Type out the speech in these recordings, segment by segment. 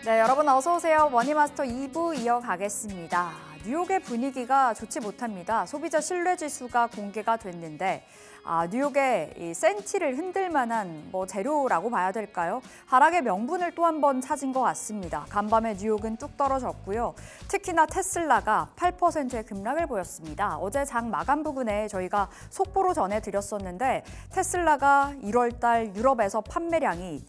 네, 여러분 어서 오세요. 머니마스터 2부 이어가겠습니다. 뉴욕의 분위기가 좋지 못합니다. 소비자 신뢰지수가 공개가 됐는데 뉴욕의 이 센티를 흔들 만한 재료라고 봐야 될까요? 하락의 명분을 또 한 번 찾은 것 같습니다. 간밤에 뉴욕은 뚝 떨어졌고요. 특히나 테슬라가 8%의 급락을 보였습니다. 어제 장 마감 부근에 저희가 속보로 전해드렸었는데 테슬라가 1월 달 유럽에서 판매량이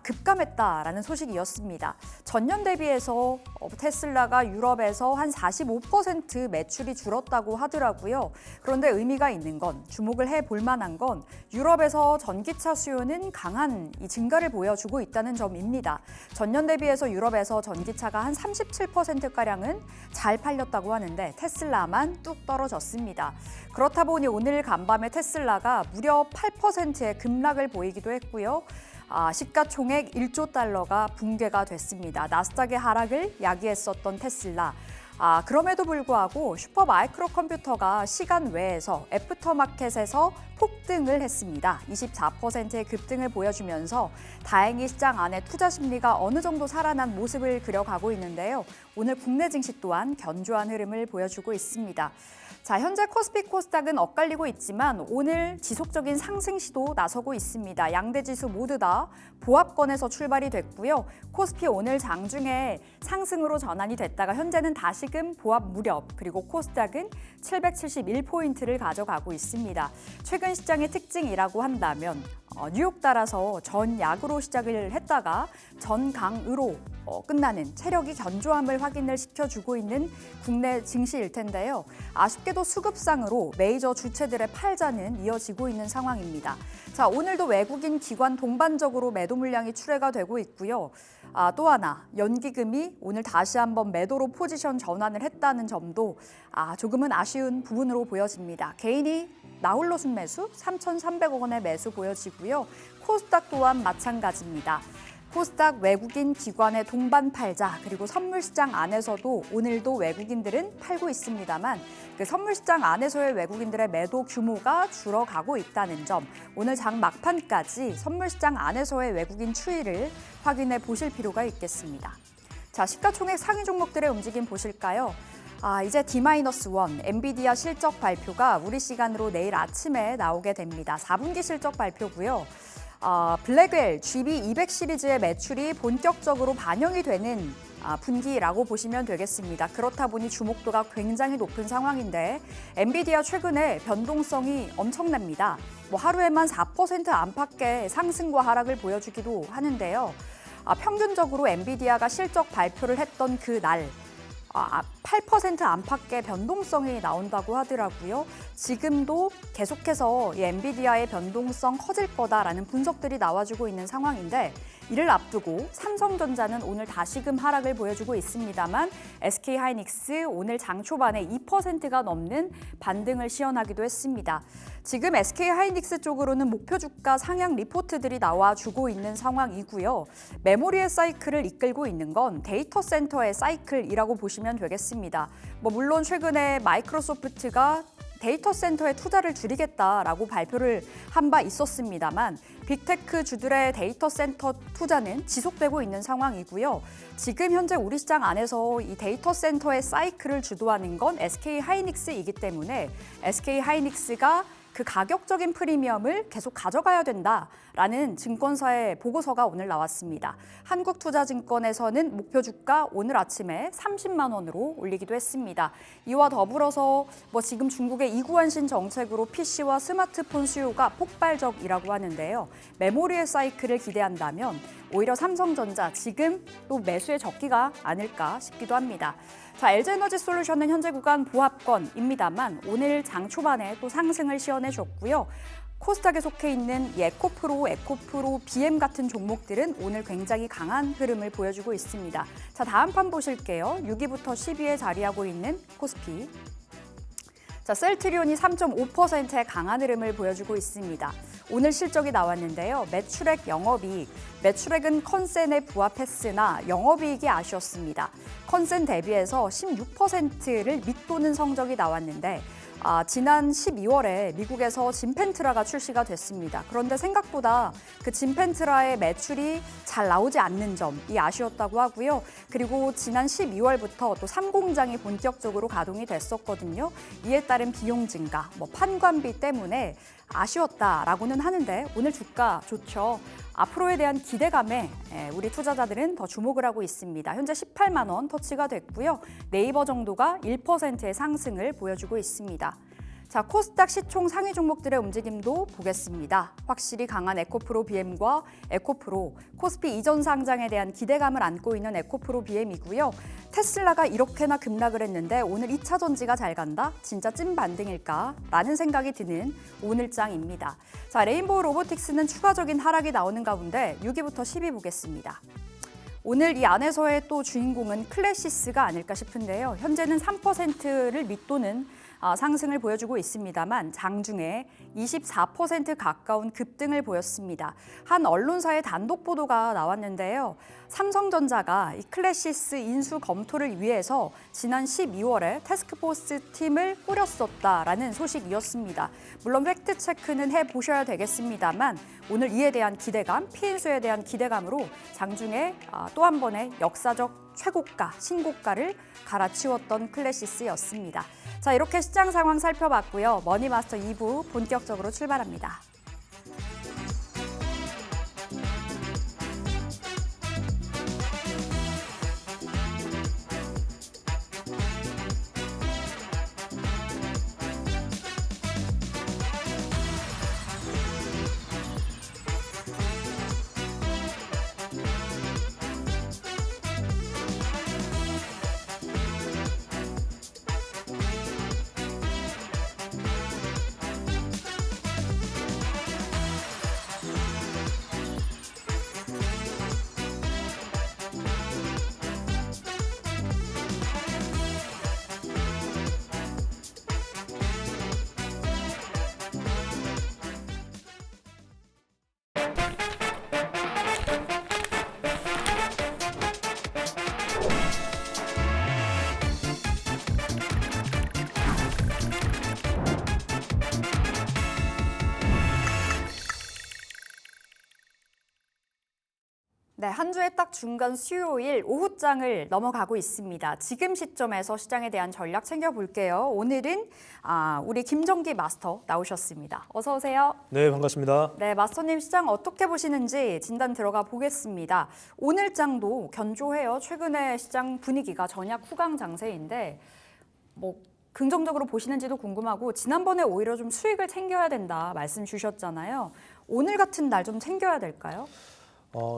급감했다라는 소식이었습니다. 전년 대비해서 테슬라가 유럽에서 한 45% 매출이 줄었다고 하더라고요. 그런데 의미가 있는 건, 주목을 해볼 만한 건 유럽에서 전기차 수요는 강한 증가를 보여주고 있다는 점입니다. 전년 대비해서 유럽에서 전기차가 한 37%가량은 잘 팔렸다고 하는데 테슬라만 뚝 떨어졌습니다. 그렇다 보니 오늘 간밤에 테슬라가 무려 8%의 급락을 보이기도 했고요. 시가총액 1조 달러가 붕괴가 됐습니다. 나스닥의 하락을 야기했었던 테슬라. 그럼에도 불구하고 슈퍼 마이크로 컴퓨터가 시간 외에서 애프터마켓에서 폭등을 했습니다. 24%의 급등을 보여주면서 다행히 시장 안에 투자 심리가 어느 정도 살아난 모습을 그려가고 있는데요. 오늘 국내 증시 또한 견조한 흐름을 보여주고 있습니다. 자, 현재 코스피 코스닥은 엇갈리고 있지만 오늘 지속적인 상승 시도 나서고 있습니다. 양대 지수 모두 다 보합권에서 출발이 됐고요. 코스피 오늘 장중에 상승으로 전환이 됐다가 현재는 다시금 보합 무렵, 그리고 코스닥은 771포인트를 가져가고 있습니다. 최근 시장의 특징이라고 한다면 뉴욕 따라서 전약으로 시작을 했다가 전강으로 끝나는 체력이 견조함을 확인을 시켜주고 있는 국내 증시일 텐데요. 아쉽게도 수급상으로 메이저 주체들의 팔자는 이어지고 있는 상황입니다. 자, 오늘도 외국인 기관 동반적으로 매도 물량이 출회가 되고 있고요. 또 하나, 연기금이 오늘 다시 한번 매도로 포지션 전환을 했다는 점도 조금은 아쉬운 부분으로 보여집니다. 개인이 나홀로 순매수 3,300억 원의 매수 보여지고요. 코스닥 또한 마찬가지입니다. 코스닥 외국인 기관의 동반 팔자, 그리고 선물시장 안에서도 오늘도 외국인들은 팔고 있습니다만 그 선물시장 안에서의 외국인들의 매도 규모가 줄어가고 있다는 점, 오늘 장 막판까지 선물시장 안에서의 외국인 추이를 확인해 보실 필요가 있겠습니다. 자, 시가총액 상위 종목들의 움직임 보실까요? 이제 D-1, 엔비디아 실적 발표가 우리 시간으로 내일 아침에 나오게 됩니다. 4분기 실적 발표고요. 블랙웰 GB200 시리즈의 매출이 본격적으로 반영이 되는 분기라고 보시면 되겠습니다. 그렇다 보니 주목도가 굉장히 높은 상황인데 엔비디아 최근에 변동성이 엄청납니다. 하루에만 4% 안팎의 상승과 하락을 보여주기도 하는데요. 평균적으로 엔비디아가 실적 발표를 했던 그 날 8% 안팎의 변동성이 나온다고 하더라고요. 지금도 계속해서 이 엔비디아의 변동성 커질 거다라는 분석들이 나와주고 있는 상황인데 이를 앞두고 삼성전자는 오늘 다시금 하락을 보여주고 있습니다만 SK하이닉스 오늘 장 초반에 2%가 넘는 반등을 시현하기도 했습니다. 지금 SK하이닉스 쪽으로는 목표 주가 상향 리포트들이 나와주고 있는 상황이고요. 메모리의 사이클을 이끌고 있는 건 데이터 센터의 사이클이라고 보시면 되겠습니다. 물론 최근에 마이크로소프트가 데이터 센터에 투자를 줄이겠다라고 발표를 한 바 있었습니다만 빅테크 주들의 데이터 센터 투자는 지속되고 있는 상황이고요. 지금 현재 우리 시장 안에서 이 데이터 센터의 사이클을 주도하는 건 SK하이닉스이기 때문에 SK하이닉스가 그 가격적인 프리미엄을 계속 가져가야 된다라는 증권사의 보고서가 오늘 나왔습니다. 한국투자증권에서는 목표 주가 오늘 아침에 30만 원으로 올리기도 했습니다. 이와 더불어서 지금 중국의 이구환신 정책으로 PC와 스마트폰 수요가 폭발적이라고 하는데요. 메모리의 사이클을 기대한다면 오히려 삼성전자 지금 또 매수의 적기가 아닐까 싶기도 합니다. 자, LG에너지솔루션은 현재 구간 보합권입니다만 오늘 장 초반에 또 상승을 시현해줬고요. 코스닥에 속해 있는 에코프로, BM 같은 종목들은 오늘 굉장히 강한 흐름을 보여주고 있습니다. 자, 다음 판 보실게요. 6위부터 10위에 자리하고 있는 코스피. 자, 셀트리온이 3.5%의 강한 흐름을 보여주고 있습니다. 오늘 실적이 나왔는데요. 매출액, 영업이익. 매출액은 컨센에 부합했으나 영업이익이 아쉬웠습니다. 컨센 대비해서 16%를 밑도는 성적이 나왔는데 지난 12월에 미국에서 진펜트라가 출시가 됐습니다. 그런데 생각보다 그 진펜트라의 매출이 잘 나오지 않는 점이 아쉬웠다고 하고요. 그리고 지난 12월부터 또 3공장이 본격적으로 가동이 됐었거든요. 이에 따른 비용 증가, 판관비 때문에 아쉬웠다라고는 하는데 오늘 주가 좋죠. 앞으로에 대한 기대감에 우리 투자자들은 더 주목을 하고 있습니다. 현재 18만 원 터치가 됐고요. 네이버 정도가 1%의 상승을 보여주고 있습니다. 자, 코스닥 시총 상위 종목들의 움직임도 보겠습니다. 확실히 강한 에코프로 BM과 에코프로, 코스피 이전 상장에 대한 기대감을 안고 있는 에코프로 BM이고요. 테슬라가 이렇게나 급락을 했는데 오늘 2차 전지가 잘 간다? 진짜 찐 반등일까? 라는 생각이 드는 오늘장입니다. 자, 레인보우 로보틱스는 추가적인 하락이 나오는 가운데 6위부터 10위 보겠습니다. 오늘 이 안에서의 또 주인공은 클래시스가 아닐까 싶은데요. 현재는 3%를 밑도는 상승을 보여주고 있습니다만 장중에 24% 가까운 급등을 보였습니다. 한 언론사의 단독 보도가 나왔는데요. 삼성전자가 이 클래시스 인수 검토를 위해서 지난 12월에 태스크포스 팀을 꾸렸었다라는 소식이었습니다. 물론 팩트체크는 해보셔야 되겠습니다만 오늘 이에 대한 기대감, 피인수에 대한 기대감으로 장중에 또 한 번의 역사적 최고가, 신고가를 갈아치웠던 클래시스였습니다. 자, 이렇게 시장 상황 살펴봤고요. 머니마스터 2부 본격적으로 출발합니다. 네, 한 주의 딱 중간 수요일 오후장을 넘어가고 있습니다. 지금 시점에서 시장에 대한 전략 챙겨볼게요. 오늘은 우리 김정기 마스터 나오셨습니다. 어서 오세요. 네, 반갑습니다. 네, 마스터님 시장 어떻게 보시는지 진단 들어가 보겠습니다. 오늘 장도 견조해요. 최근에 시장 분위기가 전약 후강 장세인데 긍정적으로 보시는지도 궁금하고 지난번에 오히려 좀 수익을 챙겨야 된다 말씀 주셨잖아요. 오늘 같은 날 좀 챙겨야 될까요?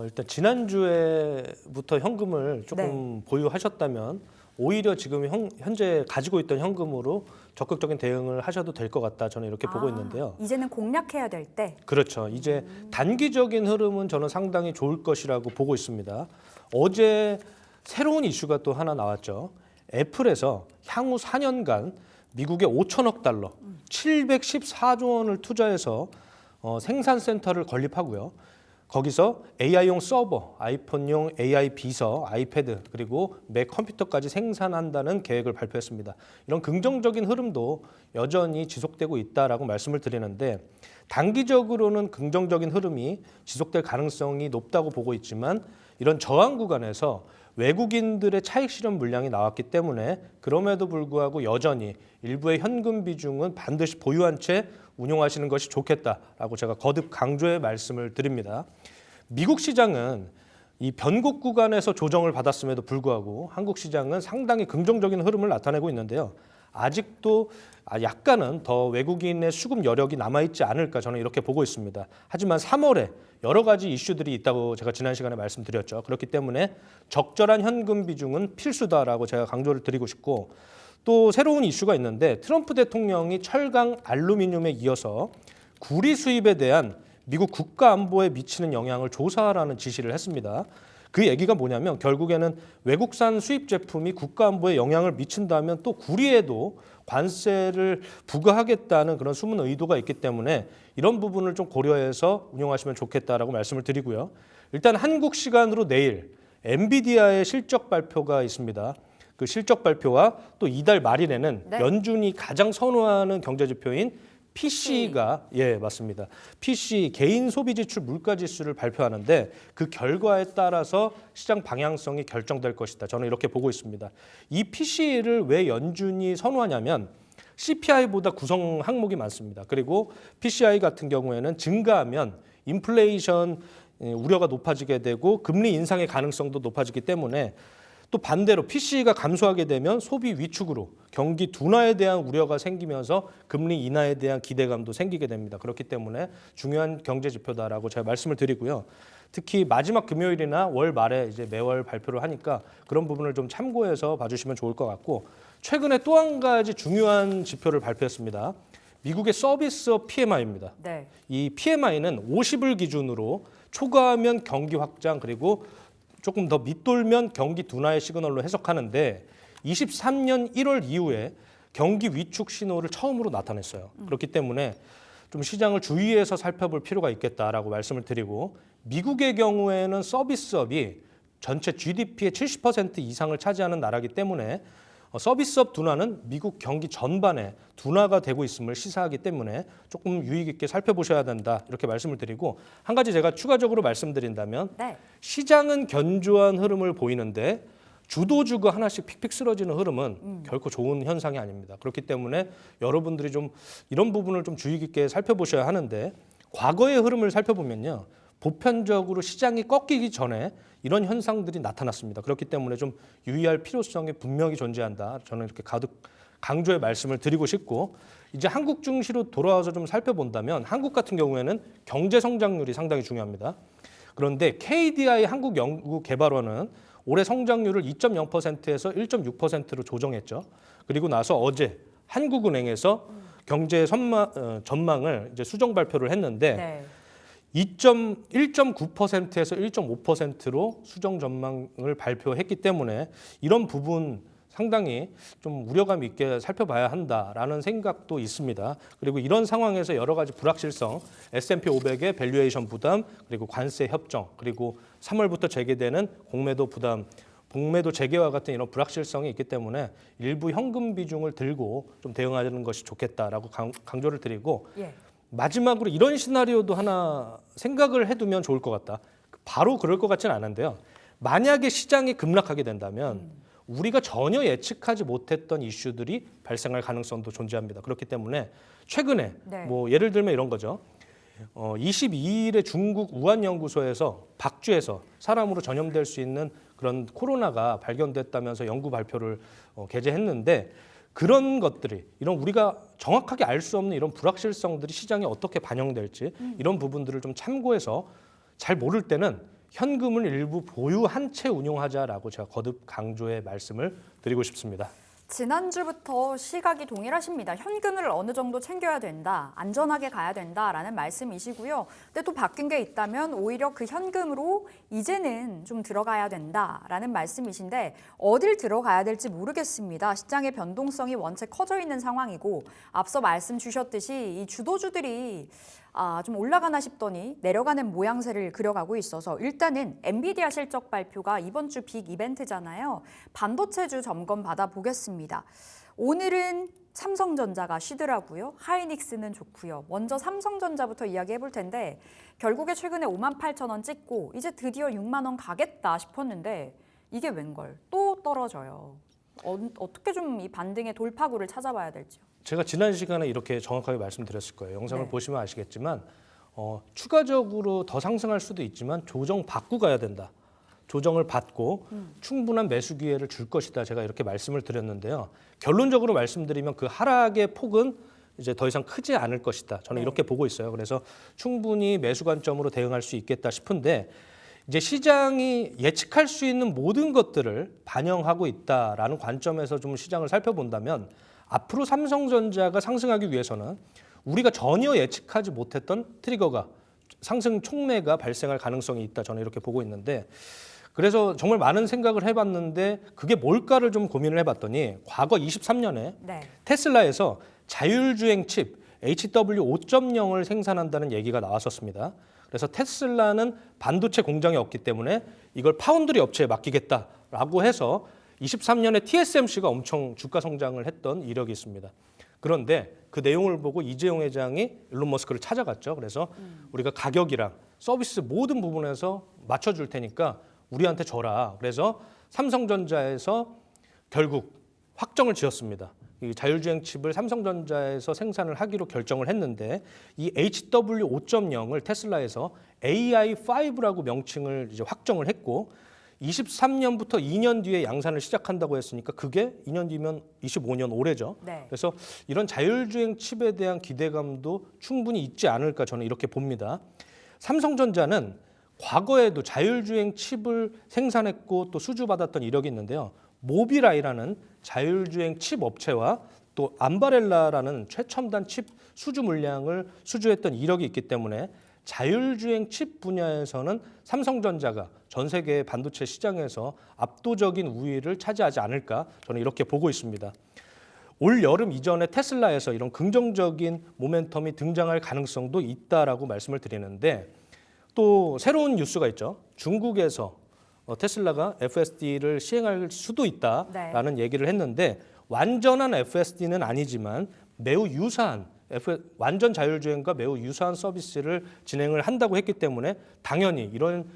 일단 지난주에부터 현금을 조금 보유하셨다면 오히려 지금 현재 가지고 있던 현금으로 적극적인 대응을 하셔도 될 것 같다. 저는 이렇게 보고 있는데요. 이제는 공략해야 될 때. 그렇죠. 이제 단기적인 흐름은 저는 상당히 좋을 것이라고 보고 있습니다. 어제 새로운 이슈가 또 하나 나왔죠. 애플에서 향후 4년간 미국의 5천억 달러, 714조 원을 투자해서 생산센터를 건립하고요. 거기서 AI용 서버, 아이폰용 AI 비서, 아이패드, 그리고 맥 컴퓨터까지 생산한다는 계획을 발표했습니다. 이런 긍정적인 흐름도 여전히 지속되고 있다라고 말씀을 드리는데 단기적으로는 긍정적인 흐름이 지속될 가능성이 높다고 보고 있지만 이런 저항 구간에서 외국인들의 차익 실현 물량이 나왔기 때문에 그럼에도 불구하고 여전히 일부의 현금 비중은 반드시 보유한 채 운용하시는 것이 좋겠다라고 제가 거듭 강조의 말씀을 드립니다. 미국 시장은 이 변곡 구간에서 조정을 받았음에도 불구하고 한국 시장은 상당히 긍정적인 흐름을 나타내고 있는데요. 아직도 약간은 더 외국인의 수급 여력이 남아있지 않을까 저는 이렇게 보고 있습니다. 하지만 3월에 여러 가지 이슈들이 있다고 제가 지난 시간에 말씀드렸죠. 그렇기 때문에 적절한 현금 비중은 필수다라고 제가 강조를 드리고 싶고 또 새로운 이슈가 있는데 트럼프 대통령이 철강 알루미늄에 이어서 구리 수입에 대한 미국 국가 안보에 미치는 영향을 조사하라는 지시를 했습니다. 그 얘기가 뭐냐면 결국에는 외국산 수입 제품이 국가 안보에 영향을 미친다면 또 구리에도 관세를 부과하겠다는 그런 숨은 의도가 있기 때문에 이런 부분을 좀 고려해서 운용하시면 좋겠다라고 말씀을 드리고요. 일단 한국 시간으로 내일 엔비디아의 실적 발표가 있습니다. 그 실적 발표와 또 이달 말일에는 네. 연준이 가장 선호하는 경제 지표인 PC가 맞습니다. PC 개인 소비 지출 물가 지수를 발표하는데 그 결과에 따라서 시장 방향성이 결정될 것이다. 저는 이렇게 보고 있습니다. 이 PC를 왜 연준이 선호하냐면 CPI보다 구성 항목이 많습니다. 그리고 PCI 같은 경우에는 증가하면 인플레이션 우려가 높아지게 되고 금리 인상의 가능성도 높아지기 때문에 또 반대로 PC가 감소하게 되면 소비 위축으로 경기 둔화에 대한 우려가 생기면서 금리 인하에 대한 기대감도 생기게 됩니다. 그렇기 때문에 중요한 경제 지표다라고 제가 말씀을 드리고요. 특히 마지막 금요일이나 월 말에 이제 매월 발표를 하니까 그런 부분을 좀 참고해서 봐주시면 좋을 것 같고 최근에 또 한 가지 중요한 지표를 발표했습니다. 미국의 서비스업 PMI입니다. 네. 이 PMI는 50을 기준으로 초과하면 경기 확장 그리고 조금 더 밑돌면 경기 둔화의 시그널로 해석하는데 23년 1월 이후에 경기 위축 신호를 처음으로 나타냈어요. 그렇기 때문에 좀 시장을 주의해서 살펴볼 필요가 있겠다라고 말씀을 드리고 미국의 경우에는 서비스업이 전체 GDP의 70% 이상을 차지하는 나라이기 때문에 서비스업 둔화는 미국 경기 전반에 둔화가 되고 있음을 시사하기 때문에 조금 유의 깊게 살펴보셔야 된다 이렇게 말씀을 드리고 한 가지 제가 추가적으로 말씀드린다면 네. 시장은 견조한 흐름을 보이는데 주도주가 하나씩 픽픽 쓰러지는 흐름은 결코 좋은 현상이 아닙니다. 그렇기 때문에 여러분들이 좀 이런 부분을 좀 주의 깊게 살펴보셔야 하는데 과거의 흐름을 살펴보면요. 보편적으로 시장이 꺾이기 전에 이런 현상들이 나타났습니다. 그렇기 때문에 좀 유의할 필요성이 분명히 존재한다. 저는 이렇게 가득 강조의 말씀을 드리고 싶고 이제 한국 증시로 돌아와서 좀 살펴본다면 한국 같은 경우에는 경제 성장률이 상당히 중요합니다. 그런데 KDI 한국연구개발원은 올해 성장률을 2.0%에서 1.6%로 조정했죠. 그리고 나서 어제 한국은행에서 경제 전망을 이제 수정 발표를 했는데 네. 1.9%에서 1.5%로 수정 전망을 발표했기 때문에 이런 부분 상당히 좀 우려감 있게 살펴봐야 한다라는 생각도 있습니다. 그리고 이런 상황에서 여러 가지 불확실성, S&P 500의 밸류에이션 부담, 그리고 관세 협정, 그리고 3월부터 재개되는 공매도 부담, 공매도 재개와 같은 이런 불확실성이 있기 때문에 일부 현금 비중을 들고 좀 대응하는 것이 좋겠다라고 강조를 드리고 예. 마지막으로 이런 시나리오도 하나 생각을 해두면 좋을 것 같다. 바로 그럴 것 같지는 않은데요. 만약에 시장이 급락하게 된다면 우리가 전혀 예측하지 못했던 이슈들이 발생할 가능성도 존재합니다. 그렇기 때문에 최근에 네. 뭐 예를 들면 이런 거죠. 22일에 중국 우한 연구소에서 박쥐에서 사람으로 전염될 수 있는 그런 코로나가 발견됐다면서 연구 발표를 게재했는데 그런 것들이 이런 우리가 정확하게 알 수 없는 이런 불확실성들이 시장에 어떻게 반영될지 이런 부분들을 좀 참고해서 잘 모를 때는 현금을 일부 보유한 채 운용하자라고 제가 거듭 강조의 말씀을 드리고 싶습니다. 지난주부터 시각이 동일하십니다. 현금을 어느 정도 챙겨야 된다, 안전하게 가야 된다라는 말씀이시고요. 근데 또 바뀐 게 있다면 오히려 그 현금으로 이제는 좀 들어가야 된다라는 말씀이신데 어딜 들어가야 될지 모르겠습니다. 시장의 변동성이 원체 커져 있는 상황이고 앞서 말씀 주셨듯이 이 주도주들이 좀 올라가나 싶더니 내려가는 모양새를 그려가고 있어서 일단은 엔비디아 실적 발표가 이번 주 빅 이벤트잖아요. 반도체주 점검 받아보겠습니다. 오늘은 삼성전자가 쉬더라고요. 하이닉스는 좋고요. 먼저 삼성전자부터 이야기해 볼 텐데 결국에 최근에 58,000원 찍고 이제 드디어 6만 원 가겠다 싶었는데 이게 웬걸 또 떨어져요. 어떻게 좀 이 반등의 돌파구를 찾아봐야 될지요. 제가 지난 시간에 이렇게 정확하게 말씀드렸을 거예요. 영상을 네. 보시면 아시겠지만 추가적으로 더 상승할 수도 있지만 조정 받고 가야 된다. 조정을 받고 충분한 매수 기회를 줄 것이다. 제가 이렇게 말씀을 드렸는데요. 결론적으로 말씀드리면 그 하락의 폭은 이제 더 이상 크지 않을 것이다. 저는 네. 이렇게 보고 있어요. 그래서 충분히 매수 관점으로 대응할 수 있겠다 싶은데 이제 시장이 예측할 수 있는 모든 것들을 반영하고 있다라는 관점에서 좀 시장을 살펴본다면 앞으로 삼성전자가 상승하기 위해서는 우리가 전혀 예측하지 못했던 트리거가 상승 촉매가 발생할 가능성이 있다. 저는 이렇게 보고 있는데 그래서 정말 많은 생각을 해봤는데 그게 뭘까를 좀 고민을 해봤더니 과거 23년에 네. 테슬라에서 자율주행 칩 HW5.0을 생산한다는 얘기가 나왔었습니다. 그래서 테슬라는 반도체 공장이 없기 때문에 이걸 파운드리 업체에 맡기겠다라고 해서 23년에 TSMC가 엄청 주가 성장을 했던 이력이 있습니다. 그런데 그 내용을 보고 이재용 회장이 일론 머스크를 찾아갔죠. 그래서 우리가 가격이랑 서비스 모든 부분에서 맞춰줄 테니까 우리한테 줘라. 그래서 삼성전자에서 결국 확정을 지었습니다. 이 자율주행 칩을 삼성전자에서 생산을 하기로 결정을 했는데 이 HW5.0을 테슬라에서 AI5라고 명칭을 이제 확정을 했고 23년부터 2년 뒤에 양산을 시작한다고 했으니까 그게 2년 뒤면 25년 올해죠. 네. 그래서 이런 자율주행 칩에 대한 기대감도 충분히 있지 않을까 저는 이렇게 봅니다. 삼성전자는 과거에도 자율주행 칩을 생산했고 또 수주받았던 이력이 있는데요. 모비라이라는 자율주행 칩 업체와 또 암바렐라라는 최첨단 칩 수주 물량을 수주했던 이력이 있기 때문에 자율주행 칩 분야에서는 삼성전자가 전 세계 반도체 시장에서 압도적인 우위를 차지하지 않을까 저는 이렇게 보고 있습니다. 올 여름 이전에 테슬라에서 이런 긍정적인 모멘텀이 등장할 가능성도 있다라고 말씀을 드리는데 또 새로운 뉴스가 있죠. 중국에서 테슬라가 FSD를 시행할 수도 있다라는 얘기를 했는데 완전한 FSD는 아니지만 매우 유사한 완전 자율주행과 매우 유사한 서비스를 진행을 한다고 했기 때문에 당연히 이런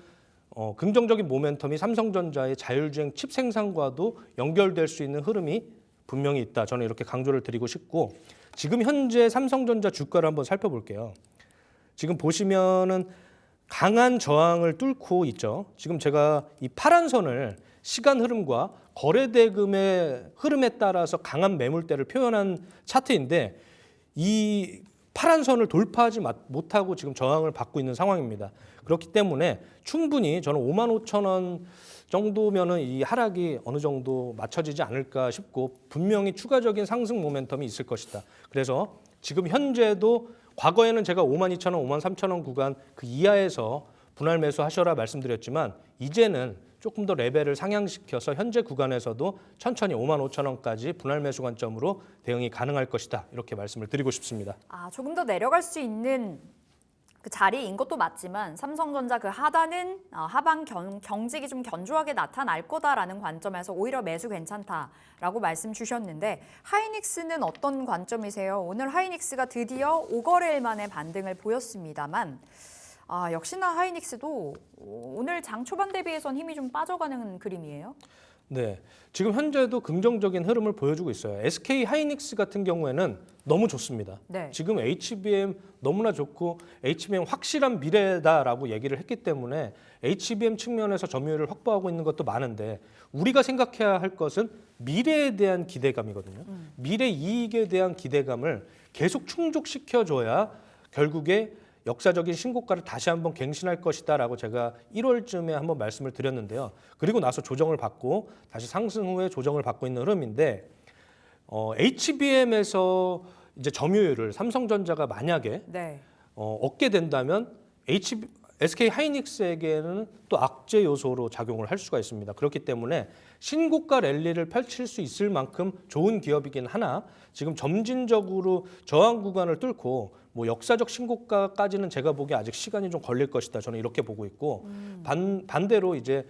긍정적인 모멘텀이 삼성전자의 자율주행 칩 생산과도 연결될 수 있는 흐름이 분명히 있다. 저는 이렇게 강조를 드리고 싶고 지금 현재 삼성전자 주가를 한번 살펴볼게요. 지금 보시면은 강한 저항을 뚫고 있죠. 지금 제가 이 파란 선을 시간 흐름과 거래 대금의 흐름에 따라서 강한 매물대를 표현한 차트인데 이 파란 선을 돌파하지 못하고 지금 저항을 받고 있는 상황입니다. 그렇기 때문에 충분히 저는 55,000원 정도면은 이 하락이 어느 정도 맞춰지지 않을까 싶고 분명히 추가적인 상승 모멘텀이 있을 것이다. 그래서 지금 현재도 과거에는 제가 52,000원, 53,000원 구간 그 이하에서 분할 매수하셔라 말씀드렸지만 이제는 조금 더 레벨을 상향시켜서 현재 구간에서도 천천히 55,000원까지 분할 매수 관점으로 대응이 가능할 것이다. 이렇게 말씀을 드리고 싶습니다. 조금 더 내려갈 수 있는 그 자리인 것도 맞지만 삼성전자 그 하단은 하방 경직이 좀 견조하게 나타날 거다라는 관점에서 오히려 매수 괜찮다라고 말씀 주셨는데 하이닉스는 어떤 관점이세요? 오늘 하이닉스가 드디어 5거래일 만에 반등을 보였습니다만 역시나 하이닉스도 오늘 장 초반 대비해선 힘이 좀 빠져가는 그림이에요. 네, 지금 현재도 긍정적인 흐름을 보여주고 있어요. SK 하이닉스 같은 경우에는 너무 좋습니다. 네. 지금 HBM 너무나 좋고 HBM 확실한 미래다라고 얘기를 했기 때문에 HBM 측면에서 점유율을 확보하고 있는 것도 많은데 우리가 생각해야 할 것은 미래에 대한 기대감이거든요. 미래 이익에 대한 기대감을 계속 충족시켜줘야 결국에 역사적인 신고가를 다시 한번 갱신할 것이다라고 제가 1월쯤에 한번 말씀을 드렸는데요. 그리고 나서 조정을 받고 다시 상승 후에 조정을 받고 있는 흐름인데 HBM에서 이제 점유율을 삼성전자가 만약에 얻게 된다면 SK 하이닉스에게는 또 악재 요소로 작용을 할 수가 있습니다. 그렇기 때문에 신고가 랠리를 펼칠 수 있을 만큼 좋은 기업이긴 하나 지금 점진적으로 저항 구간을 뚫고 뭐 역사적 신고가까지는 제가 보기에 아직 시간이 좀 걸릴 것이다. 저는 이렇게 보고 있고 반대로 이제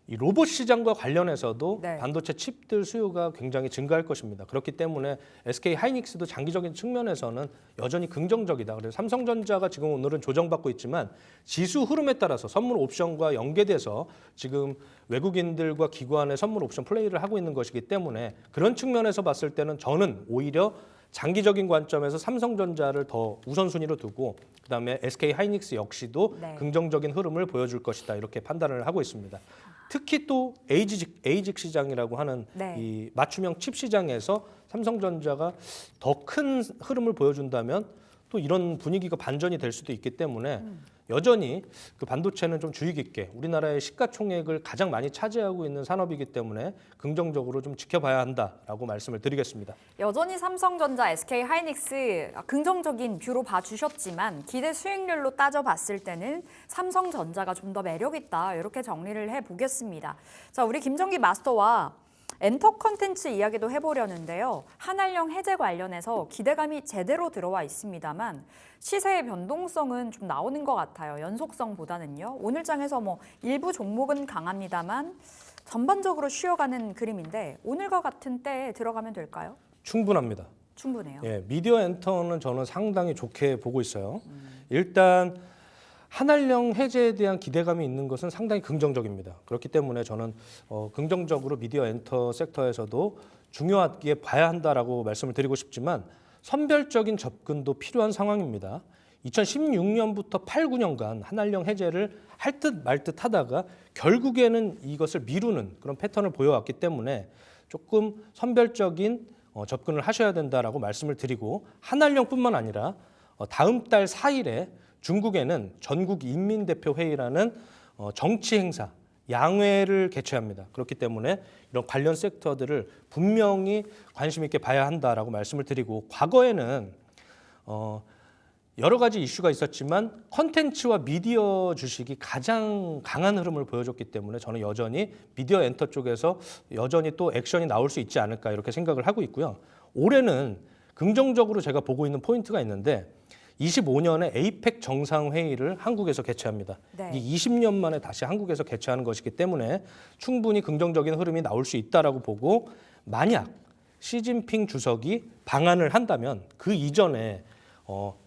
이 로봇 시장과 관련해서도 반도체 칩들 수요가 굉장히 증가할 것입니다. 그렇기 때문에 SK 하이닉스도 장기적인 측면에서는 여전히 긍정적이다. 그래서 삼성전자가 지금 오늘은 조정받고 있지만 지수 흐름에 따라서 선물 옵션과 연계돼서 지금 외국인들과 기관의 선물 옵션 플레이를 하고 있는 것이기 때문에 그런 측면에서 봤을 때는 저는 오히려 장기적인 관점에서 삼성전자를 더 우선순위로 두고 그다음에 SK 하이닉스 역시도 긍정적인 흐름을 보여줄 것이다. 이렇게 판단을 하고 있습니다. 특히 또 에이직 시장이라고 하는 이 맞춤형 칩 시장에서 삼성전자가 더 큰 흐름을 보여준다면 또 이런 분위기가 반전이 될 수도 있기 때문에 여전히 그 반도체는 좀 주의 깊게 우리나라의 시가총액을 가장 많이 차지하고 있는 산업이기 때문에 긍정적으로 좀 지켜봐야 한다라고 말씀을 드리겠습니다. 여전히 삼성전자, SK 하이닉스 긍정적인 뷰로 봐주셨지만 기대 수익률로 따져봤을 때는 삼성전자가 좀 더 매력 있다 이렇게 정리를 해보겠습니다. 자, 우리 김정기 마스터와 엔터 컨텐츠 이야기도 해보려는데요. 한알령 해제 관련해서 기대감이 제대로 들어와 있습니다만 시세의 변동성은 좀 나오는 것 같아요. 연속성보다는요. 오늘 장에서 뭐 일부 종목은 강합니다만 전반적으로 쉬어가는 그림인데 오늘과 같은 때에 들어가면 될까요? 충분합니다. 충분해요. 예, 미디어 엔터는 저는 상당히 좋게 보고 있어요. 일단 한알령 해제에 대한 기대감이 있는 것은 상당히 긍정적입니다. 그렇기 때문에 저는 긍정적으로 미디어 엔터 섹터에서도 중요하게 봐야 한다라고 말씀을 드리고 싶지만 선별적인 접근도 필요한 상황입니다. 2016년부터 8, 9년간 한알령 해제를 할 듯 말 듯 하다가 결국에는 이것을 미루는 그런 패턴을 보여왔기 때문에 조금 선별적인 접근을 하셔야 된다라고 말씀을 드리고 한알령뿐만 아니라 다음 달 4일에 중국에는 전국인민대표회의라는 정치 행사, 양회를 개최합니다. 그렇기 때문에 이런 관련 섹터들을 분명히 관심 있게 봐야 한다라고 말씀을 드리고 과거에는 여러 가지 이슈가 있었지만 컨텐츠와 미디어 주식이 가장 강한 흐름을 보여줬기 때문에 저는 여전히 미디어 엔터 쪽에서 여전히 또 액션이 나올 수 있지 않을까 이렇게 생각을 하고 있고요. 올해는 긍정적으로 제가 보고 있는 포인트가 있는데 25년에 에이펙 정상회의를 한국에서 개최합니다. 네. 이 20년 만에 다시 한국에서 개최하는 것이기 때문에 충분히 긍정적인 흐름이 나올 수 있다라고 보고 만약 시진핑 주석이 방한을 한다면 그 이전에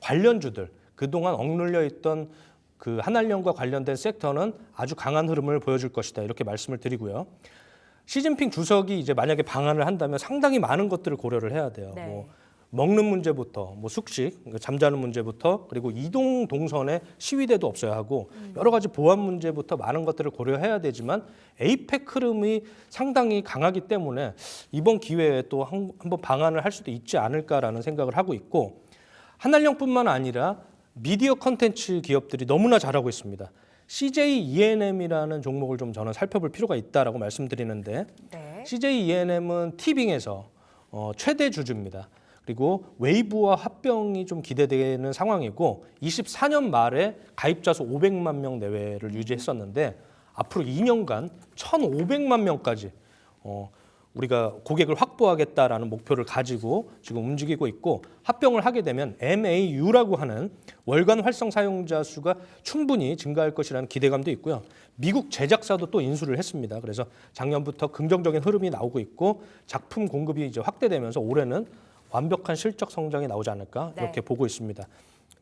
관련주들 그동안 억눌려 있던 그 한알령과 관련된 섹터는 아주 강한 흐름을 보여줄 것이다 이렇게 말씀을 드리고요. 시진핑 주석이 이제 만약에 방한을 한다면 상당히 많은 것들을 고려를 해야 돼요. 네. 뭐 먹는 문제부터 뭐 숙식, 잠자는 문제부터 그리고 이동 동선에 시위대도 없어야 하고 여러 가지 보안 문제부터 많은 것들을 고려해야 되지만 에이펙 흐름이 상당히 강하기 때문에 이번 기회에 또 한번 방한을 할 수도 있지 않을까라는 생각을 하고 있고 한알령뿐만 아니라 미디어 컨텐츠 기업들이 너무나 잘하고 있습니다. CJ ENM이라는 종목을 좀 저는 살펴볼 필요가 있다라고 말씀드리는데 네. CJ ENM은 티빙에서 최대 주주입니다. 그리고 웨이브와 합병이 좀 기대되는 상황이고 24년 말에 가입자 수 500만 명 내외를 유지했었는데 앞으로 2년간 1,500만 명까지 우리가 고객을 확보하겠다라는 목표를 가지고 지금 움직이고 있고 합병을 하게 되면 MAU라고 하는 월간 활성 사용자 수가 충분히 증가할 것이라는 기대감도 있고요. 미국 제작사도 또 인수를 했습니다. 그래서 작년부터 긍정적인 흐름이 나오고 있고 작품 공급이 이제 확대되면서 올해는 완벽한 실적 성장이 나오지 않을까 이렇게 보고 있습니다.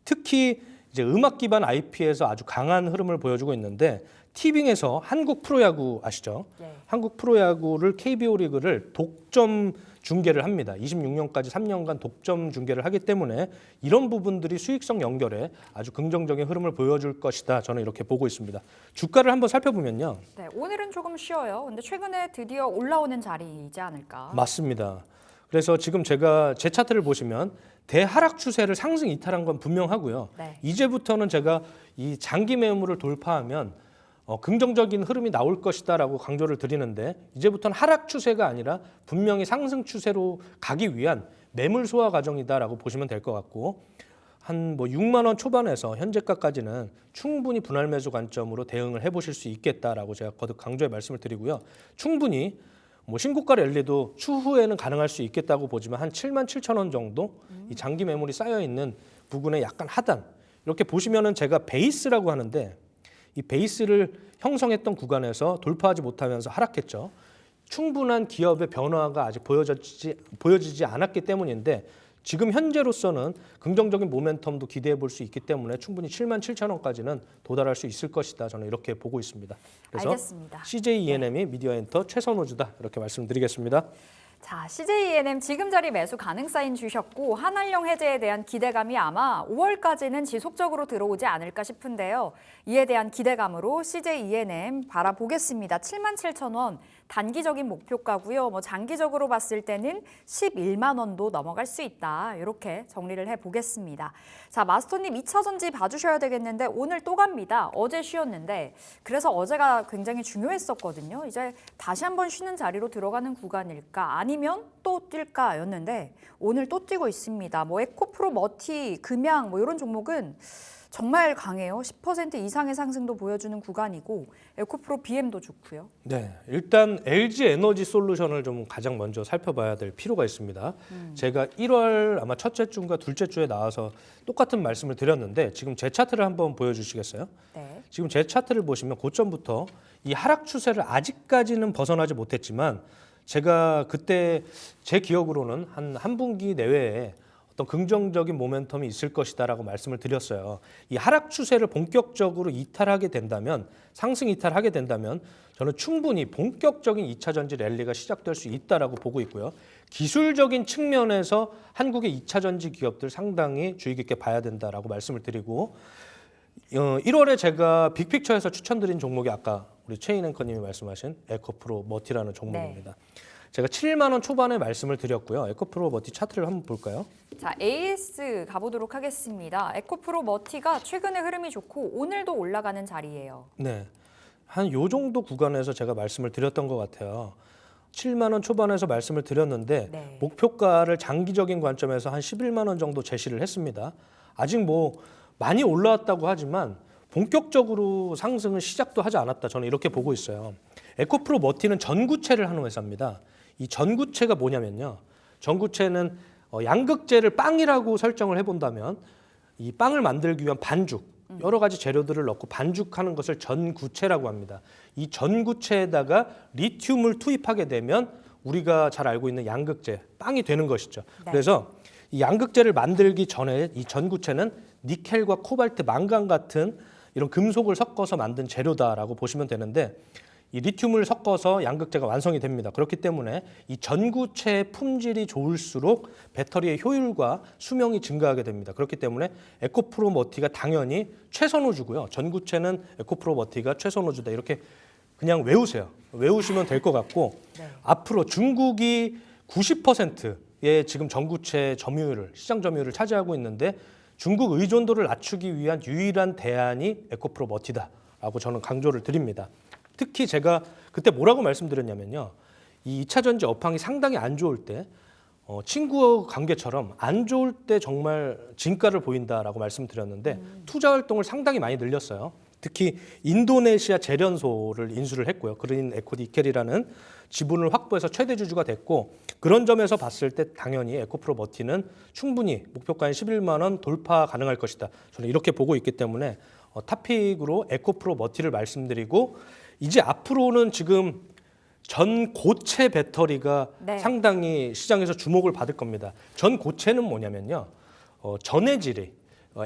특히 이제 음악 기반 IP에서 아주 강한 흐름을 보여주고 있는데 티빙에서 한국 프로야구 아시죠? 네. 한국 프로야구를 KBO 리그를 독점 중계를 합니다. 26년까지 3년간 독점 중계를 하기 때문에 이런 부분들이 수익성 연결에 아주 긍정적인 흐름을 보여줄 것이다. 저는 이렇게 보고 있습니다. 주가를 한번 살펴보면요. 네, 오늘은 조금 쉬어요. 근데 최근에 드디어 올라오는 자리이지 않을까? 맞습니다. 그래서 지금 제가 제 차트를 보시면 대하락 추세를 상승 이탈한 건 분명하고요. 네. 이제부터는 제가 이 장기 매물을 돌파하면 긍정적인 흐름이 나올 것이다라고 강조를 드리는데 이제부터는 하락 추세가 아니라 분명히 상승 추세로 가기 위한 매물 소화 과정이다라고 보시면 될 것 같고 한 뭐 6만 원 초반에서 현재가까지는 충분히 분할 매수 관점으로 대응을 해보실 수 있겠다라고 제가 거듭 강조해 말씀을 드리고요. 충분히 뭐 신고가 랠리도 추후에는 가능할 수 있겠다고 보지만 한 7만 7천 원 정도 이 장기 매물이 쌓여 있는 부분에 약간 하단 이렇게 보시면은 제가 베이스라고 하는데 이 베이스를 형성했던 구간에서 돌파하지 못하면서 하락했죠. 충분한 기업의 변화가 아직 보여지지 않았기 때문인데 지금 현재로서는 긍정적인 모멘텀도 기대해 볼 수 있기 때문에 충분히 7만 7천 원까지는 도달할 수 있을 것이다. 저는 이렇게 보고 있습니다. 그래서 알겠습니다. CJ ENM이 미디어 엔터 최선호주다. 이렇게 말씀드리겠습니다. 자, CJ ENM 지금 자리 매수 가능 사인 주셨고 한알령 해제에 대한 기대감이 아마 5월까지는 지속적으로 들어오지 않을까 싶은데요. 이에 대한 기대감으로 CJ ENM 바라보겠습니다. 77,000원 단기적인 목표가고요. 뭐 장기적으로 봤을 때는 11만 원도 넘어갈 수 있다. 이렇게 정리를 해보겠습니다. 자, 마스터님 2차 전지 봐주셔야 되겠는데 오늘 또 갑니다. 어제 쉬었는데 그래서 어제가 굉장히 중요했었거든요. 이제 다시 한번 쉬는 자리로 들어가는 구간일까 아니면 또 뛸까였는데 오늘 또 뛰고 있습니다. 뭐 에코프로, 머티, 금양 뭐 이런 종목은 정말 강해요. 10% 이상의 상승도 보여주는 구간이고 에코프로 BM도 좋고요. 네, 일단 LG 에너지 솔루션을 좀 가장 먼저 살펴봐야 될 필요가 있습니다. 제가 1월 아마 첫째 주인가 둘째 주에 나와서 똑같은 말씀을 드렸는데 지금 제 차트를 한번 보여주시겠어요? 네. 지금 제 차트를 보시면 고점부터 이 하락 추세를 아직까지는 벗어나지 못했지만 제가 그때 제 기억으로는 한 분기 내외에 어떤 긍정적인 모멘텀이 있을 것이다라고 말씀을 드렸어요. 이 하락 추세를 본격적으로 이탈하게 된다면, 상승 이탈하게 된다면 저는 충분히 본격적인 2차 전지 랠리가 시작될 수 있다라고 보고 있고요. 기술적인 측면에서 한국의 2차 전지 기업들 상당히 주의 깊게 봐야 된다라고 말씀을 드리고 1월에 제가 빅픽처에서 추천드린 종목이 아까 우리 최인 앵커님이 말씀하신 에코프로 머티라는 종목입니다. 제가 7만 원 초반에 말씀을 드렸고요. 에코프로 머티 차트를 한번 볼까요? 자, AS 가보도록 하겠습니다. 에코프로 머티가 최근에 흐름이 좋고 오늘도 올라가는 자리예요. 네, 한 요 정도 구간에서 제가 말씀을 드렸던 것 같아요. 7만 원 초반에서 말씀을 드렸는데 네. 목표가를 장기적인 관점에서 한 11만 원 정도 제시를 했습니다. 아직 뭐 많이 올라왔다고 하지만 본격적으로 상승은 시작도 하지 않았다. 저는 이렇게 보고 있어요. 에코프로 머티는 전구체를 하는 회사입니다. 이 전구체가 뭐냐면요. 전구체는 양극재를 빵이라고 설정을 해본다면 이 빵을 만들기 위한 반죽, 여러 가지 재료들을 넣고 반죽하는 것을 전구체라고 합니다. 이 전구체에다가 리튬을 투입하게 되면 우리가 잘 알고 있는 양극재, 빵이 되는 것이죠. 네. 그래서 이 양극재를 만들기 전에 이 전구체는 니켈과 코발트, 망간 같은 이런 금속을 섞어서 만든 재료다라고 보시면 되는데 이 리튬을 섞어서 양극재가 완성이 됩니다. 그렇기 때문에 이 전구체의 품질이 좋을수록 배터리의 효율과 수명이 증가하게 됩니다. 그렇기 때문에 에코프로 머티가 당연히 최선호주고요. 전구체는 에코프로 머티가 최선호주다. 이렇게 그냥 외우세요. 외우시면 될 것 같고 네. 앞으로 중국이 90%의 지금 전구체 점유율을 시장 점유율을 차지하고 있는데 중국 의존도를 낮추기 위한 유일한 대안이 에코프로 머티다라고 저는 강조를 드립니다. 특히 제가 그때 뭐라고 말씀드렸냐면요. 이 2차 전지 업황이 상당히 안 좋을 때 친구 관계처럼 안 좋을 때 정말 진가를 보인다라고 말씀드렸는데 투자 활동을 상당히 많이 늘렸어요. 특히 인도네시아 재련소를 인수를 했고요. 그린 에코디 이켈이라는 지분을 확보해서 최대 주주가 됐고 그런 점에서 봤을 때 당연히 에코프로 머티는 충분히 목표가인 11만 원 돌파 가능할 것이다. 저는 이렇게 보고 있기 때문에 탑픽으로 에코프로 머티를 말씀드리고 이제 앞으로는 지금 전고체 배터리가 네. 상당히 시장에서 주목을 받을 겁니다. 전고체는 뭐냐면요. 전해질이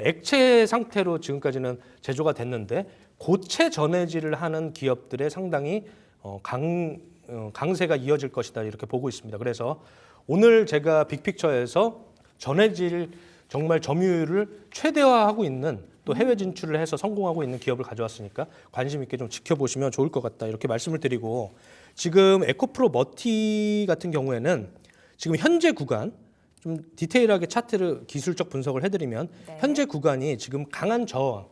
액체 상태로 지금까지는 제조가 됐는데 고체 전해질을 하는 기업들의 상당히 강세가 이어질 것이다 이렇게 보고 있습니다. 그래서 오늘 제가 빅픽처에서 전해질 정말 점유율을 최대화하고 있는 또 해외 진출을 해서 성공하고 있는 기업을 가져왔으니까 관심 있게 좀 지켜보시면 좋을 것 같다 이렇게 말씀을 드리고 지금 에코프로 머티 같은 경우에는 지금 현재 구간 좀 디테일하게 차트를 기술적 분석을 해드리면 네. 현재 구간이 지금 강한 저항,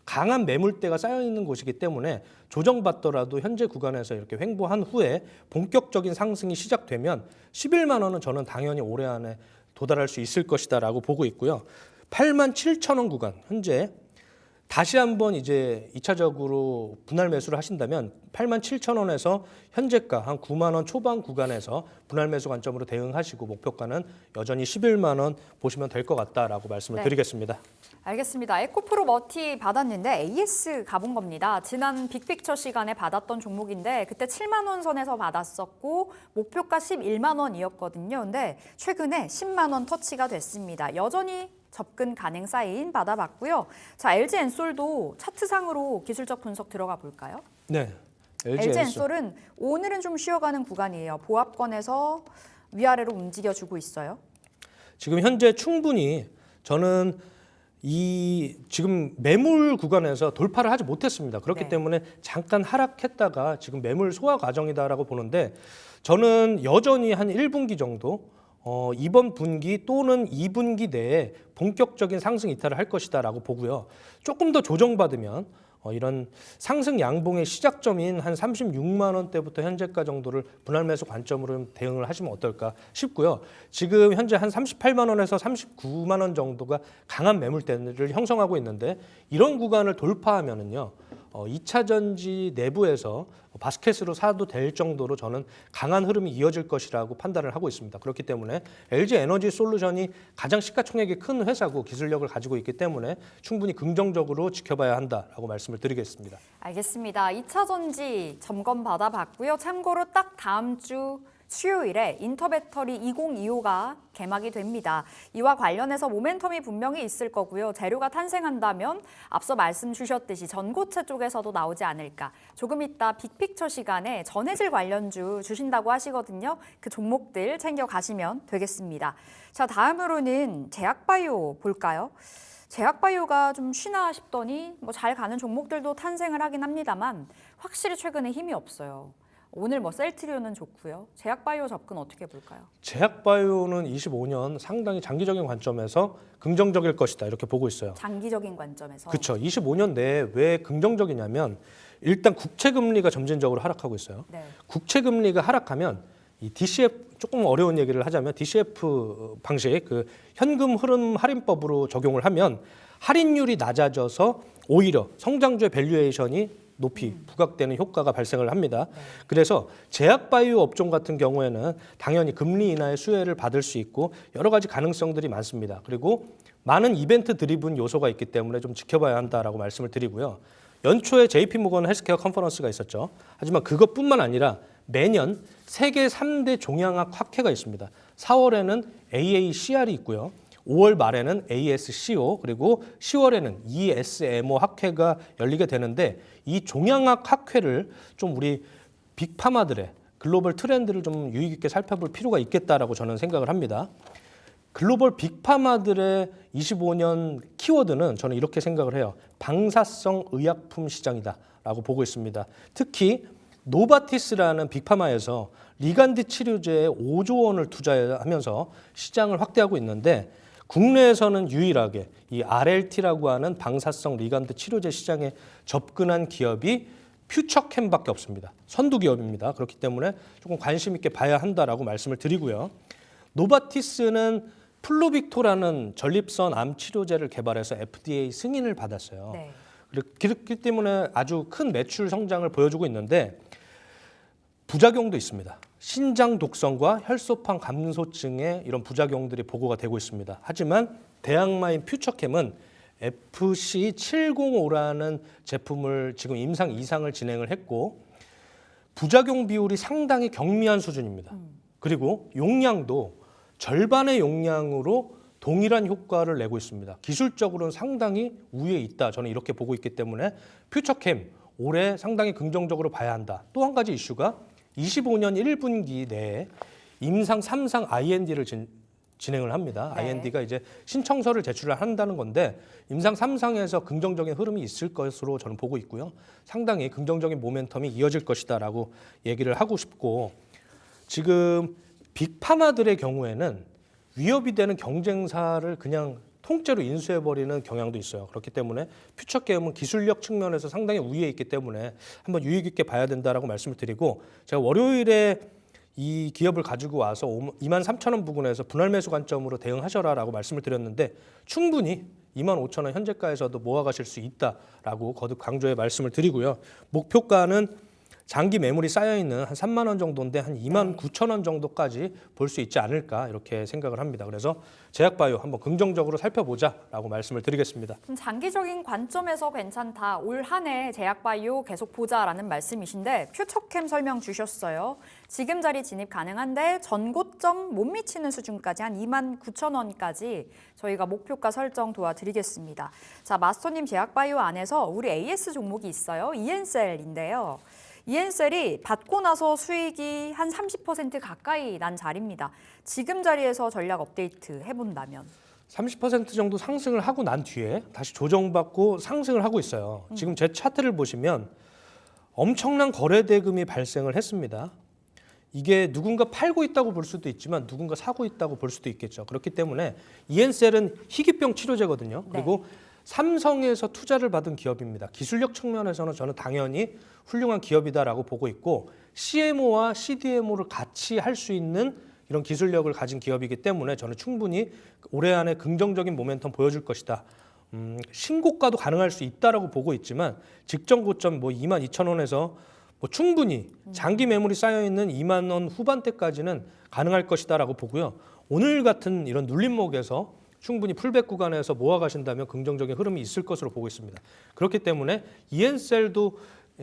강한 매물대가 쌓여 있는 곳이기 때문에 조정받더라도 현재 구간에서 이렇게 횡보한 후에 본격적인 상승이 시작되면 11만 원은 저는 당연히 올해 안에 도달할 수 있을 것이다라고 보고 있고요. 8만 7천 원 구간 현재 다시 한번 이제 2차적으로 분할 매수를 하신다면 8만 7천 원에서 현재가 한 9만 원 초반 구간에서 분할 매수 관점으로 대응하시고 목표가는 여전히 11만 원 보시면 될 것 같다라고 말씀을 네. 드리겠습니다. 알겠습니다. 에코프로 머티 받았는데 AS 가본 겁니다. 지난 빅픽처 시간에 받았던 종목인데 그때 7만 원 선에서 받았었고 목표가 11만 원이었거든요. 근데 최근에 10만 원 터치가 됐습니다. 여전히 접근 가능 사인 받아봤고요. 자, LG 엔솔도 차트상으로 기술적 분석 들어가 볼까요? 네. LG 엔솔은 오늘은 좀 쉬어가는 구간이에요. 보합권에서 위아래로 움직여주고 있어요. 지금 현재 충분히 저는 이 지금 매물 구간에서 돌파를 하지 못했습니다. 그렇기 네. 때문에 잠깐 하락했다가 지금 매물 소화 과정이다라고 보는데 저는 여전히 한 1분기 정도 이번 분기 또는 2분기 내에 본격적인 상승 이탈을 할 것이다라고 보고요. 조금 더 조정받으면 이런 상승 양봉의 시작점인 한 36만 원대부터 현재가 정도를 분할 매수 관점으로 대응을 하시면 어떨까 싶고요. 지금 현재 한 38만 원에서 39만 원 정도가 강한 매물대를 형성하고 있는데 이런 구간을 돌파하면은요. 2차 전지 내부에서 바스켓으로 사도 될 정도로 저는 강한 흐름이 이어질 것이라고 판단을 하고 있습니다. 그렇기 때문에 LG 에너지 솔루션이 가장 시가총액이 큰 회사고 기술력을 가지고 있기 때문에 충분히 긍정적으로 지켜봐야 한다라고 말씀을 드리겠습니다. 알겠습니다. 2차 전지 점검 받아봤고요. 참고로 딱 다음 주 수요일에 인터배터리 2025가 개막이 됩니다. 이와 관련해서 모멘텀이 분명히 있을 거고요. 재료가 탄생한다면 앞서 말씀 주셨듯이 전고체 쪽에서도 나오지 않을까. 조금 이따 빅픽처 시간에 전해질 관련주 주신다고 하시거든요. 그 종목들 챙겨가시면 되겠습니다. 자, 다음으로는 제약바이오 볼까요? 제약바이오가 좀 쉬나 싶더니 잘 가는 종목들도 탄생을 하긴 합니다만 확실히 최근에 힘이 없어요. 오늘 셀트리온은 좋고요. 제약바이오 접근 어떻게 볼까요? 제약바이오는 25년 상당히 장기적인 관점에서 긍정적일 것이다 이렇게 보고 있어요. 장기적인 관점에서. 그렇죠. 25년 내에 왜 긍정적이냐면 일단 국채금리가 점진적으로 하락하고 있어요. 네. 국채금리가 하락하면 이 DCF 조금 어려운 얘기를 하자면 DCF 방식 그 현금 흐름 할인법으로 적용을 하면 할인율이 낮아져서 오히려 성장주의 밸류에이션이 높이 부각되는 효과가 발생을 합니다. 그래서 제약바이오 업종 같은 경우에는 당연히 금리 인하의 수혜를 받을 수 있고 여러 가지 가능성들이 많습니다. 그리고 많은 이벤트 드리븐 요소가 있기 때문에 좀 지켜봐야 한다라고 말씀을 드리고요. 연초에 JP모건 헬스케어 컨퍼런스가 있었죠. 하지만 그것뿐만 아니라 매년 세계 3대 종양학 학회가 있습니다. 4월에는 AACR이 있고요. 5월 말에는 ASCO 그리고 10월에는 ESMO 학회가 열리게 되는데 이 종양학 학회를 좀 우리 빅파마들의 글로벌 트렌드를 좀 유의 깊게 살펴볼 필요가 있겠다라고 저는 생각을 합니다. 글로벌 빅파마들의 25년 키워드는 저는 이렇게 생각을 해요. 방사성 의약품 시장이다라고 보고 있습니다. 특히 노바티스라는 빅파마에서 리간드 치료제에 5조 원을 투자하면서 시장을 확대하고 있는데 국내에서는 유일하게 이 RLT라고 하는 방사성 리간드 치료제 시장에 접근한 기업이 퓨처캠밖에 없습니다. 선두 기업입니다. 그렇기 때문에 조금 관심 있게 봐야 한다라고 말씀을 드리고요. 노바티스는 플루빅토라는 전립선 암 치료제를 개발해서 FDA 승인을 받았어요. 네. 그렇기 때문에 아주 큰 매출 성장을 보여주고 있는데 부작용도 있습니다. 신장 독성과 혈소판 감소증의 이런 부작용들이 보고가 되고 있습니다. 하지만 대학마인 퓨처캠은 FC705라는 제품을 지금 임상 2상을 진행을 했고 부작용 비율이 상당히 경미한 수준입니다. 그리고 용량도 절반의 용량으로 동일한 효과를 내고 있습니다. 기술적으로는 상당히 우위에 있다. 저는 이렇게 보고 있기 때문에 퓨처캠 올해 상당히 긍정적으로 봐야 한다. 또 한 가지 이슈가 25년 1분기 내에 임상 3상 IND를 진행을 합니다. 네. IND가 이제 신청서를 제출을 한다는 건데 임상 3상에서 긍정적인 흐름이 있을 것으로 저는 보고 있고요. 상당히 긍정적인 모멘텀이 이어질 것이다라고 얘기를 하고 싶고 지금 빅파마들의 경우에는 위협이 되는 경쟁사를 그냥 통째로 인수해버리는 경향도 있어요. 그렇기 때문에 퓨처게임은 기술력 측면에서 상당히 우위에 있기 때문에 한번 유의 깊게 봐야 된다라고 말씀을 드리고 제가 월요일에 이 기업을 가지고 와서 23,000원 부근에서 분할 매수 관점으로 대응하셔라라고 말씀을 드렸는데 충분히 25,000원 현재가에서도 모아가실 수 있다라고 거듭 강조해 말씀을 드리고요. 목표가는 장기 매물이 쌓여있는 한 3만 원 정도인데 한 29,000원 정도까지 볼 수 있지 않을까 이렇게 생각을 합니다. 그래서 제약바이오 한번 긍정적으로 살펴보자라고 말씀을 드리겠습니다. 좀 장기적인 관점에서 괜찮다. 올 한 해 제약바이오 계속 보자라는 말씀이신데 퓨처캠 설명 주셨어요. 지금 자리 진입 가능한데 전고점 못 미치는 수준까지 한 29,000원까지 저희가 목표가 설정 도와드리겠습니다. 자, 마스터님 제약바이오 안에서 우리 AS 종목이 있어요. 이엔셀인데요. 이엔셀이 받고 나서 수익이 한 30% 가까이 난 자리입니다. 지금 자리에서 전략 업데이트 해본다면? 30% 정도 상승을 하고 난 뒤에 다시 조정받고 상승을 하고 있어요. 지금 제 차트를 보시면 엄청난 거래 대금이 발생을 했습니다. 이게 누군가 팔고 있다고 볼 수도 있지만 누군가 사고 있다고 볼 수도 있겠죠. 그렇기 때문에 이엔셀은 희귀병 치료제거든요. 그리고 삼성에서 투자를 받은 기업입니다. 기술력 측면에서는 저는 당연히 훌륭한 기업이다라고 보고 있고 CMO와 CDMO를 같이 할 수 있는 이런 기술력을 가진 기업이기 때문에 저는 충분히 올해 안에 긍정적인 모멘텀 보여줄 것이다. 신고가도 가능할 수 있다라고 보고 있지만 직전 고점 뭐 22,000원에서 뭐 충분히 장기 매물이 쌓여 있는 2만 원 후반대까지는 가능할 것이다라고 보고요. 오늘 같은 이런 눌림목에서 충분히 풀백 구간에서 모아 가신다면 긍정적인 흐름이 있을 것으로 보고 있습니다. 그렇기 때문에 이엔셀도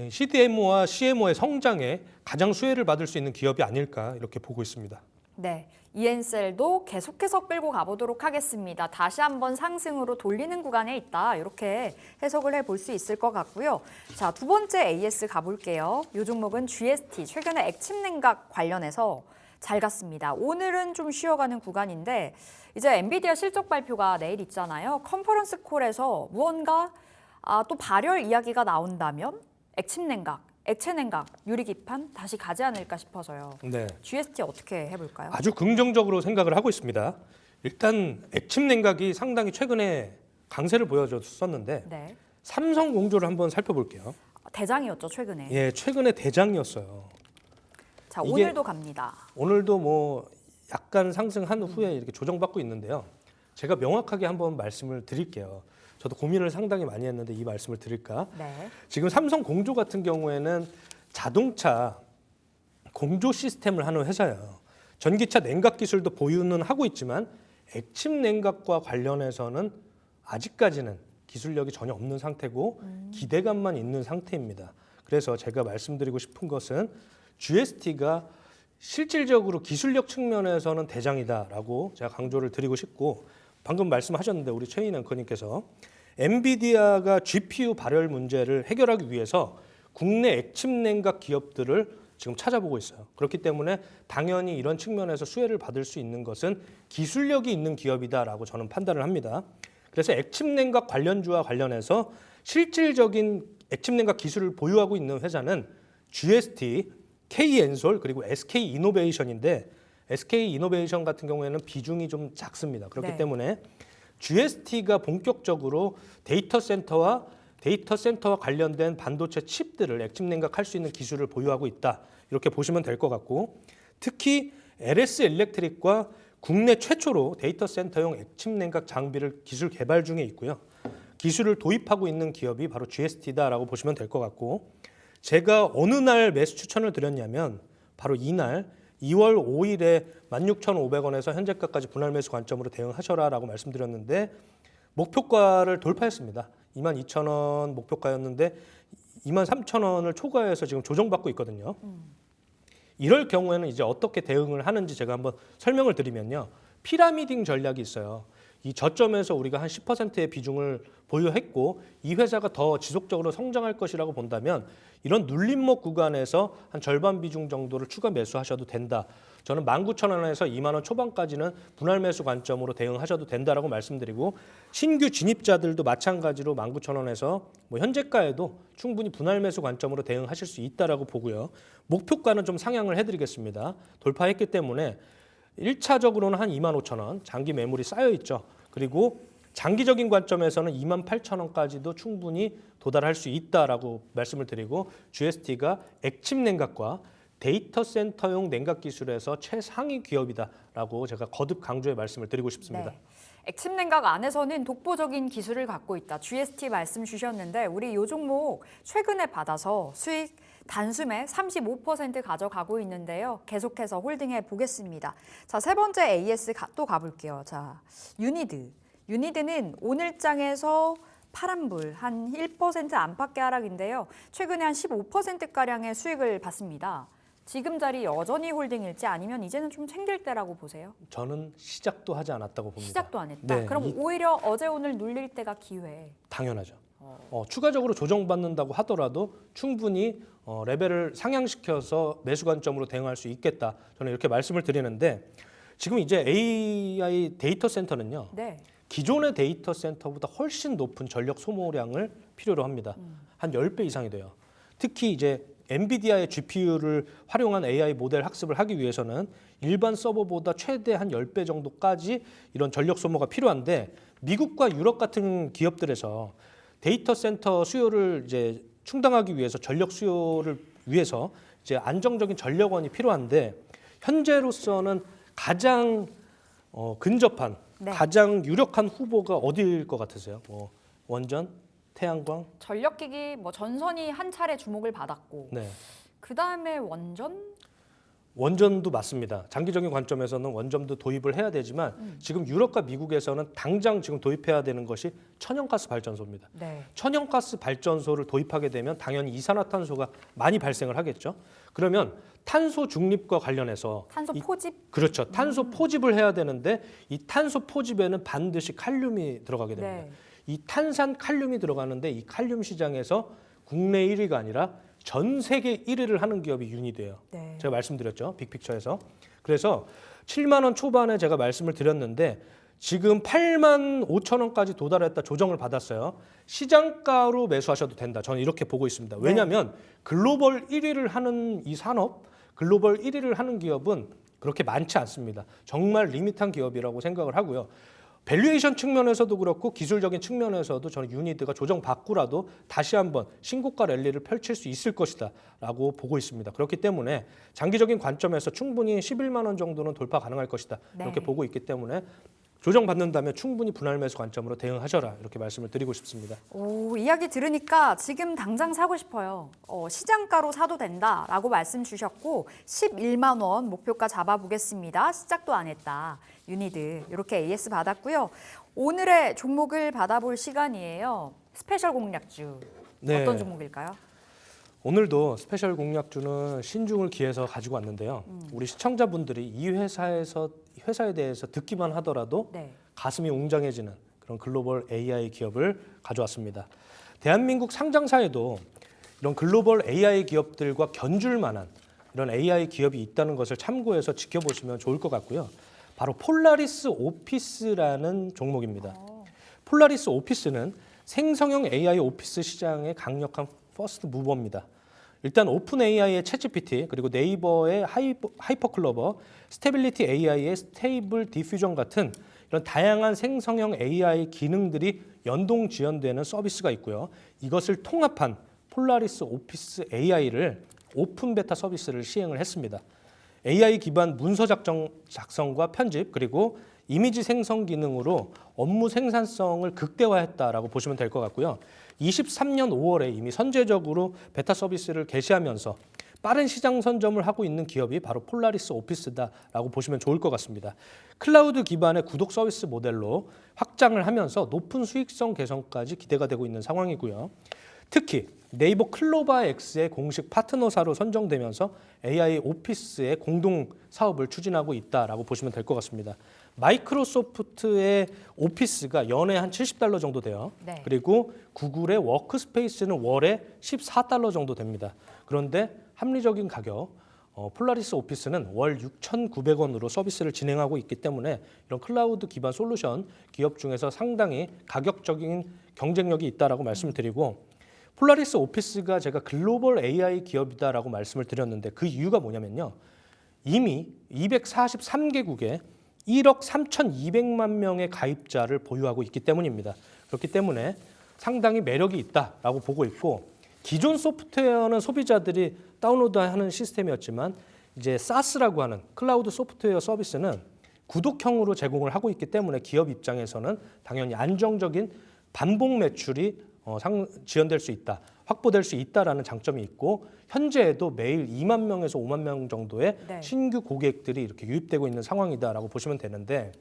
CDMO와 CMO의 성장에 가장 수혜를 받을 수 있는 기업이 아닐까 이렇게 보고 있습니다. 네, 이엔셀도 계속해서 끌고 가보도록 하겠습니다. 다시 한번 상승으로 돌리는 구간에 있다. 이렇게 해석을 해볼 수 있을 것 같고요. 자, 두 번째 AS 가볼게요. 이 종목은 GST, 최근에 액침 냉각 관련해서 잘 갔습니다. 오늘은 좀 쉬어가는 구간인데 이제 엔비디아 실적 발표가 내일 있잖아요. 컨퍼런스 콜에서 무언가 또 발열 이야기가 나온다면 액침 냉각, 액체 냉각, 유리 기판 다시 가지 않을까 싶어서요. 네. GST 어떻게 해볼까요? 아주 긍정적으로 생각을 하고 있습니다. 일단 액침 냉각이 상당히 최근에 강세를 보여줬었는데 네. 삼성 공조를 한번 살펴볼게요. 대장이었죠, 최근에. 예, 최근에 대장이었어요. 자, 이게 오늘도 갑니다. 오늘도 뭐 약간 상승한 후에 이렇게 조정받고 있는데요. 제가 명확하게 한번 말씀을 드릴게요. 저도 고민을 상당히 많이 했는데 이 말씀을 드릴까? 네. 지금 삼성 공조 같은 경우에는 자동차 공조 시스템을 하는 회사예요. 전기차 냉각 기술도 보유는 하고 있지만 액침 냉각과 관련해서는 아직까지는 기술력이 전혀 없는 상태고 기대감만 있는 상태입니다. 그래서 제가 말씀드리고 싶은 것은 GST가 실질적으로 기술력 측면에서는 대장이다라고 제가 강조를 드리고 싶고 방금 말씀하셨는데 우리 최인 앵커님께서 엔비디아가 GPU 발열 문제를 해결하기 위해서 국내 액침 냉각 기업들을 지금 찾아보고 있어요. 그렇기 때문에 당연히 이런 측면에서 수혜를 받을 수 있는 것은 기술력이 있는 기업이다라고 저는 판단을 합니다. 그래서 액침 냉각 관련주와 관련해서 실질적인 액침 냉각 기술을 보유하고 있는 회사는 GST, K엔솔 그리고 SK이노베이션인데 SK이노베이션 같은 경우에는 비중이 좀 작습니다. 그렇기 네. 때문에 GST가 본격적으로 데이터 센터와 관련된 반도체 칩들을 액침 냉각할 수 있는 기술을 보유하고 있다. 이렇게 보시면 될 것 같고 특히 LS 일렉트릭과 국내 최초로 데이터 센터용 액침 냉각 장비를 기술 개발 중에 있고요. 기술을 도입하고 있는 기업이 바로 GST다라고 보시면 될 것 같고 제가 어느 날 매수 추천을 드렸냐면 바로 이날 2월 5일에 16,500원에서 현재가까지 분할 매수 관점으로 대응하셔라라고 말씀드렸는데 목표가를 돌파했습니다. 22,000원 목표가였는데 23,000원을 초과해서 지금 조정받고 있거든요. 이럴 경우에는 이제 어떻게 대응을 하는지 제가 한번 설명을 드리면요. 피라미딩 전략이 있어요. 이 저점에서 우리가 한 10%의 비중을 보유했고 이 회사가 더 지속적으로 성장할 것이라고 본다면 이런 눌림목 구간에서 한 절반 비중 정도를 추가 매수하셔도 된다. 저는 19,000원에서 2만 원 초반까지는 분할 매수 관점으로 대응하셔도 된다라고 말씀드리고 신규 진입자들도 마찬가지로 19,000원에서 뭐 현재가에도 충분히 분할 매수 관점으로 대응하실 수 있다라고 보고요. 목표가는 좀 상향을 해드리겠습니다. 돌파했기 때문에 1차적으로는 한 25,000원 장기 매물이 쌓여 있죠. 그리고 장기적인 관점에서는 28,000원까지도 충분히 도달할 수 있다라고 말씀을 드리고 GST가 액침 냉각과 데이터 센터용 냉각 기술에서 최상위 기업이다라고 제가 거듭 강조의 말씀을 드리고 싶습니다. 네. 액침 냉각 안에서는 독보적인 기술을 갖고 있다. GST 말씀 주셨는데 우리 이 종목 최근에 받아서 수익 단숨에 35% 가져가고 있는데요. 계속해서 홀딩해 보겠습니다. 자, 세 번째 AS 또 가볼게요. 자, 유니드는 오늘장에서 파란불 한 1% 안팎의 하락인데요. 최근에 한 15%가량의 수익을 봤습니다. 지금 자리 여전히 홀딩일지 아니면 이제는 좀 챙길 때라고 보세요? 저는 시작도 하지 않았다고 봅니다. 시작도 안 했다. 네, 그럼 오히려 어제 오늘 눌릴 때가 기회. 당연하죠. 추가적으로 조정받는다고 하더라도 충분히 레벨을 상향시켜서 매수 관점으로 대응할 수 있겠다. 저는 이렇게 말씀을 드리는데 지금 이제 AI 데이터 센터는요. 네. 기존의 데이터 센터보다 훨씬 높은 전력 소모량을 필요로 합니다. 한 10배 이상이 돼요. 특히 이제 엔비디아의 GPU를 활용한 AI 모델 학습을 하기 위해서는 일반 서버보다 최대 한 10배 정도까지 이런 전력 소모가 필요한데 미국과 유럽 같은 기업들에서 데이터 센터 수요를 이제 충당하기 위해서 전력 수요를 위해서 이제 안정적인 전력원이 필요한데 현재로서는 가장 근접한 네. 가장 유력한 후보가 어디일 것 같으세요? 원전, 태양광? 전력기기 뭐 전선이 한 차례 주목을 받았고 네. 그다음에 원전? 원전도 맞습니다. 장기적인 관점에서는 원전도 도입을 해야 되지만 지금 유럽과 미국에서는 당장 지금 도입해야 되는 것이 천연가스 발전소입니다. 네. 천연가스 발전소를 도입하게 되면 당연히 이산화탄소가 많이 발생을 하겠죠. 그러면 탄소 중립과 관련해서 탄소 포집? 그렇죠. 탄소 포집을 해야 되는데 이 탄소 포집에는 반드시 칼륨이 들어가게 됩니다. 네. 이 탄산 칼륨이 들어가는데 이 칼륨 시장에서 국내 1위가 아니라 전 세계 1위를 하는 기업이 윤희대예요. 네. 제가 말씀드렸죠. 빅픽처에서. 그래서 7만 원 초반에 제가 말씀을 드렸는데 지금 8만 5천 원까지 도달했다 조정을 받았어요. 시장가로 매수하셔도 된다. 저는 이렇게 보고 있습니다. 왜냐하면 글로벌 1위를 하는 이 산업, 글로벌 1위를 하는 기업은 그렇게 많지 않습니다. 정말 리밋한 기업이라고 생각을 하고요. 밸류에이션 측면에서도 그렇고 기술적인 측면에서도 저는 유니드가 조정받고라도 다시 한번 신고가 랠리를 펼칠 수 있을 것이다 라고 보고 있습니다. 그렇기 때문에 장기적인 관점에서 충분히 11만 원 정도는 돌파 가능할 것이다 이렇게 네. 보고 있기 때문에 조정받는다면 충분히 분할 매수 관점으로 대응하셔라 이렇게 말씀을 드리고 싶습니다. 오, 이야기 들으니까 지금 당장 사고 싶어요. 시장가로 사도 된다라고 말씀 주셨고 11만 원 목표가 잡아보겠습니다. 시작도 안 했다. 유니드 이렇게 AS 받았고요. 오늘의 종목을 받아볼 시간이에요. 스페셜 공략주 네. 어떤 종목일까요? 오늘도 스페셜 공략주는 신중을 기해서 가지고 왔는데요. 우리 시청자분들이 이 회사에 대해서 듣기만 하더라도 네. 가슴이 웅장해지는 그런 글로벌 AI 기업을 가져왔습니다. 대한민국 상장사에도 이런 글로벌 AI 기업들과 견줄 만한 이런 AI 기업이 있다는 것을 참고해서 지켜보시면 좋을 것 같고요. 바로 폴라리스 오피스라는 종목입니다. 폴라리스 오피스는 생성형 AI 오피스 시장의 강력한 퍼스트 무버입니다. 일단 오픈 AI의 챗GPT 그리고 네이버의 하이퍼클로버, 스테빌리티 AI의 스테이블 디퓨전 같은 이런 다양한 생성형 AI 기능들이 연동 지원되는 서비스가 있고요. 이것을 통합한 폴라리스 오피스 AI를 오픈 베타 서비스를 시행을 했습니다. AI 기반 문서 작성과 편집 그리고 이미지 생성 기능으로 업무 생산성을 극대화했다라고 보시면 될 것 같고요. 23년 5월에 이미 선제적으로 베타 서비스를 개시하면서 빠른 시장 선점을 하고 있는 기업이 바로 폴라리스 오피스다라고 보시면 좋을 것 같습니다. 클라우드 기반의 구독 서비스 모델로 확장을 하면서 높은 수익성 개선까지 기대가 되고 있는 상황이고요. 특히 네이버 클로바 X의 공식 파트너사로 선정되면서 AI 오피스의 공동 사업을 추진하고 있다라고 보시면 될 것 같습니다. 마이크로소프트의 오피스가 연에 한 $70 정도 돼요. 네. 그리고 구글의 워크스페이스는 월에 $14 정도 됩니다. 그런데 합리적인 가격, 폴라리스 오피스는 월 6,900원으로 서비스를 진행하고 있기 때문에 이런 클라우드 기반 솔루션 기업 중에서 상당히 가격적인 경쟁력이 있다라고 말씀을 드리고 폴라리스 오피스가 제가 글로벌 AI 기업이다라고 말씀을 드렸는데 그 이유가 뭐냐면요. 이미 243개국에 1억 3,200만 명의 가입자를 보유하고 있기 때문입니다. 그렇기 때문에 상당히 매력이 있다라고 보고 있고 기존 소프트웨어는 소비자들이 다운로드하는 시스템이었지만 이제 SaaS라고 하는 클라우드 소프트웨어 서비스는 구독형으로 제공을 하고 있기 때문에 기업 입장에서는 당연히 안정적인 반복 매출이 지연될 수 있다, 확보될 수 있다라는 장점이 있고 현재에도 매일 2만 명에서 5만 명 정도의 네. 신규 고객들이 이렇게 유입되고 있는 상황이다라고 보시면 되는데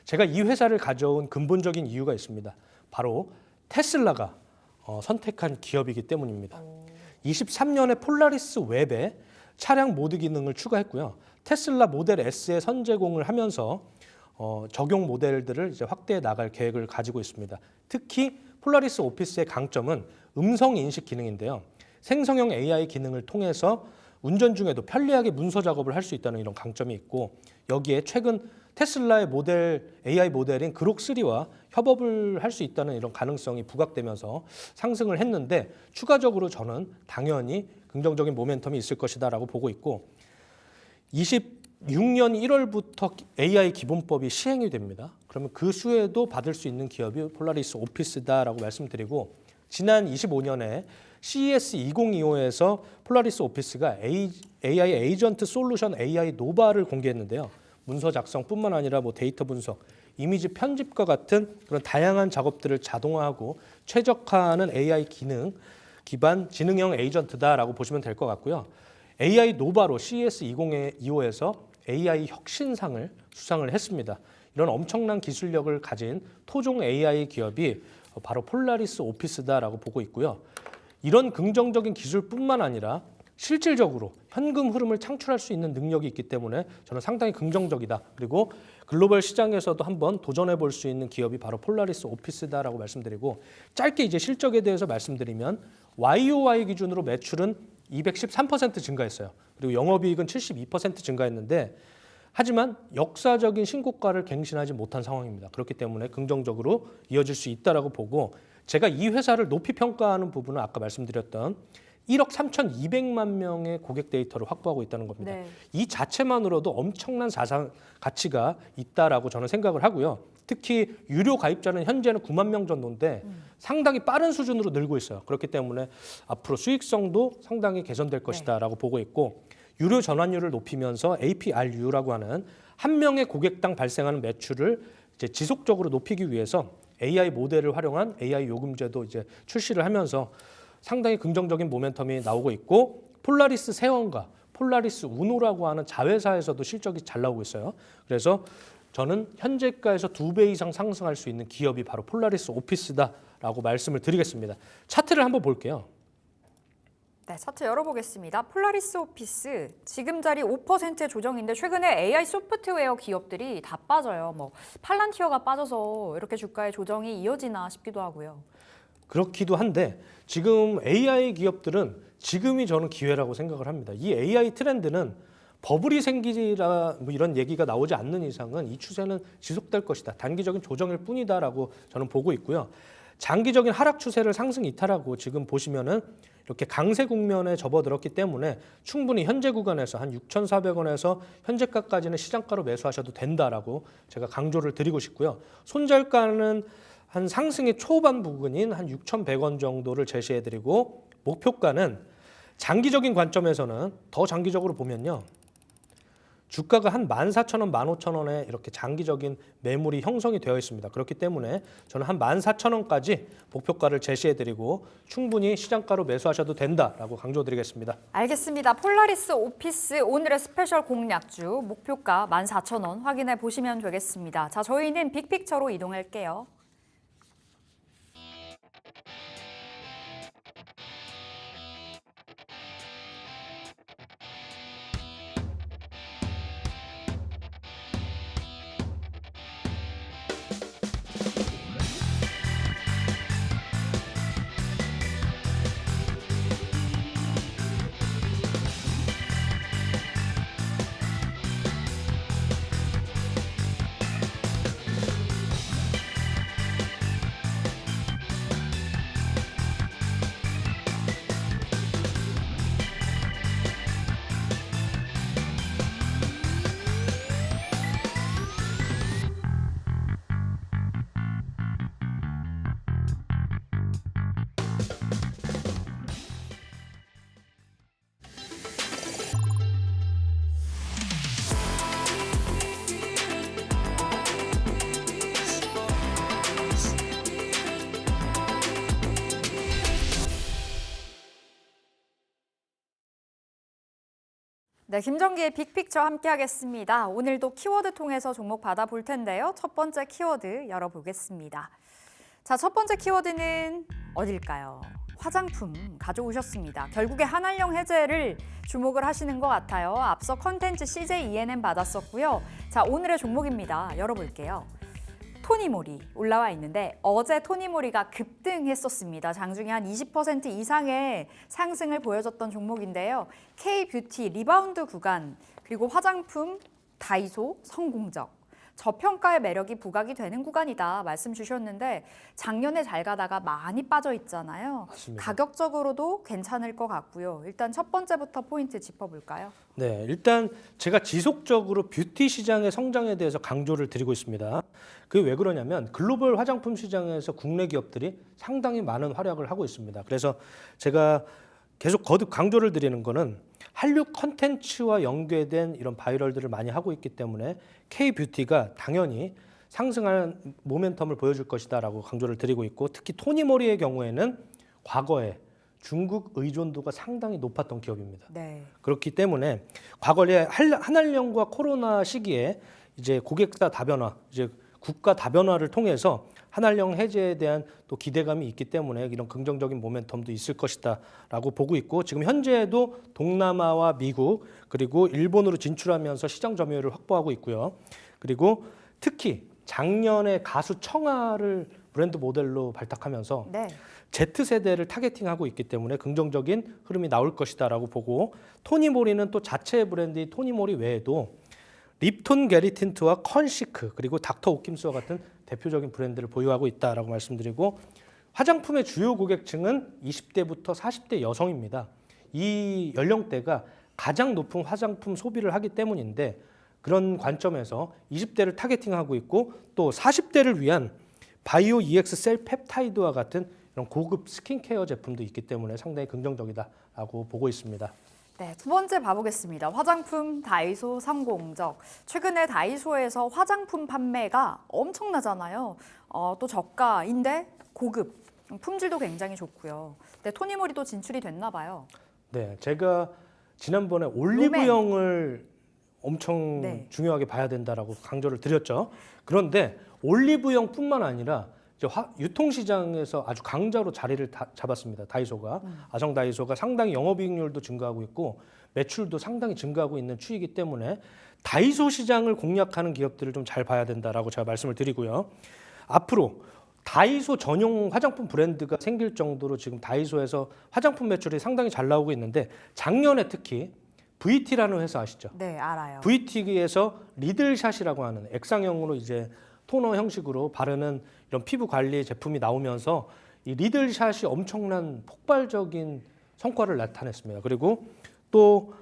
제가 이 회사를 가져온 근본적인 이유가 있습니다. 바로 테슬라가 선택한 기업이기 때문입니다. 23년에 폴라리스 웹에 차량 모드 기능을 추가했고요. 테슬라 모델 S에 선제공을 하면서 적용 모델들을 이제 확대해 나갈 계획을 가지고 있습니다. 특히 폴라리스 오피스의 강점은 음성 인식 기능인데요. 생성형 AI 기능을 통해서 운전 중에도 편리하게 문서 작업을 할 수 있다는 이런 강점이 있고, 여기에 최근 테슬라의 AI 모델인 그록 3와 협업을 할 수 있다는 이런 가능성이 부각되면서 상승을 했는데, 추가적으로 저는 당연히 긍정적인 모멘텀이 있을 것이다라고 보고 있고, 26년 1월부터 AI 기본법이 시행이 됩니다. 그러면 그 수혜도 받을 수 있는 기업이 폴라리스 오피스다라고 말씀드리고, 지난 25년에 CES 2025에서 폴라리스 오피스가 AI 에이전트 솔루션 AI 노바를 공개했는데요. 문서 작성뿐만 아니라 데이터 분석, 이미지 편집과 같은 그런 다양한 작업들을 자동화하고 최적화하는 AI 기능 기반 지능형 에이전트다라고 보시면 될 것 같고요. AI 노바로 CES 2025에서 AI 혁신상을 수상을 했습니다. 이런 엄청난 기술력을 가진 토종 AI 기업이 바로 폴라리스 오피스다라고 보고 있고요. 이런 긍정적인 기술뿐만 아니라 실질적으로 현금 흐름을 창출할 수 있는 능력이 있기 때문에 저는 상당히 긍정적이다. 그리고 글로벌 시장에서도 한번 도전해 볼 수 있는 기업이 바로 폴라리스 오피스다라고 말씀드리고, 짧게 이제 실적에 대해서 말씀드리면 YOY 기준으로 매출은 213% 증가했어요. 그리고 영업이익은 72% 증가했는데, 하지만 역사적인 신고가를 갱신하지 못한 상황입니다. 그렇기 때문에 긍정적으로 이어질 수 있다라고 보고, 제가 이 회사를 높이 평가하는 부분은 아까 말씀드렸던 1억 3,200만 명의 고객 데이터를 확보하고 있다는 겁니다. 네. 이 자체만으로도 엄청난 자산 가치가 있다라고 저는 생각을 하고요. 특히 유료 가입자는 현재는 9만 명 정도인데 상당히 빠른 수준으로 늘고 있어요. 그렇기 때문에 앞으로 수익성도 상당히 개선될 것이다라고 보고 있고, 유료 전환율을 높이면서 APRU라고 하는 한 명의 고객당 발생하는 매출을 이제 지속적으로 높이기 위해서 AI 모델을 활용한 AI 요금제도 이제 출시를 하면서 상당히 긍정적인 모멘텀이 나오고 있고, 폴라리스 세원과 폴라리스 우노라고 하는 자회사에서도 실적이 잘 나오고 있어요. 그래서 저는 현재가에서 2배 이상 상승할 수 있는 기업이 바로 폴라리스 오피스다라고 말씀을 드리겠습니다. 차트를 한번 볼게요. 네, 차트 열어보겠습니다. 폴라리스 오피스 지금 자리 5%의 조정인데, 최근에 AI 소프트웨어 기업들이 다 빠져요. 팔란티어가 빠져서 이렇게 주가의 조정이 이어지나 싶기도 하고요. 그렇기도 한데, 지금 AI 기업들은 지금이 저는 기회라고 생각을 합니다. 이 AI 트렌드는 버블이 생기라 이런 얘기가 나오지 않는 이상은 이 추세는 지속될 것이다. 단기적인 조정일 뿐이다라고 저는 보고 있고요. 장기적인 하락 추세를 상승 이탈하고 지금 보시면은 이렇게 강세 국면에 접어들었기 때문에 충분히 현재 구간에서 한 6,400원에서 현재가까지는 시장가로 매수하셔도 된다라고 제가 강조를 드리고 싶고요. 손절가는 한 상승의 초반 부근인 한 6,100원 정도를 제시해드리고, 목표가는 장기적인 관점에서는 더 장기적으로 보면요, 주가가 한 14,000원, 15,000원에 이렇게 장기적인 매물이 형성이 되어 있습니다. 그렇기 때문에 저는 한 14,000원까지 목표가를 제시해드리고 충분히 시장가로 매수하셔도 된다라고 강조드리겠습니다. 알겠습니다. 폴라리스 오피스 오늘의 스페셜 공략주 목표가 14,000원 확인해 보시면 되겠습니다. 자, 저희는 빅픽처로 이동할게요. 네, 김정기의 빅픽처 함께 하겠습니다. 오늘도 키워드 통해서 종목 받아볼 텐데요. 첫 번째 키워드 열어보겠습니다. 자, 첫 번째 키워드는 어딜까요? 화장품 가져오셨습니다. 결국에 한알령 해제를 주목을 하시는 것 같아요. 앞서 컨텐츠 CJ ENM 받았었고요. 자, 오늘의 종목입니다. 열어볼게요. 토니모리 올라와 있는데 어제 토니모리가 급등했었습니다. 장중에 한 20% 이상의 상승을 보여줬던 종목인데요. K뷰티 리바운드 구간 그리고 화장품 다이소 성공적 저평가의 매력이 부각이 되는 구간이다 말씀 주셨는데 작년에 잘 가다가 많이 빠져 있잖아요. 맞습니다. 가격적으로도 괜찮을 것 같고요. 일단 첫 번째부터 포인트 짚어볼까요? 네, 일단 제가 지속적으로 뷰티 시장의 성장에 대해서 강조를 드리고 있습니다. 그게 왜 그러냐면 글로벌 화장품 시장에서 국내 기업들이 상당히 많은 활약을 하고 있습니다. 그래서 제가 계속 거듭 강조를 드리는 거는 한류 컨텐츠와 연계된 이런 바이럴들을 많이 하고 있기 때문에 K뷰티가 당연히 상승할 모멘텀을 보여줄 것이다라고 강조를 드리고 있고, 특히 토니모리의 경우에는 과거에 중국 의존도가 상당히 높았던 기업입니다. 네. 그렇기 때문에 과거에 한알령과 코로나 시기에 이제 고객사 다변화, 이제 국가 다변화를 통해서 한알령 해제에 대한 또 기대감이 있기 때문에 이런 긍정적인 모멘텀도 있을 것이다라고 보고 있고, 지금 현재에도 동남아와 미국 그리고 일본으로 진출하면서 시장 점유율을 확보하고 있고요. 그리고 특히 작년에 가수 청아를 브랜드 모델로 발탁하면서 네. Z세대를 타겟팅하고 있기 때문에 긍정적인 흐름이 나올 것이다라고 보고, 토니모리는 또 자체 브랜드인 토니모리 외에도 립톤 게리틴트와 컨시크 그리고 닥터 오킴스와 같은 대표적인 브랜드를 보유하고 있다라고 말씀드리고, 화장품의 주요 고객층은 20대부터 40대 여성입니다. 이 연령대가 가장 높은 화장품 소비를 하기 때문인데, 그런 관점에서 20대를 타겟팅하고 있고, 또 40대를 위한 바이오 EX 셀 펩타이드와 같은 이런 고급 스킨케어 제품도 있기 때문에 상당히 긍정적이다라고 보고 있습니다. 네, 두 번째 봐보겠습니다. 화장품 다이소 성공적. 최근에 다이소에서 화장품 판매가 엄청나잖아요. 또 저가인데 고급, 품질도 굉장히 좋고요. 네, 토니모리도 진출이 됐나 봐요. 네, 제가 지난번에 올리브영을 엄청 네. 중요하게 봐야 된다라고 강조를 드렸죠. 그런데 올리브영뿐만 아니라 이제 유통시장에서 아주 강자로 자리를 잡았습니다. 다이소가. 아성 다이소가 상당히 영업이익률도 증가하고 있고 매출도 상당히 증가하고 있는 추이기 때문에 다이소 시장을 공략하는 기업들을 좀 잘 봐야 된다라고 제가 말씀을 드리고요. 앞으로 다이소 전용 화장품 브랜드가 생길 정도로 지금 다이소에서 화장품 매출이 상당히 잘 나오고 있는데, 작년에 특히 VT라는 회사 아시죠? 네, 알아요. VT에서 리들샷이라고 하는 액상형으로 이제 토너 형식으로 바르는 이런 피부 관리 제품이 나오면서 이 리들샷이 엄청난 폭발적인 성과를 나타냈습니다. 그리고 또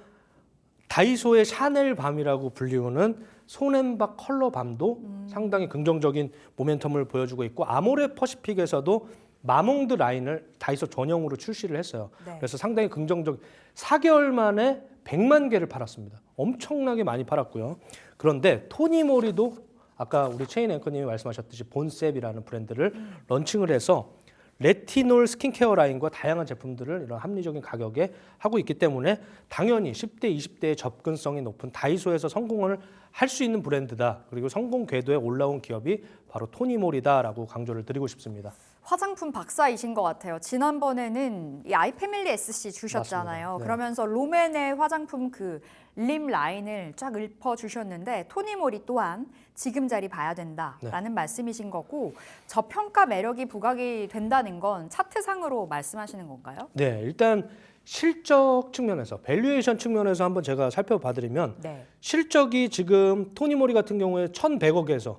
다이소의 샤넬 밤이라고 불리우는 손앤박 컬러 밤도 상당히 긍정적인 모멘텀을 보여주고 있고, 아모레 퍼시픽에서도 마몽드 라인을 다이소 전용으로 출시를 했어요. 네. 그래서 상당히 긍정적. 4개월 만에 100만 개를 팔았습니다. 엄청나게 많이 팔았고요. 그런데 토니모리도 아까 우리 체인 앵커님이 말씀하셨듯이 본셉이라는 브랜드를 런칭을 해서 레티놀 스킨케어 라인과 다양한 제품들을 이런 합리적인 가격에 하고 있기 때문에 당연히 10대, 20대의 접근성이 높은 다이소에서 성공을 할 수 있는 브랜드다. 그리고 성공 궤도에 올라온 기업이 바로 토니모리다라고 강조를 드리고 싶습니다. 화장품 박사이신 것 같아요. 지난번에는 이 아이패밀리 SC 주셨잖아요. 맞습니다. 네. 그러면서 롬앤의 화장품 그 립 라인을 쫙 읊어주셨는데, 토니모리 또한 지금 자리 봐야 된다라는 말씀이신 거고, 저평가 매력이 부각이 된다는 건 차트상으로 말씀하시는 건가요? 네, 일단 실적 측면에서, 밸류에이션 측면에서 한번 제가 살펴봐드리면 네. 실적이 지금 토니모리 같은 경우에 1,100억에서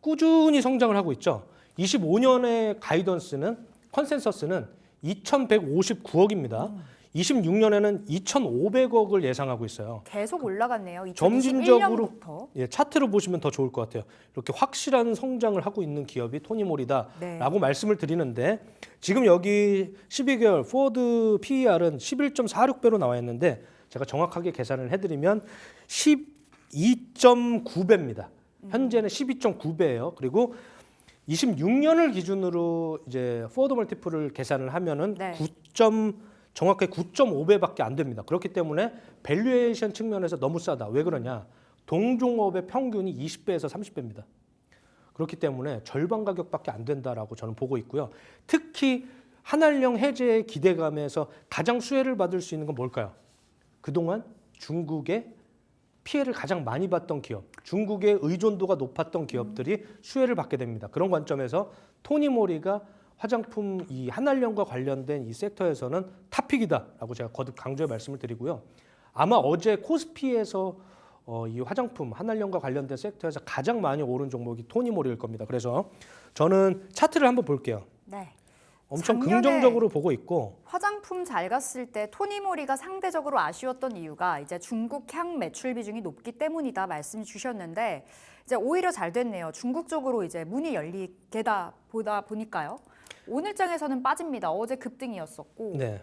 꾸준히 성장을 하고 있죠. 25년의 가이던스는, 컨센서스는 2,159억입니다. 26년에는 2,500억을 예상하고 있어요. 계속 올라갔네요. 점진적으로 2021년부터. 예, 차트로 보시면 더 좋을 것 같아요. 이렇게 확실한 성장을 하고 있는 기업이 토니모리다라고 네. 말씀을 드리는데, 지금 여기 12개월 포워드 PER은 11.46배로 나와 있는데, 제가 정확하게 계산을 해드리면 12.9배입니다. 현재는 12.9배예요. 그리고 26년을 기준으로 이제 포워드 멀티플을 계산을 하면은 네. 정확하게 9.5배밖에 안 됩니다. 그렇기 때문에 밸류에이션 측면에서 너무 싸다. 왜 그러냐? 동종업의 평균이 20배에서 30배입니다. 그렇기 때문에 절반 가격밖에 안 된다라고 저는 보고 있고요. 특히 한알령 해제의 기대감에서 가장 수혜를 받을 수 있는 건 뭘까요? 그동안 중국의 피해를 가장 많이 봤던 기업, 중국의 의존도가 높았던 기업들이 수혜를 받게 됩니다. 그런 관점에서 토니모리가 화장품 이 한알령과 관련된 이 섹터에서는 탑픽이다라고 제가 거듭 강조의 말씀을 드리고요. 아마 어제 코스피에서 이 화장품 한알령과 관련된 섹터에서 가장 많이 오른 종목이 토니모리일 겁니다. 그래서 저는 차트를 한번 볼게요. 네. 엄청 작년에 긍정적으로 보고 있고 화장품 잘 갔을 때 토니모리가 상대적으로 아쉬웠던 이유가 이제 중국 향 매출 비중이 높기 때문이다 말씀 주셨는데 이제 오히려 잘 됐네요. 중국 쪽으로 이제 문이 열리게다 보다 보니까요. 오늘장에서는 빠집니다. 어제 급등이었었고. 네.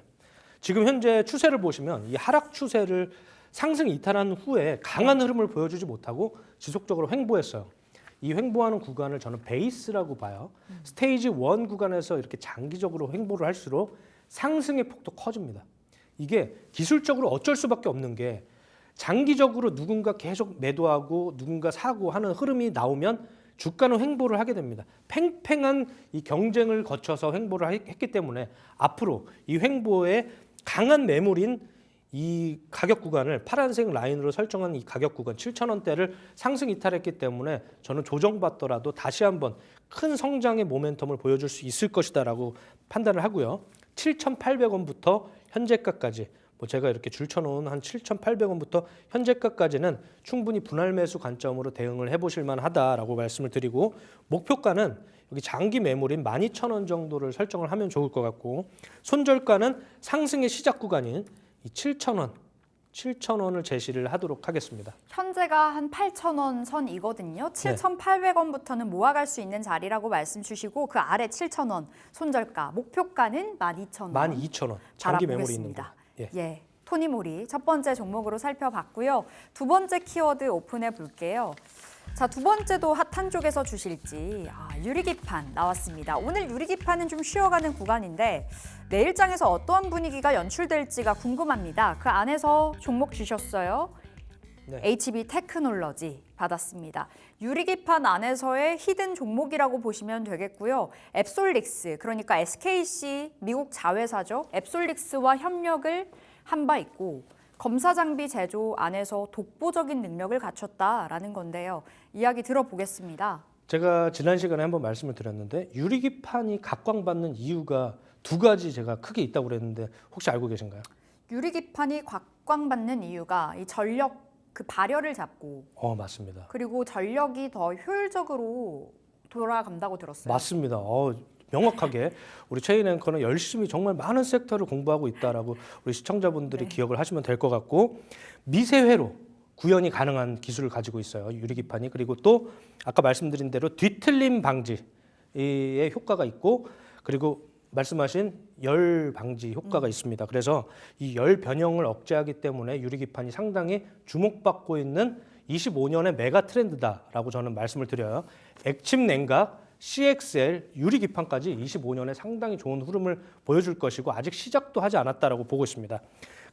지금 현재 추세를 보시면 이 하락 추세를 상승 이탈한 후에 강한 흐름을 보여주지 못하고 지속적으로 횡보했어요. 이 횡보하는 구간을 저는 베이스라고 봐요. 스테이지 1 구간에서 이렇게 장기적으로 횡보를 할수록 상승의 폭도 커집니다. 이게 기술적으로 어쩔 수밖에 없는 게 장기적으로 누군가 계속 매도하고 누군가 사고 하는 흐름이 나오면 주가는 횡보를 하게 됩니다. 팽팽한 이 경쟁을 거쳐서 횡보를 했기 때문에 앞으로 이 횡보에 강한 매물인 이 가격 구간을 파란색 라인으로 설정한 이 가격 구간 7,000원대를 상승 이탈했기 때문에 저는 조정받더라도 다시 한번 큰 성장의 모멘텀을 보여줄 수 있을 것이다라고 판단을 하고요. 7,800원부터 현재가까지 제가 이렇게 줄쳐놓은 한 7,800원부터 현재가까지는 충분히 분할 매수 관점으로 대응을 해보실 만하다라고 말씀을 드리고 목표가는 여기 장기 매물인 12,000원 정도를 설정을 하면 좋을 것 같고 손절가는 상승의 시작 구간인 이 7,000원을 제시를 하도록 하겠습니다. 현재가 한 8,000원 선이거든요. 7,800원부터는 모아갈 수 있는 자리라고 말씀 주시고 그 아래 7,000원 손절가, 목표가는 12,000원. 12,000원 장기 매물이 있는 거. 예, 토니모리 첫 번째 종목으로 살펴봤고요. 두 번째 키워드 오픈해 볼게요. 자, 두 번째도 핫한 쪽에서 주실지 유리기판 나왔습니다. 오늘 유리기판은 좀 쉬어가는 구간인데 내일장에서 어떠한 분위기가 연출될지가 궁금합니다. 그 안에서 종목 주셨어요. 네. HB 테크놀로지 받았습니다. 유리기판 안에서의 히든 종목이라고 보시면 되겠고요. 앱솔릭스, 그러니까 SKC 미국 자회사죠. 앱솔릭스와 협력을 한 바 있고 검사 장비 제조 안에서 독보적인 능력을 갖췄다라는 건데요. 이야기 들어보겠습니다. 제가 지난 시간에 한번 말씀을 드렸는데 유리기판이 각광받는 이유가 두 가지 제가 크게 있다고 그랬는데 혹시 알고 계신가요? 유리기판이 각광받는 이유가 이 전력 그 발열을 잡고 맞습니다. 그리고 전력이 더 효율적으로 돌아간다고 들었어요. 맞습니다. 명확하게 우리 최인 앵커는 열심히 정말 많은 섹터를 공부하고 있다라고 우리 시청자분들이 기억을 하시면 될 것 같고 미세회로 구현이 가능한 기술을 가지고 있어요. 유리기판이. 그리고 또 아까 말씀드린 대로 뒤틀림 방지의 효과가 있고 그리고 말씀하신 열 방지 효과가 있습니다. 그래서 이 열 변형을 억제하기 때문에 유리기판이 상당히 주목받고 있는 25년의 메가 트렌드다라고 저는 말씀을 드려요. 액침 냉각, CXL, 유리기판까지 25년에 상당히 좋은 흐름을 보여줄 것이고 아직 시작도 하지 않았다라고 보고 있습니다.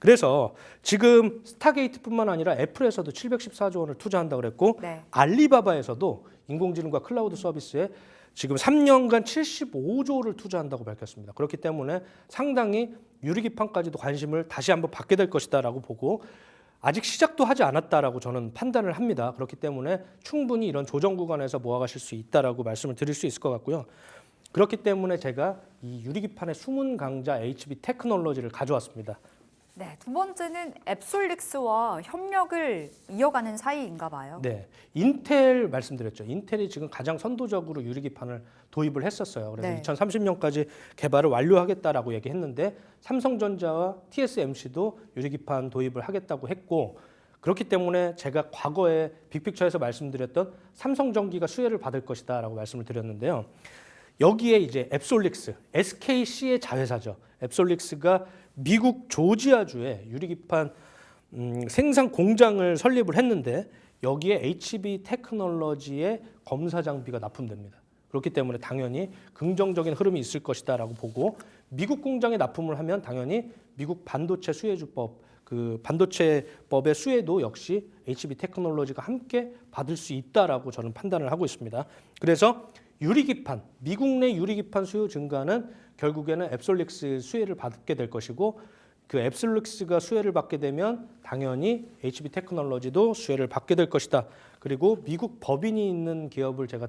그래서 지금 스타게이트뿐만 아니라 애플에서도 714조 원을 투자한다고 그랬고 알리바바에서도 인공지능과 클라우드 서비스에 지금 3년간 75조를 투자한다고 밝혔습니다. 그렇기 때문에 상당히 유리기판까지도 관심을 다시 한번 받게 될 것이다라고 보고 아직 시작도 하지 않았다라고 저는 판단을 합니다. 그렇기 때문에 충분히 이런 조정 구간에서 모아가실 수 있다라고 말씀을 드릴 수 있을 것 같고요. 그렇기 때문에 제가 이 유리기판의 숨은 강자 HB 테크놀로지를 가져왔습니다. 네, 두 번째는 앱솔릭스와 협력을 이어가는 사이인가 봐요. 네, 인텔 말씀드렸죠. 인텔이 지금 가장 선도적으로 유리기판을 도입을 했었어요. 그래서 2030년까지 개발을 완료하겠다라고 얘기했는데 삼성전자와 TSMC도 유리기판 도입을 하겠다고 했고 그렇기 때문에 제가 과거에 빅픽처에서 말씀드렸던 삼성전기가 수혜를 받을 것이다라고 말씀을 드렸는데요. 여기에 이제 앱솔릭스, SKC의 자회사죠. 앱솔릭스가 미국 조지아주에 유리기판 생산 공장을 설립을 했는데 여기에 HB 테크놀로지의 검사 장비가 납품됩니다. 그렇기 때문에 당연히 긍정적인 흐름이 있을 것이다라고 보고 미국 공장에 납품을 하면 당연히 미국 반도체 수혜주법 그 반도체법의 수혜도 역시 HB 테크놀로지가 함께 받을 수 있다라고 저는 판단을 하고 있습니다. 그래서 유리기판, 미국 내 유리기판 수요 증가는 결국에는 앱솔릭스 수혜를 받게 될 것이고 그 앱슬릭스가 수혜를 받게 되면 당연히 HB 테크놀로지도 수혜를 받게 될 것이다. 그리고 미국 법인이 있는 기업을 제가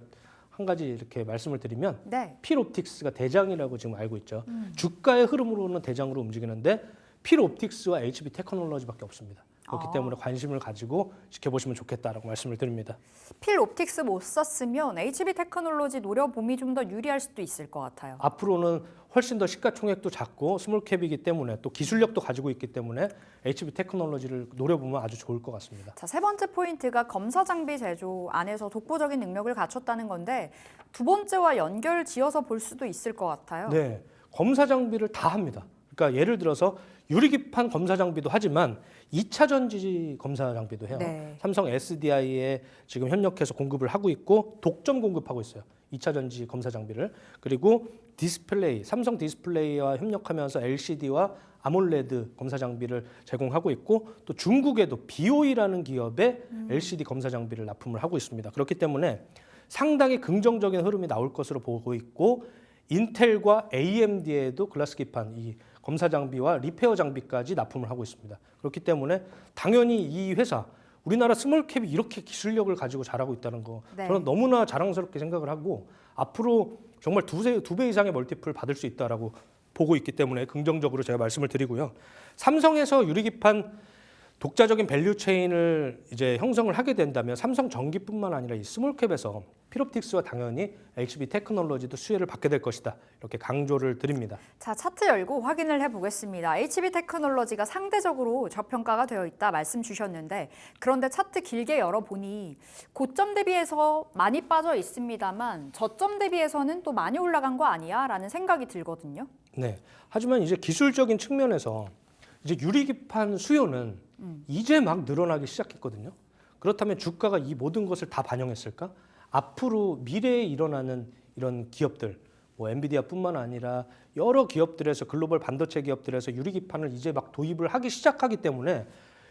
한 가지 이렇게 말씀을 드리면 네. 필옵틱스가 대장이라고 지금 알고 있죠. 주가의 흐름으로는 대장으로 움직이는데 필옵틱스와 HB 테크놀로지밖에 없습니다. 그렇기 때문에 관심을 가지고 지켜보시면 좋겠다라고 말씀을 드립니다. 필옵틱스 못 썼으면 HB 테크놀로지 노려봄이 좀 더 유리할 수도 있을 것 같아요. 앞으로는 훨씬 더 시가총액도 작고 스몰캡이기 때문에 또 기술력도 가지고 있기 때문에 HB 테크놀로지를 노려보면 아주 좋을 것 같습니다. 자, 세 번째 포인트가 검사 장비 제조 안에서 독보적인 능력을 갖췄다는 건데 두 번째와 연결 지어서 볼 수도 있을 것 같아요. 네, 검사 장비를 다 합니다. 그러니까 예를 들어서 유리기판 검사 장비도 하지만 2차 전지 검사 장비도 해요. 네. 삼성 SDI에 지금 협력해서 공급을 하고 있고 독점 공급하고 있어요. 2차 전지 검사 장비를. 그리고 디스플레이, 삼성 디스플레이와 협력하면서 LCD와 아몰레드 검사 장비를 제공하고 있고 또 중국에도 BOE라는 기업의 LCD 검사 장비를 납품을 하고 있습니다. 그렇기 때문에 상당히 긍정적인 흐름이 나올 것으로 보고 있고 인텔과 AMD에도 글라스 기판, 이 검사 장비와 리페어 장비까지 납품을 하고 있습니다. 그렇기 때문에 당연히 이 회사 우리나라 스몰캡이 이렇게 기술력을 가지고 잘하고 있다는 거 네. 저는 너무나 자랑스럽게 생각을 하고 앞으로 정말 두 배 이상의 멀티플 받을 수 있다라고 보고 있기 때문에 긍정적으로 제가 말씀을 드리고요. 삼성에서 유리기판 독자적인 밸류 체인을 이제 형성을 하게 된다면 삼성 전기뿐만 아니라 이 스몰캡에서 필옵틱스와 당연히 HB 테크놀로지도 수혜를 받게 될 것이다. 이렇게 강조를 드립니다. 자, 차트 열고 확인을 해보겠습니다. HB 테크놀로지가 상대적으로 저평가가 되어 있다 말씀 주셨는데 그런데 차트 길게 열어보니 고점 대비해서 많이 빠져 있습니다만 저점 대비해서는 또 많이 올라간 거 아니야? 라는 생각이 들거든요. 네. 하지만 이제 기술적인 측면에서 이제 유리기판 수요는 이제 막 늘어나기 시작했거든요. 그렇다면 주가가 이 모든 것을 다 반영했을까? 앞으로 미래에 일어나는 이런 기업들, 뭐 엔비디아뿐만 아니라 여러 기업들에서 글로벌 반도체 기업들에서 유리기판을 이제 막 도입을 하기 시작하기 때문에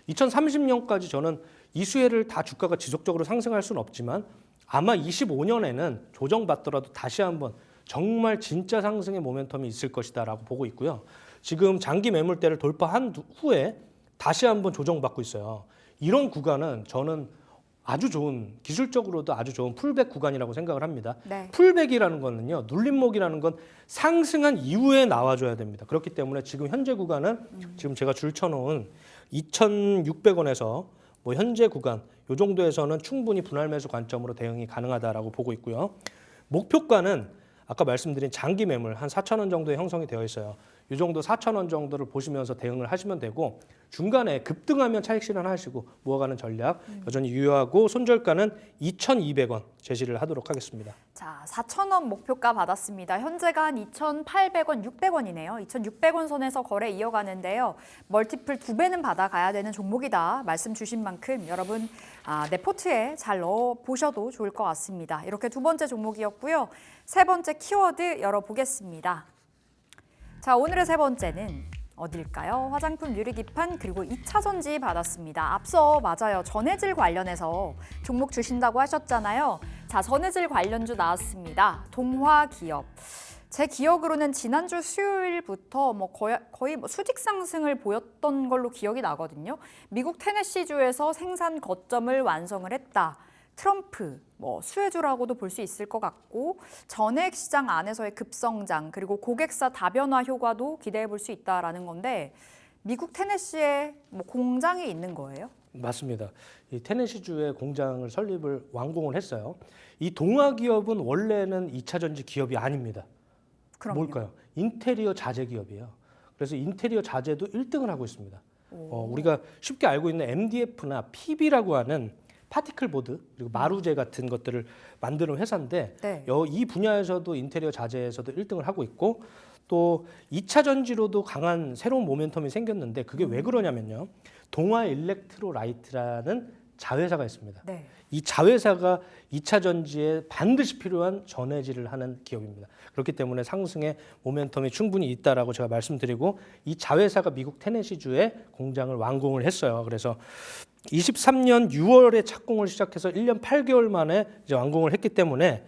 2030년까지 저는 이 수혜를 다 주가가 지속적으로 상승할 수는 없지만 아마 25년에는 조정받더라도 다시 한번 정말 진짜 상승의 모멘텀이 있을 것이다라고 보고 있고요. 지금 장기 매물대를 돌파한 후에 다시 한번 조정받고 있어요. 이런 구간은 저는 아주 좋은, 기술적으로도 아주 좋은 풀백 구간이라고 생각을 합니다. 네. 풀백이라는 거는요, 눌림목이라는 건 상승한 이후에 나와줘야 됩니다. 그렇기 때문에 지금 현재 구간은 지금 제가 줄 쳐놓은 2,600원에서 뭐 현재 구간 이 정도에서는 충분히 분할 매수 관점으로 대응이 가능하다라고 보고 있고요. 목표가는 아까 말씀드린 장기 매물 한 4,000원 정도에 형성이 되어 있어요. 이 정도 4,000원 정도를 보시면서 대응을 하시면 되고 중간에 급등하면 차익 실현하시고 모아가는 전략 여전히 유효하고 손절가는 2,200원 제시를 하도록 하겠습니다. 자, 4,000원 목표가 받았습니다. 현재가 한 2,800원, 600원이네요. 2,600원 선에서 거래 이어가는데요. 멀티플 2배는 받아가야 되는 종목이다. 말씀 주신 만큼 여러분 내 포트에 잘 넣어보셔도 좋을 것 같습니다. 이렇게 두 번째 종목이었고요. 세 번째 키워드 열어보겠습니다. 자, 오늘의 세 번째는 어딜까요? 화장품 유리기판 그리고 2차 전지 받았습니다. 앞서 맞아요. 전해질 관련해서 종목 주신다고 하셨잖아요. 자, 전해질 관련주 나왔습니다. 동화기업. 제 기억으로는 지난주 수요일부터 거의 수직 상승을 보였던 걸로 기억이 나거든요. 미국 테네시주에서 생산 거점을 완성을 했다. 트럼프, 수혜주라고도 볼 수 있을 것 같고 전액 시장 안에서의 급성장 그리고 고객사 다변화 효과도 기대해 볼 수 있다라는 건데 미국 테네시에 공장이 있는 거예요? 맞습니다. 이 테네시주에 공장을 설립을 완공을 했어요. 이 동화기업은 원래는 2차 전지 기업이 아닙니다. 그럼요. 뭘까요? 인테리어 자재 기업이에요. 그래서 인테리어 자재도 1등을 하고 있습니다. 우리가 쉽게 알고 있는 MDF나 PB라고 하는 파티클 보드 그리고 마루제 같은 것들을 만드는 회사인데 네. 이 분야에서도 인테리어 자재에서도 1등을 하고 있고 또 2차 전지로도 강한 새로운 모멘텀이 생겼는데 그게 왜 그러냐면요. 동화 일렉트로라이트라는 자회사가 있습니다. 네. 이 자회사가 2차 전지에 반드시 필요한 전해질을 하는 기업입니다. 그렇기 때문에 상승의 모멘텀이 충분히 있다라고 제가 말씀드리고 이 자회사가 미국 테네시주에 공장을 완공을 했어요. 그래서 23년 6월에 착공을 시작해서 1년 8개월 만에 이제 완공을 했기 때문에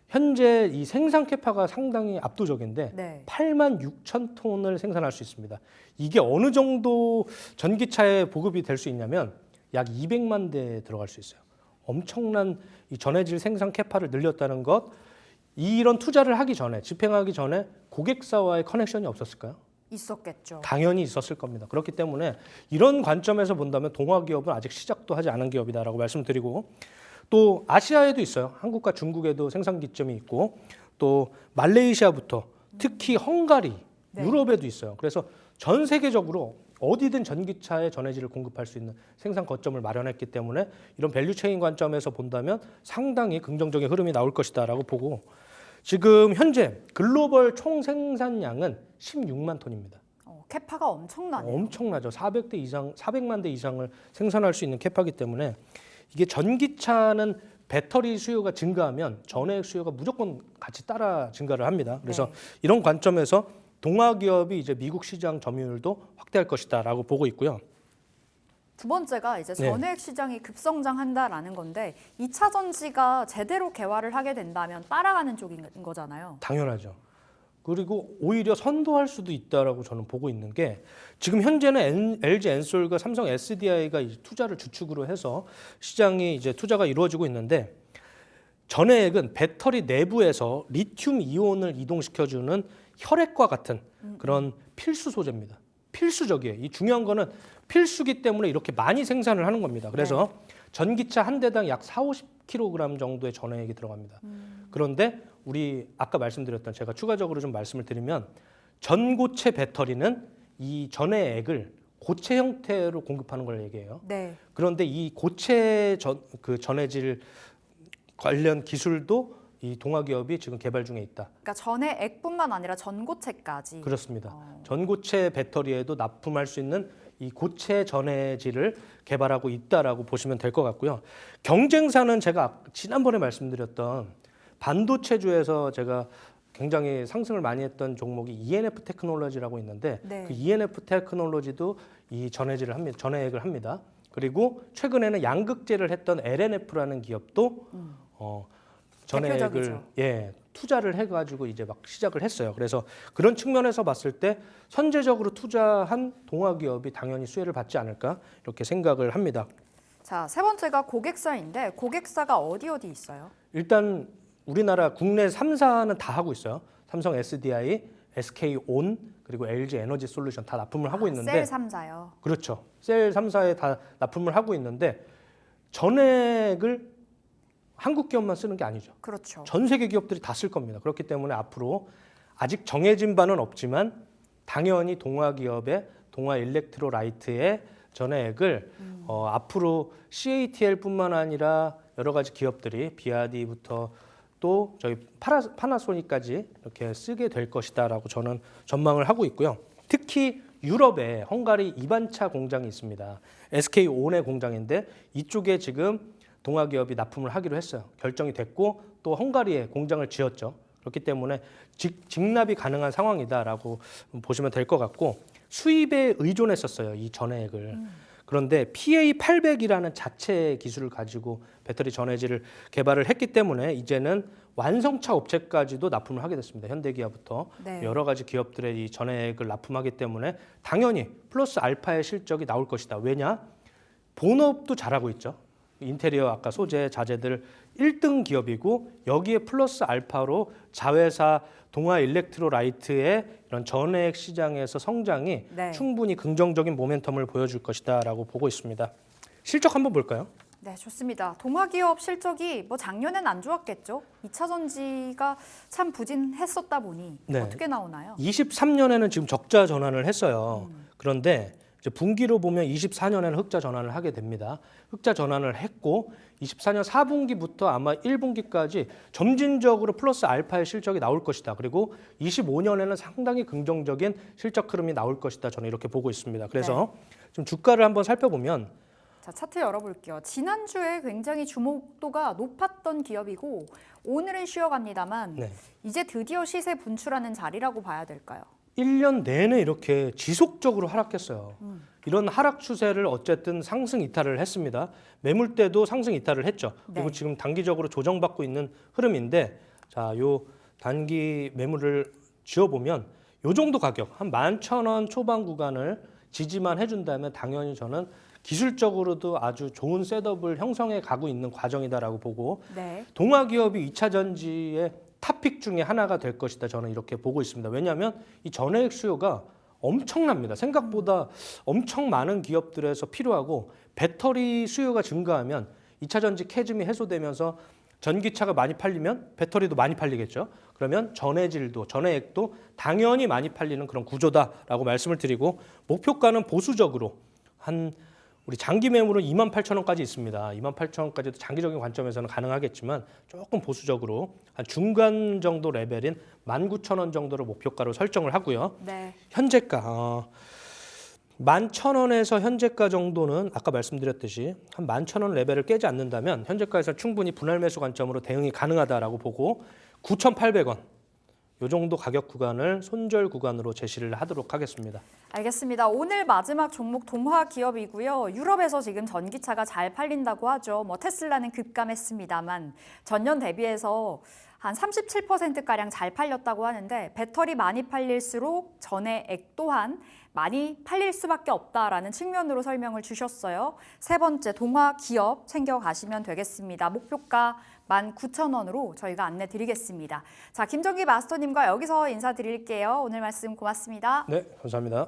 현재 이 생산 캐파가 상당히 압도적인데 네. 8만 6천 톤을 생산할 수 있습니다. 이게 어느 정도 전기차에 보급이 될 수 있냐면 약 200만 대에 들어갈 수 있어요. 엄청난 이 전해질 생산 캐파를 늘렸다는 것. 이런 투자를 하기 전에, 집행하기 전에 고객사와의 커넥션이 없었을까요? 있었겠죠. 당연히 있었을 겁니다. 그렇기 때문에 이런 관점에서 본다면 동아기업은 아직 시작도 하지 않은 기업이다라고 말씀드리고, 또 아시아에도 있어요. 한국과 중국에도 생산 기점이 있고, 또 말레이시아부터 특히 헝가리, 네. 유럽에도 있어요. 그래서 전 세계적으로 어디든 전기차에 전해질을 공급할 수 있는 생산 거점을 마련했기 때문에 이런 밸류체인 관점에서 본다면 상당히 긍정적인 흐름이 나올 것이다라고 보고, 지금 현재 글로벌 총 생산량은 16만 톤입니다. 캐파가 엄청나네요. 엄청나죠. 400만 대 이상을 생산할 수 있는 캐파이기 때문에 이게 전기차는 배터리 수요가 증가하면 전해액 수요가 무조건 같이 따라 증가를 합니다. 그래서 네. 이런 관점에서 동아기업이 이제 미국 시장 점유율도 확대할 것이다라고 보고 있고요. 두 번째가 이제 네. 전해액 시장이 급성장한다라는 건데 2차 전지가 제대로 개발을 하게 된다면 따라가는 쪽인 거잖아요. 당연하죠. 그리고 오히려 선도할 수도 있다라고 저는 보고 있는 게, 지금 현재는 LG 엔솔과 삼성 SDI가 투자를 주축으로 해서 시장이 이제 투자가 이루어지고 있는데, 전해액은 배터리 내부에서 리튬 이온을 이동시켜주는 혈액과 같은 그런 필수 소재입니다. 필수적이에요. 이 중요한 거는 필수기 때문에 이렇게 많이 생산을 하는 겁니다. 그래서 전기차 한 대당 약 40kg 정도의 전해액이 들어갑니다. 그런데 우리 아까 말씀드렸던, 제가 추가적으로 좀 말씀을 드리면, 전고체 배터리는 이 전해액을 고체 형태로 공급하는 걸 얘기해요. 네. 그런데 이 고체 전해질 관련 기술도 이 동아기업이 지금 개발 중에 있다. 그러니까 전해액뿐만 아니라 전고체까지. 그렇습니다. 전고체 배터리에도 납품할 수 있는 이 고체 전해질을 개발하고 있다라고 보시면 될 것 같고요. 경쟁사는 제가 지난번에 말씀드렸던 반도체주에서 제가 굉장히 상승을 많이 했던 종목이 ENF 테크놀로지라고 있는데, 네. 그 ENF 테크놀로지도 이 전해질을 합니다. 전해액을 합니다. 그리고 최근에는 양극재를 했던 LNF라는 기업도 전해액을 대표적이죠. 투자를 해가지고 이제 막 시작을 했어요. 그래서 그런 측면에서 봤을 때 선제적으로 투자한 동아기업이 당연히 수혜를 받지 않을까 이렇게 생각을 합니다. 자, 세 번째가 고객사인데 고객사가 어디 있어요? 일단 우리나라 국내 3사는 다 하고 있어요. 삼성 SDI, SK온, 그리고 LG 에너지 솔루션 다 납품을 하고 있는데, 셀 3사요. 그렇죠. 셀 3사에 다 납품을 하고 있는데, 전액을 한국 기업만 쓰는 게 아니죠. 그렇죠. 전 세계 기업들이 다 쓸 겁니다. 그렇기 때문에 앞으로 아직 정해진 바는 없지만 당연히 동아기업의 동아일렉트로라이트의 전해액을 앞으로 CATL뿐만 아니라 여러 가지 기업들이 비아디부터 또 저희 파나소닉까지 이렇게 쓰게 될 것이다라고 저는 전망을 하고 있고요. 특히 유럽에 헝가리 2반차 공장이 있습니다. SK온의 공장인데 이쪽에 지금 동아기업이 납품을 하기로 했어요. 결정이 됐고 또 헝가리에 공장을 지었죠. 그렇기 때문에 직납이 가능한 상황이다라고 보시면 될 것 같고, 수입에 의존했었어요, 이 전해액을. 그런데 PA800이라는 자체 기술을 가지고 배터리 전해질을 개발을 했기 때문에 이제는 완성차 업체까지도 납품을 하게 됐습니다. 현대기아부터 네. 여러 가지 기업들의 이 전해액을 납품하기 때문에 당연히 플러스 알파의 실적이 나올 것이다. 왜냐? 본업도 잘하고 있죠. 인테리어 아까 소재 자재들 1등 기업이고, 여기에 플러스 알파로 자회사 동아일렉트로라이트의 이런 전해액 시장에서 성장이 네. 충분히 긍정적인 모멘텀을 보여줄 것이다라고 보고 있습니다. 실적 한번 볼까요? 네, 좋습니다. 동아기업 실적이 뭐 작년엔 안 좋았겠죠. 2차 전지가 참 부진했었다 보니 네. 어떻게 나오나요? 23년에는 지금 적자 전환을 했어요. 그런데 이제 분기로 보면 24년에는 흑자 전환을 하게 됩니다. 흑자 전환을 했고 24년 4분기부터 아마 1분기까지 점진적으로 플러스 알파의 실적이 나올 것이다. 그리고 25년에는 상당히 긍정적인 실적 흐름이 나올 것이다. 저는 이렇게 보고 있습니다. 그래서 좀 주가를 한번 살펴보면, 자, 차트 열어볼게요. 지난주에 굉장히 주목도가 높았던 기업이고 오늘은 쉬어갑니다만 네. 이제 드디어 시세 분출하는 자리라고 봐야 될까요? 1년 내내 이렇게 지속적으로 하락했어요. 이런 하락 추세를 어쨌든 상승 이탈을 했습니다. 매물대도 상승 이탈을 했죠. 그리고 네. 지금 단기적으로 조정받고 있는 흐름인데, 자, 요 단기 매물을 지어보면 요 정도 가격, 한 11,000원 초반 구간을 지지만 해준다면 당연히 저는 기술적으로도 아주 좋은 셋업을 형성해 가고 있는 과정이다라고 보고 네. 동아기업이 2차 전지의 탑픽 중에 하나가 될 것이다. 저는 이렇게 보고 있습니다. 왜냐하면 이 전해액 수요가 엄청납니다. 생각보다 엄청 많은 기업들에서 필요하고 배터리 수요가 증가하면 2차 전지 캐즘이 해소되면서 전기차가 많이 팔리면 배터리도 많이 팔리겠죠. 그러면 전해질도, 전해액도 당연히 많이 팔리는 그런 구조다라고 말씀을 드리고 목표가는 보수적으로 한 우리 장기 매물은 28,000원까지 있습니다. 28,000원까지도 장기적인 관점에서는 가능하겠지만 조금 보수적으로 한 중간 정도 레벨인 19,000원 정도를 목표가로 설정을 하고요. 네. 현재가 11,000원에서 현재가 정도는 아까 말씀드렸듯이 한 11,000원 레벨을 깨지 않는다면 현재가에서 충분히 분할 매수 관점으로 대응이 가능하다라고 보고 9,800원 요 정도 가격 구간을 손절 구간으로 제시를 하도록 하겠습니다. 알겠습니다. 오늘 마지막 종목 동화기업이고요. 유럽에서 지금 전기차가 잘 팔린다고 하죠. 뭐 테슬라는 급감했습니다만 전년 대비해서 한 37%가량 잘 팔렸다고 하는데 배터리 많이 팔릴수록 전해액 또한 많이 팔릴 수밖에 없다라는 측면으로 설명을 주셨어요. 세 번째 동화기업 챙겨가시면 되겠습니다. 목표가 19,000원으로 저희가 안내 드리겠습니다. 자, 김정기 마스터님과 여기서 인사드릴게요. 오늘 말씀 고맙습니다. 네, 감사합니다.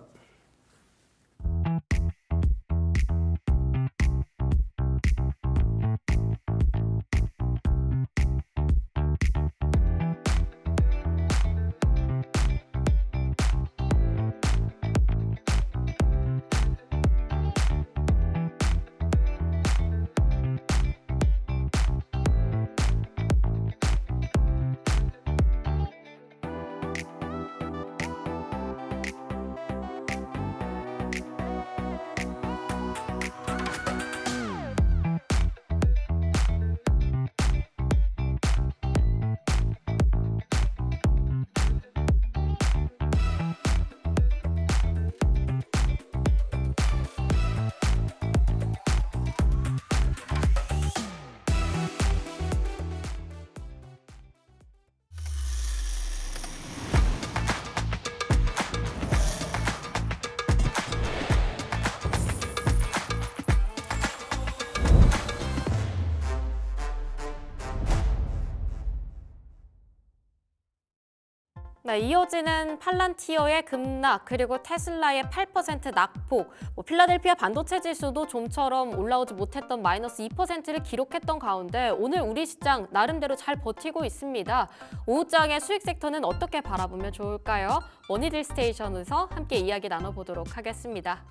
네, 이어지는 팔란티어의 급락, 그리고 테슬라의 8% 낙폭, 필라델피아 반도체 지수도 좀처럼 올라오지 못했던 마이너스 2%를 기록했던 가운데 오늘 우리 시장 나름대로 잘 버티고 있습니다. 오후장의 수익 섹터는 어떻게 바라보면 좋을까요? 머니딜 스테이션에서 함께 이야기 나눠보도록 하겠습니다.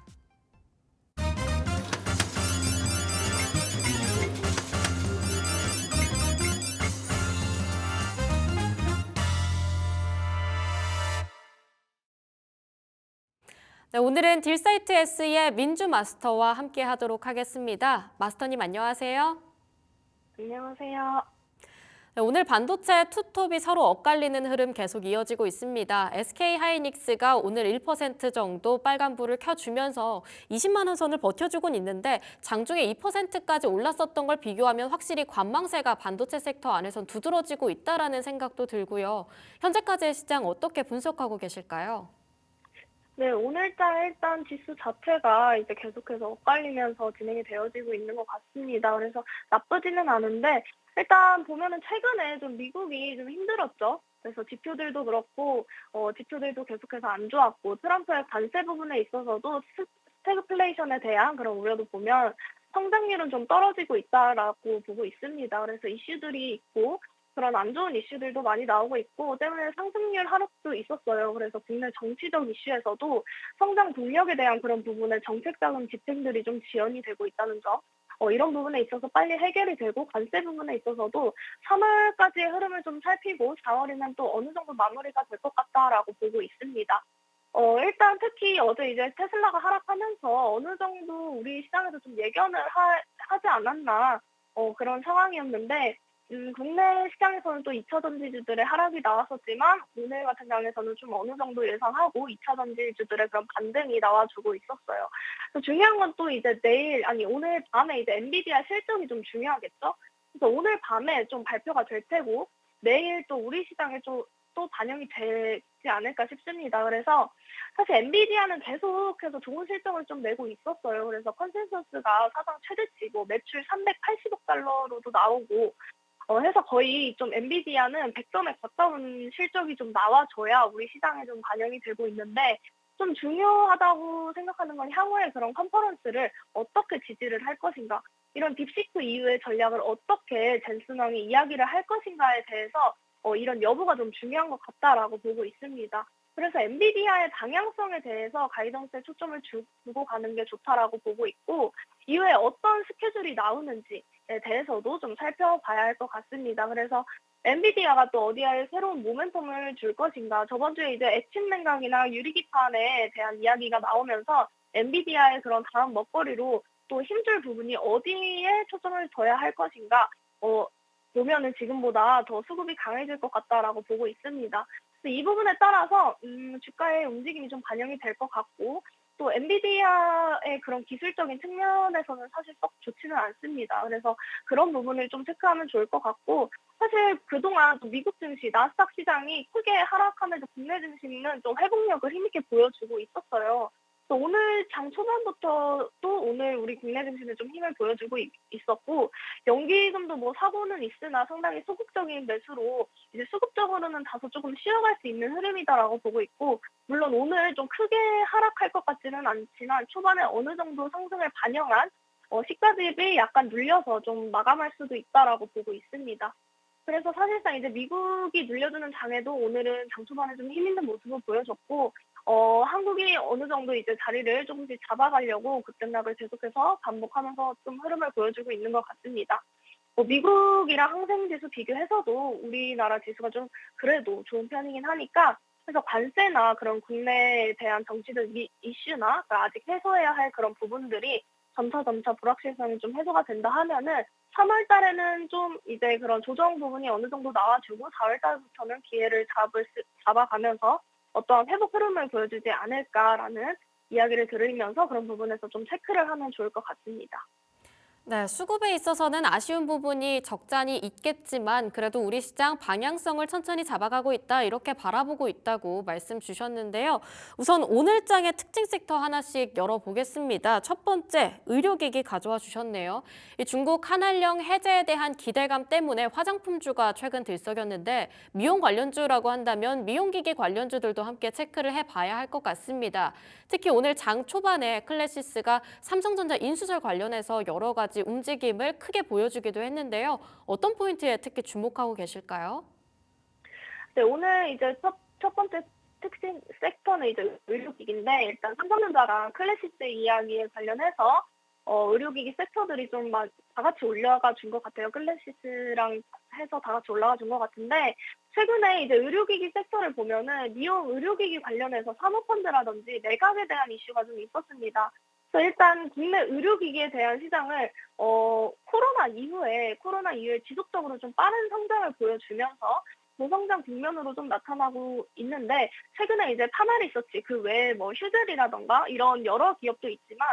네, 오늘은 딜사이트 S의 민주 마스터와 함께 하도록 하겠습니다. 마스터님 안녕하세요. 안녕하세요. 네, 오늘 반도체 투톱이 서로 엇갈리는 흐름 계속 이어지고 있습니다. SK하이닉스가 오늘 1% 정도 빨간불을 켜주면서 20만 원 선을 버텨주곤 있는데 장중에 2%까지 올랐었던 걸 비교하면 확실히 관망세가 반도체 섹터 안에선 두드러지고 있다라는 생각도 들고요. 현재까지의 시장 어떻게 분석하고 계실까요? 네, 오늘자 일단 지수 자체가 이제 계속해서 엇갈리면서 진행이 되어지고 있는 것 같습니다. 그래서 나쁘지는 않은데 일단 보면은 최근에 좀 미국이 좀 힘들었죠. 그래서 지표들도 그렇고 지표들도 계속해서 안 좋았고 트럼프의 관세 부분에 있어서도 스태그플레이션에 대한 그런 우려도 보면 성장률은 좀 떨어지고 있다라고 보고 있습니다. 그래서 이슈들이 있고 그런 안 좋은 이슈들도 많이 나오고 있고 때문에 상승률 하락도 있었어요. 그래서 국내 정치적 이슈에서도 성장 동력에 대한 그런 부분에 정책 자금 집행들이 좀 지연이 되고 있다는 점. 이런 부분에 있어서 빨리 해결이 되고 관세 부분에 있어서도 3월까지의 흐름을 좀 살피고 4월에는 또 어느 정도 마무리가 될 것 같다라고 보고 있습니다. 일단 특히 어제 이제 테슬라가 하락하면서 어느 정도 우리 시장에서 좀 예견을 하지 않았나 그런 상황이었는데 국내 시장에서는 또 2차 전지주들의 하락이 나왔었지만 오늘 같은 경우에서는 좀 어느 정도 예상하고 2차 전지주들의 그런 반등이 나와주고 있었어요. 그래서 중요한 건 또 이제 오늘 밤에 이제 엔비디아 실적이 좀 중요하겠죠. 그래서 오늘 밤에 좀 발표가 될 테고 내일 또 우리 시장에 또 반영이 되지 않을까 싶습니다. 그래서 사실 엔비디아는 계속해서 좋은 실적을 좀 내고 있었어요. 그래서 컨센서스가 사상 최대치고 매출 380억 달러로도 나오고 해서 거의 좀 엔비디아는 100점에 가까운 실적이 좀 나와줘야 우리 시장에 좀 반영이 되고 있는데 좀 중요하다고 생각하는 건 향후에 그런 컨퍼런스를 어떻게 지지를 할 것인가, 이런 딥시크 이후의 전략을 어떻게 젠슨 왕이 이야기를 할 것인가에 대해서 이런 여부가 좀 중요한 것 같다라고 보고 있습니다. 그래서 엔비디아의 방향성에 대해서 가이던스에 초점을 두고 가는 게 좋다라고 보고 있고, 이후에 어떤 스케줄이 나오는지에 대해서도 좀 살펴봐야 할 것 같습니다. 그래서 엔비디아가 또 어디에 새로운 모멘텀을 줄 것인가, 저번 주에 이제 액침 냉각이나 유리기판에 대한 이야기가 나오면서 엔비디아의 그런 다음 먹거리로 또 힘줄 부분이 어디에 초점을 둬야 할 것인가, 보면은 지금보다 더 수급이 강해질 것 같다라고 보고 있습니다. 그래서 이 부분에 따라서 주가의 움직임이 좀 반영이 될 것 같고, 또 엔비디아의 그런 기술적인 측면에서는 사실 썩 좋지는 않습니다. 그래서 그런 부분을 좀 체크하면 좋을 것 같고, 사실 그동안 또 미국 증시, 나스닥 시장이 크게 하락하면서 국내 증시는 좀 회복력을 힘있게 보여주고 있었어요. 또 오늘 장 초반부터 또 오늘 우리 국내 증시는 좀 힘을 보여주고 있었고, 연기금도 뭐 사고는 있으나 상당히 소극적인 매수로 이제 수급적으로는 다소 조금 쉬어갈 수 있는 흐름이다라고 보고 있고, 물론 오늘 좀 크게 하락할 것 같지는 않지만 초반에 어느 정도 상승을 반영한 시가집이 약간 눌려서 좀 마감할 수도 있다라고 보고 있습니다. 그래서 사실상 이제 미국이 눌려주는 장에도 오늘은 장 초반에 좀 힘 있는 모습을 보여줬고, 한국이 어느 정도 이제 자리를 조금씩 잡아가려고 급등락을 계속해서 반복하면서 좀 흐름을 보여주고 있는 것 같습니다. 미국이랑 항생지수 비교해서도 우리나라 지수가 좀 그래도 좋은 편이긴 하니까, 그래서 관세나 그런 국내에 대한 정치적 이슈나 아직 해소해야 할 그런 부분들이 점차 불확실성이 좀 해소가 된다 하면은 3월 달에는 좀 이제 그런 조정 부분이 어느 정도 나와주고 4월 달부터는 기회를 잡아가면서 어떠한 회복 흐름을 보여주지 않을까라는 이야기를 들으면서 그런 부분에서 좀 체크를 하면 좋을 것 같습니다. 네, 수급에 있어서는 아쉬운 부분이 적잖이 있겠지만 그래도 우리 시장 방향성을 천천히 잡아가고 있다, 이렇게 바라보고 있다고 말씀 주셨는데요. 우선 오늘장의 특징 섹터 하나씩 열어보겠습니다. 첫 번째, 의료기기 가져와 주셨네요. 이 중국 한한령 해제에 대한 기대감 때문에 화장품주가 최근 들썩였는데, 미용 관련주라고 한다면 미용기기 관련주들도 함께 체크를 해봐야 할 것 같습니다. 특히 오늘 장 초반에 클래시스가 삼성전자 인수설 관련해서 여러 가지 움직임을 크게 보여주기도 했는데요. 어떤 포인트에 특히 주목하고 계실까요? 네, 오늘 이제 첫 번째 특징 섹터는 이제 의료기기인데, 일단 삼성전자랑 클래시스 이야기에 관련해서 의료기기 섹터들이 좀 다 같이 올라가 준 것 같아요. 클래시스랑 해서 다 같이 올라가 준 것 같은데, 최근에 이제 의료기기 섹터를 보면은 미용 의료기기 관련해서 사모펀드라든지 매각에 대한 이슈가 좀 있었습니다. 그래서 일단 국내 의료기기에 대한 시장을 코로나 이후에 지속적으로 좀 빠른 성장을 보여주면서 고성장 국면으로 좀 나타나고 있는데, 최근에 이제 파마 리서치 그 외에 뭐 휴젤이라던가 이런 여러 기업도 있지만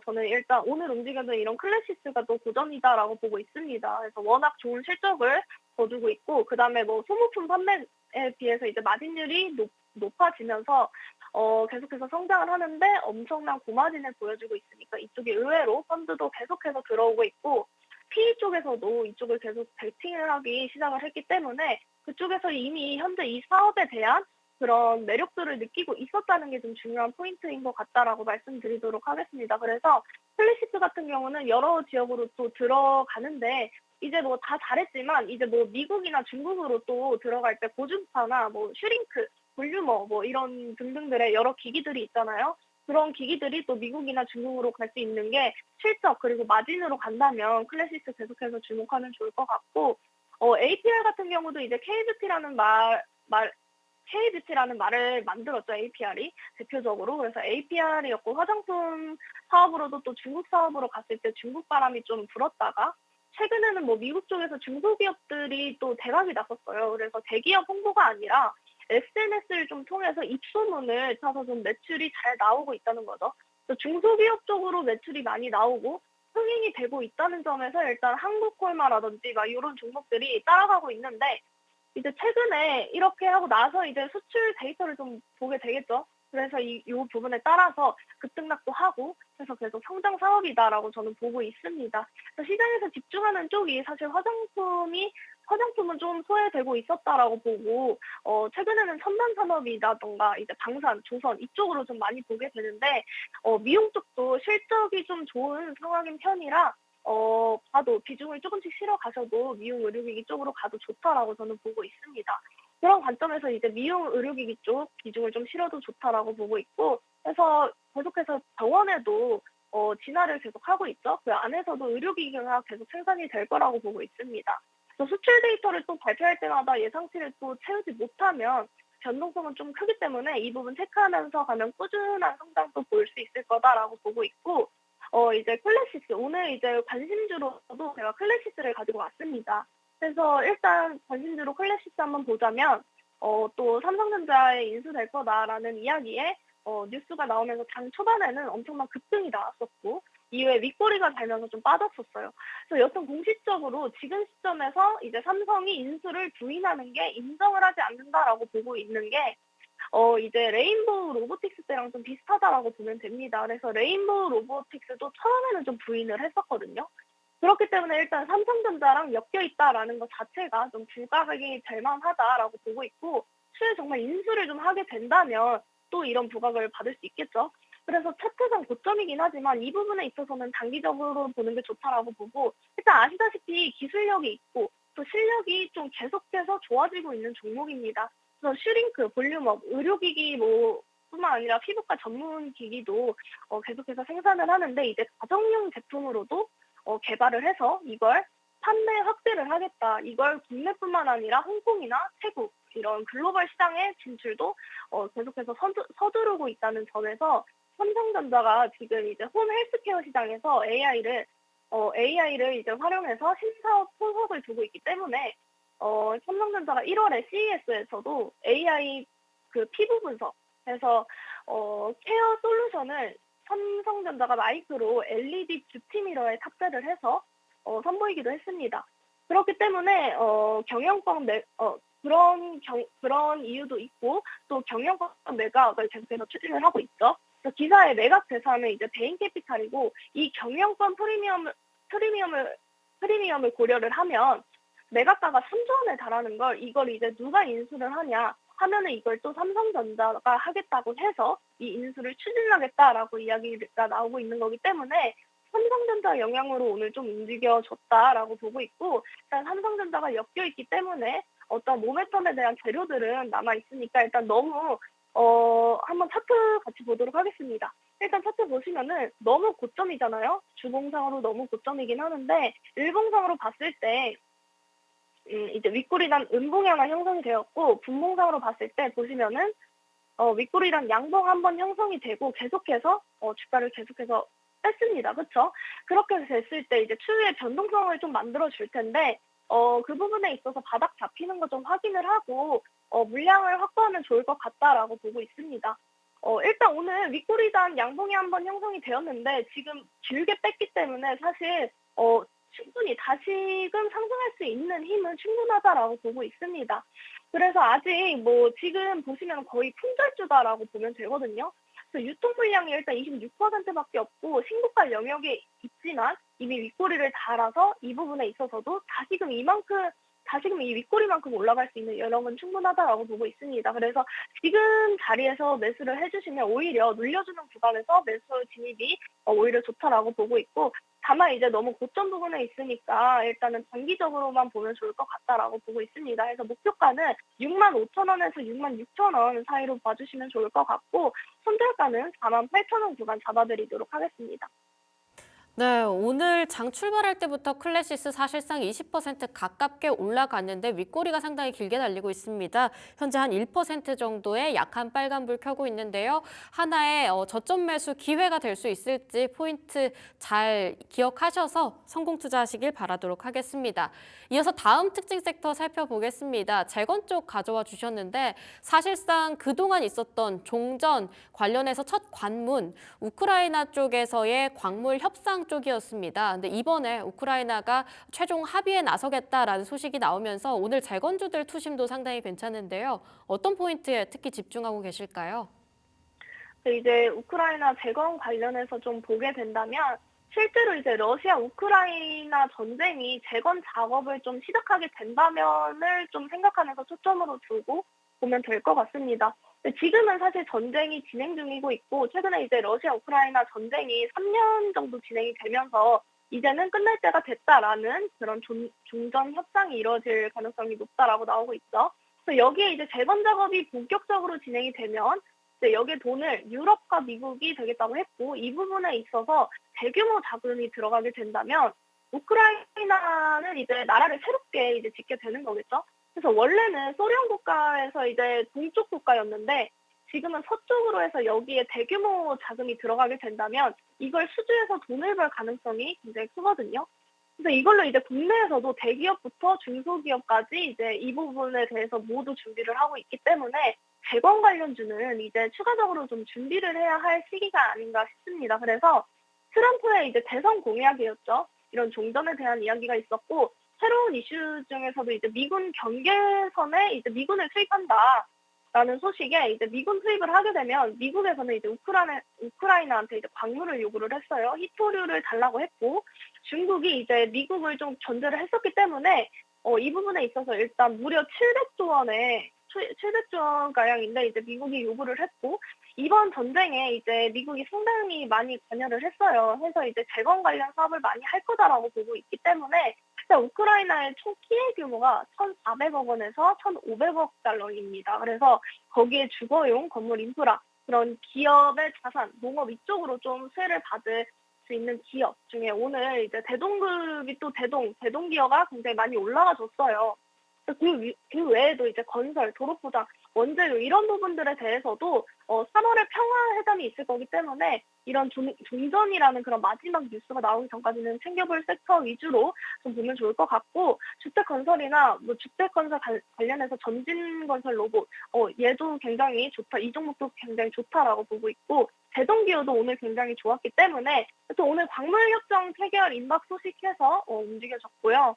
저는 일단 오늘 움직여는 이런 클래시스가 또 고전이다라고 보고 있습니다. 그래서 워낙 좋은 실적을 거두고 있고, 그다음에 뭐 소모품 판매에 비해서 이제 마진율이 높아지면서 계속해서 성장을 하는데 엄청난 고마진을 보여주고 있으니까 이쪽이 의외로 펀드도 계속해서 들어오고 있고, PE 쪽에서도 이쪽을 계속 베팅을 하기 시작을 했기 때문에 그쪽에서 이미 현재 이 사업에 대한 그런 매력들을 느끼고 있었다는 게 좀 중요한 포인트인 것 같다라고 말씀드리도록 하겠습니다. 그래서 클래시스 같은 경우는 여러 지역으로 또 들어가는데, 이제 뭐 다 잘했지만 이제 뭐 미국이나 중국으로 또 들어갈 때 고중파나 뭐 슈링크, 볼유머 뭐 이런 등등들의 여러 기기들이 있잖아요. 그런 기기들이 또 미국이나 중국으로 갈 수 있는 게 실적 그리고 마진으로 간다면 클래시스 계속해서 주목하면 좋을 것 같고, APR 같은 경우도 이제 K뷰티라는 말을 만들었죠, APR이 대표적으로. 그래서 APR이었고, 화장품 사업으로도 또 중국 사업으로 갔을 때 중국 바람이 좀 불었다가 최근에는 뭐 미국 쪽에서 중소기업들이 또 대박이 났었어요. 그래서 대기업 홍보가 아니라 SNS를 좀 통해서 입소문을 타서 좀 매출이 잘 나오고 있다는 거죠. 그래서 중소기업 쪽으로 매출이 많이 나오고 흥행이 되고 있다는 점에서 일단 한국콜마라든지 막 이런 종목들이 따라가고 있는데, 이제 최근에 이렇게 하고 나서 이제 수출 데이터를 좀 보게 되겠죠. 그래서 이 부분에 따라서 급등락도 하고 해서 계속 성장 사업이다라고 저는 보고 있습니다. 그래서 시장에서 집중하는 쪽이 사실 화장품은 좀 소외되고 있었다라고 보고 최근에는 첨단 산업이라던가 이제 방산, 조선 이쪽으로 좀 많이 보게 되는데 미용 쪽도 실적이 좀 좋은 상황인 편이라 봐도 비중을 조금씩 실어 가셔도 미용 의료기기 쪽으로 가도 좋다라고 저는 보고 있습니다. 그런 관점에서 이제 미용 의료기기 쪽 비중을 좀 실어도 좋다라고 보고 있고, 그래서 계속해서 병원에도 진화를 계속 하고 있죠. 그 안에서도 의료기기가 계속 생산이 될 거라고 보고 있습니다. 그래서 수출 데이터를 또 발표할 때마다 예상치를 또 채우지 못하면 변동성은 좀 크기 때문에 이 부분 체크하면서 가면 꾸준한 성장도 보일 수 있을 거다라고 보고 있고, 이제 클래시스, 오늘 이제 관심주로도 제가 클래시스를 가지고 왔습니다. 그래서 일단 관심주로 클래시스 한번 보자면, 또 삼성전자에 인수될 거다라는 이야기에 뉴스가 나오면서 장 초반에는 엄청난 급등이 나왔었고, 이후에 윗꼬리가 달면서 좀 빠졌었어요. 그래서 여튼 공식적으로 지금 시점에서 이제 삼성이 인수를 부인하는 게 인정을 하지 않는다라고 보고 있는 게 이제 레인보우 로보틱스 때랑 좀 비슷하다라고 보면 됩니다. 그래서 레인보우 로보틱스도 처음에는 좀 부인을 했었거든요. 그렇기 때문에 일단 삼성전자랑 엮여 있다라는 것 자체가 좀 부각이 될 만하다라고 보고 있고, 추후에 정말 인수를 좀 하게 된다면 또 이런 부각을 받을 수 있겠죠. 그래서 차트상 고점이긴 하지만 이 부분에 있어서는 단기적으로 보는 게 좋다라고 보고, 일단 아시다시피 기술력이 있고 또 실력이 좀 계속해서 좋아지고 있는 종목입니다. 그래서 슈링크, 볼륨업, 의료기기 뿐만 아니라 피부과 전문 기기도 계속해서 생산을 하는데, 이제 가정용 제품으로도 개발을 해서 이걸 판매 확대를 하겠다. 이걸 국내뿐만 아니라 홍콩이나 태국 이런 글로벌 시장의 진출도 계속해서 서두르고 있다는 점에서 삼성전자가 지금 이제 홈 헬스케어 시장에서 AI를 이제 활용해서 신사업 포석을 두고 있기 때문에 삼성전자가 1월에 CES에서도 AI 그 피부 분석해서 케어 솔루션을 삼성전자가 마이크로 LED 뷰티 미러에 탑재를 해서 선보이기도 했습니다. 그렇기 때문에 그런 이유도 있고 또 경영권 매각을 계속해서 추진을 하고 있죠. 그래서 기사의 매각 대상은 이제 베인캐피탈이고, 이 경영권 프리미엄을 고려를 하면 매각가가 3조 원에 달하는 걸, 이걸 이제 누가 인수를 하냐 하면은 이걸 또 삼성전자가 하겠다고 해서 이 인수를 추진하겠다라고 이야기가 나오고 있는 거기 때문에 삼성전자 영향으로 오늘 좀 움직여졌다라고 보고 있고, 일단 삼성전자가 엮여 있기 때문에 어떤 모멘텀에 대한 재료들은 남아 있으니까 일단 너무 한번 차트 같이 보도록 하겠습니다. 일단 차트 보시면은 너무 고점이잖아요. 주봉상으로 너무 고점이긴 하는데 일봉상으로 봤을 때 이제 윗꼬리단 음봉양화 형성이 되었고, 분봉상으로 봤을 때 보시면은 윗꼬리단 양봉 한번 형성이 되고 계속해서 주가를 계속해서 뺐습니다. 그렇죠? 그렇게 됐을 때 이제 추후에 변동성을 좀 만들어 줄 텐데 그 부분에 있어서 바닥 잡히는 거 좀 확인을 하고 물량을 확보하면 좋을 것 같다라고 보고 있습니다. 일단 오늘 윗꼬리단 양봉이 한번 형성이 되었는데 지금 길게 뺐기 때문에 사실 충분히 다시금 상승할 수 있는 힘은 충분하다라고 보고 있습니다. 그래서 아직 지금 보시면 거의 품절주다라고 보면 되거든요. 그래서 유통 물량이 일단 26%밖에 없고 신고가 영역에 있지만 이미 윗꼬리를 달아서 이 부분에 있어서도 다시금 이 윗꼬리만큼 올라갈 수 있는 여력은 충분하다라고 보고 있습니다. 그래서 지금 자리에서 매수를 해주시면 오히려 눌려주는 구간에서 매수 진입이 오히려 좋다라고 보고 있고, 다만 이제 너무 고점 부분에 있으니까 일단은 단기적으로만 보면 좋을 것 같다라고 보고 있습니다. 그래서 목표가는 65,000원에서 66,000원 사이로 봐주시면 좋을 것 같고, 손절가는 48,000원 구간 잡아드리도록 하겠습니다. 네, 오늘 장 출발할 때부터 클래시스 사실상 20% 가깝게 올라갔는데 윗꼬리가 상당히 길게 달리고 있습니다. 현재 한 1% 정도의 약한 빨간불 켜고 있는데요. 하나의 저점 매수 기회가 될 수 있을지 포인트 잘 기억하셔서 성공 투자하시길 바라도록 하겠습니다. 이어서 다음 특징 섹터 살펴보겠습니다. 재건 쪽 가져와 주셨는데 사실상 그동안 있었던 종전 관련해서 첫 관문, 우크라이나 쪽에서의 광물 협상 테헤란 쪽이었습니다. 근데 이번에 우크라이나가 최종 합의에 나서겠다라는 소식이 나오면서 오늘 재건주들 투심도 상당히 괜찮은데요. 어떤 포인트에 특히 집중하고 계실까요? 이제 우크라이나 재건 관련해서 좀 보게 된다면 실제로 이제 러시아 우크라이나 전쟁이 재건 작업을 좀 시작하게 된다면을 좀 생각하면서 초점으로 두고 보면 될 것 같습니다. 근데 지금은 사실 전쟁이 진행 중이고 있고 최근에 이제 러시아 우크라이나 전쟁이 3년 정도 진행이 되면서 이제는 끝날 때가 됐다라는 그런 종전 협상이 이루어질 가능성이 높다라고 나오고 있죠. 그래서 여기에 이제 재건 작업이 본격적으로 진행이 되면 이제 여기에 돈을 유럽과 미국이 되겠다고 했고 이 부분에 있어서 대규모 자금이 들어가게 된다면 우크라이나는 이제 나라를 새롭게 이제 짓게 되는 거겠죠. 그래서 원래는 소련 국가에서 이제 동쪽 국가였는데 지금은 서쪽으로 해서 여기에 대규모 자금이 들어가게 된다면 이걸 수주해서 돈을 벌 가능성이 굉장히 크거든요. 그래서 이걸로 이제 국내에서도 대기업부터 중소기업까지 이제 이 부분에 대해서 모두 준비를 하고 있기 때문에 재건 관련주는 이제 추가적으로 좀 준비를 해야 할 시기가 아닌가 싶습니다. 그래서 트럼프의 이제 대선 공약이었죠. 이런 종전에 대한 이야기가 있었고 새로운 이슈 중에서도 이제 미군 경계선에 이제 미군을 투입한다라는 소식에 이제 미군 투입을 하게 되면 미국에서는 이제 우크라이나한테 이제 광물을 요구를 했어요. 히토류를 달라고 했고 중국이 이제 미국을 좀 견제를 했었기 때문에 이 부분에 있어서 일단 무려 700조 원 가량인데 이제 미국이 요구를 했고 이번 전쟁에 이제 미국이 상당히 많이 관여를 했어요. 해서 이제 재건 관련 사업을 많이 할 거다라고 보고 있기 때문에 진짜 우크라이나의 총 피해 규모가 1,400억 원에서 1,500억 달러입니다. 그래서 거기에 주거용, 건물 인프라, 그런 기업의 자산, 농업 이쪽으로 좀 수혜를 받을 수 있는 기업 중에 오늘 이제 대동그룹이 또 대동기어가 굉장히 많이 올라가줬어요. 그 외에도 이제 건설, 도로포장, 원재료 이런 부분들에 대해서도 3월에 평화회담이 있을 거기 때문에 이런 종전이라는 그런 마지막 뉴스가 나오기 전까지는 챙겨볼 섹터 위주로 좀 보면 좋을 것 같고 주택건설이나 뭐 주택건설 관련해서 전진건설 로봇 얘도 굉장히 좋다. 이 종목도 굉장히 좋다라고 보고 있고 대동기업도 오늘 굉장히 좋았기 때문에 또 오늘 광물협정 체결 임박 소식해서 움직여졌고요.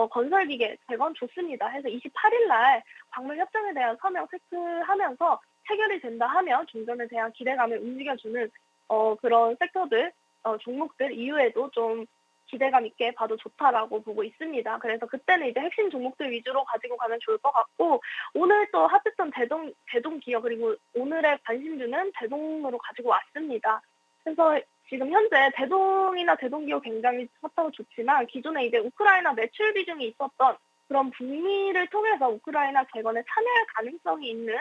건설기계 재건 좋습니다. 해서 28일 날 광물 협정에 대한 서명 체크하면서 체결이 된다 하면 종전에 대한 기대감을 움직여주는 그런 섹터들, 종목들 이후에도 좀 기대감 있게 봐도 좋다라고 보고 있습니다. 그래서 그때는 이제 핵심 종목들 위주로 가지고 가면 좋을 것 같고 오늘 또 핫했던 대동 기업 그리고 오늘의 관심주는 대동으로 가지고 왔습니다. 그래서 지금 현재 대동이나 대동기업 굉장히 핫하고 좋지만 기존에 이제 우크라이나 매출 비중이 있었던 그런 북미를 통해서 우크라이나 재건에 참여할 가능성이 있는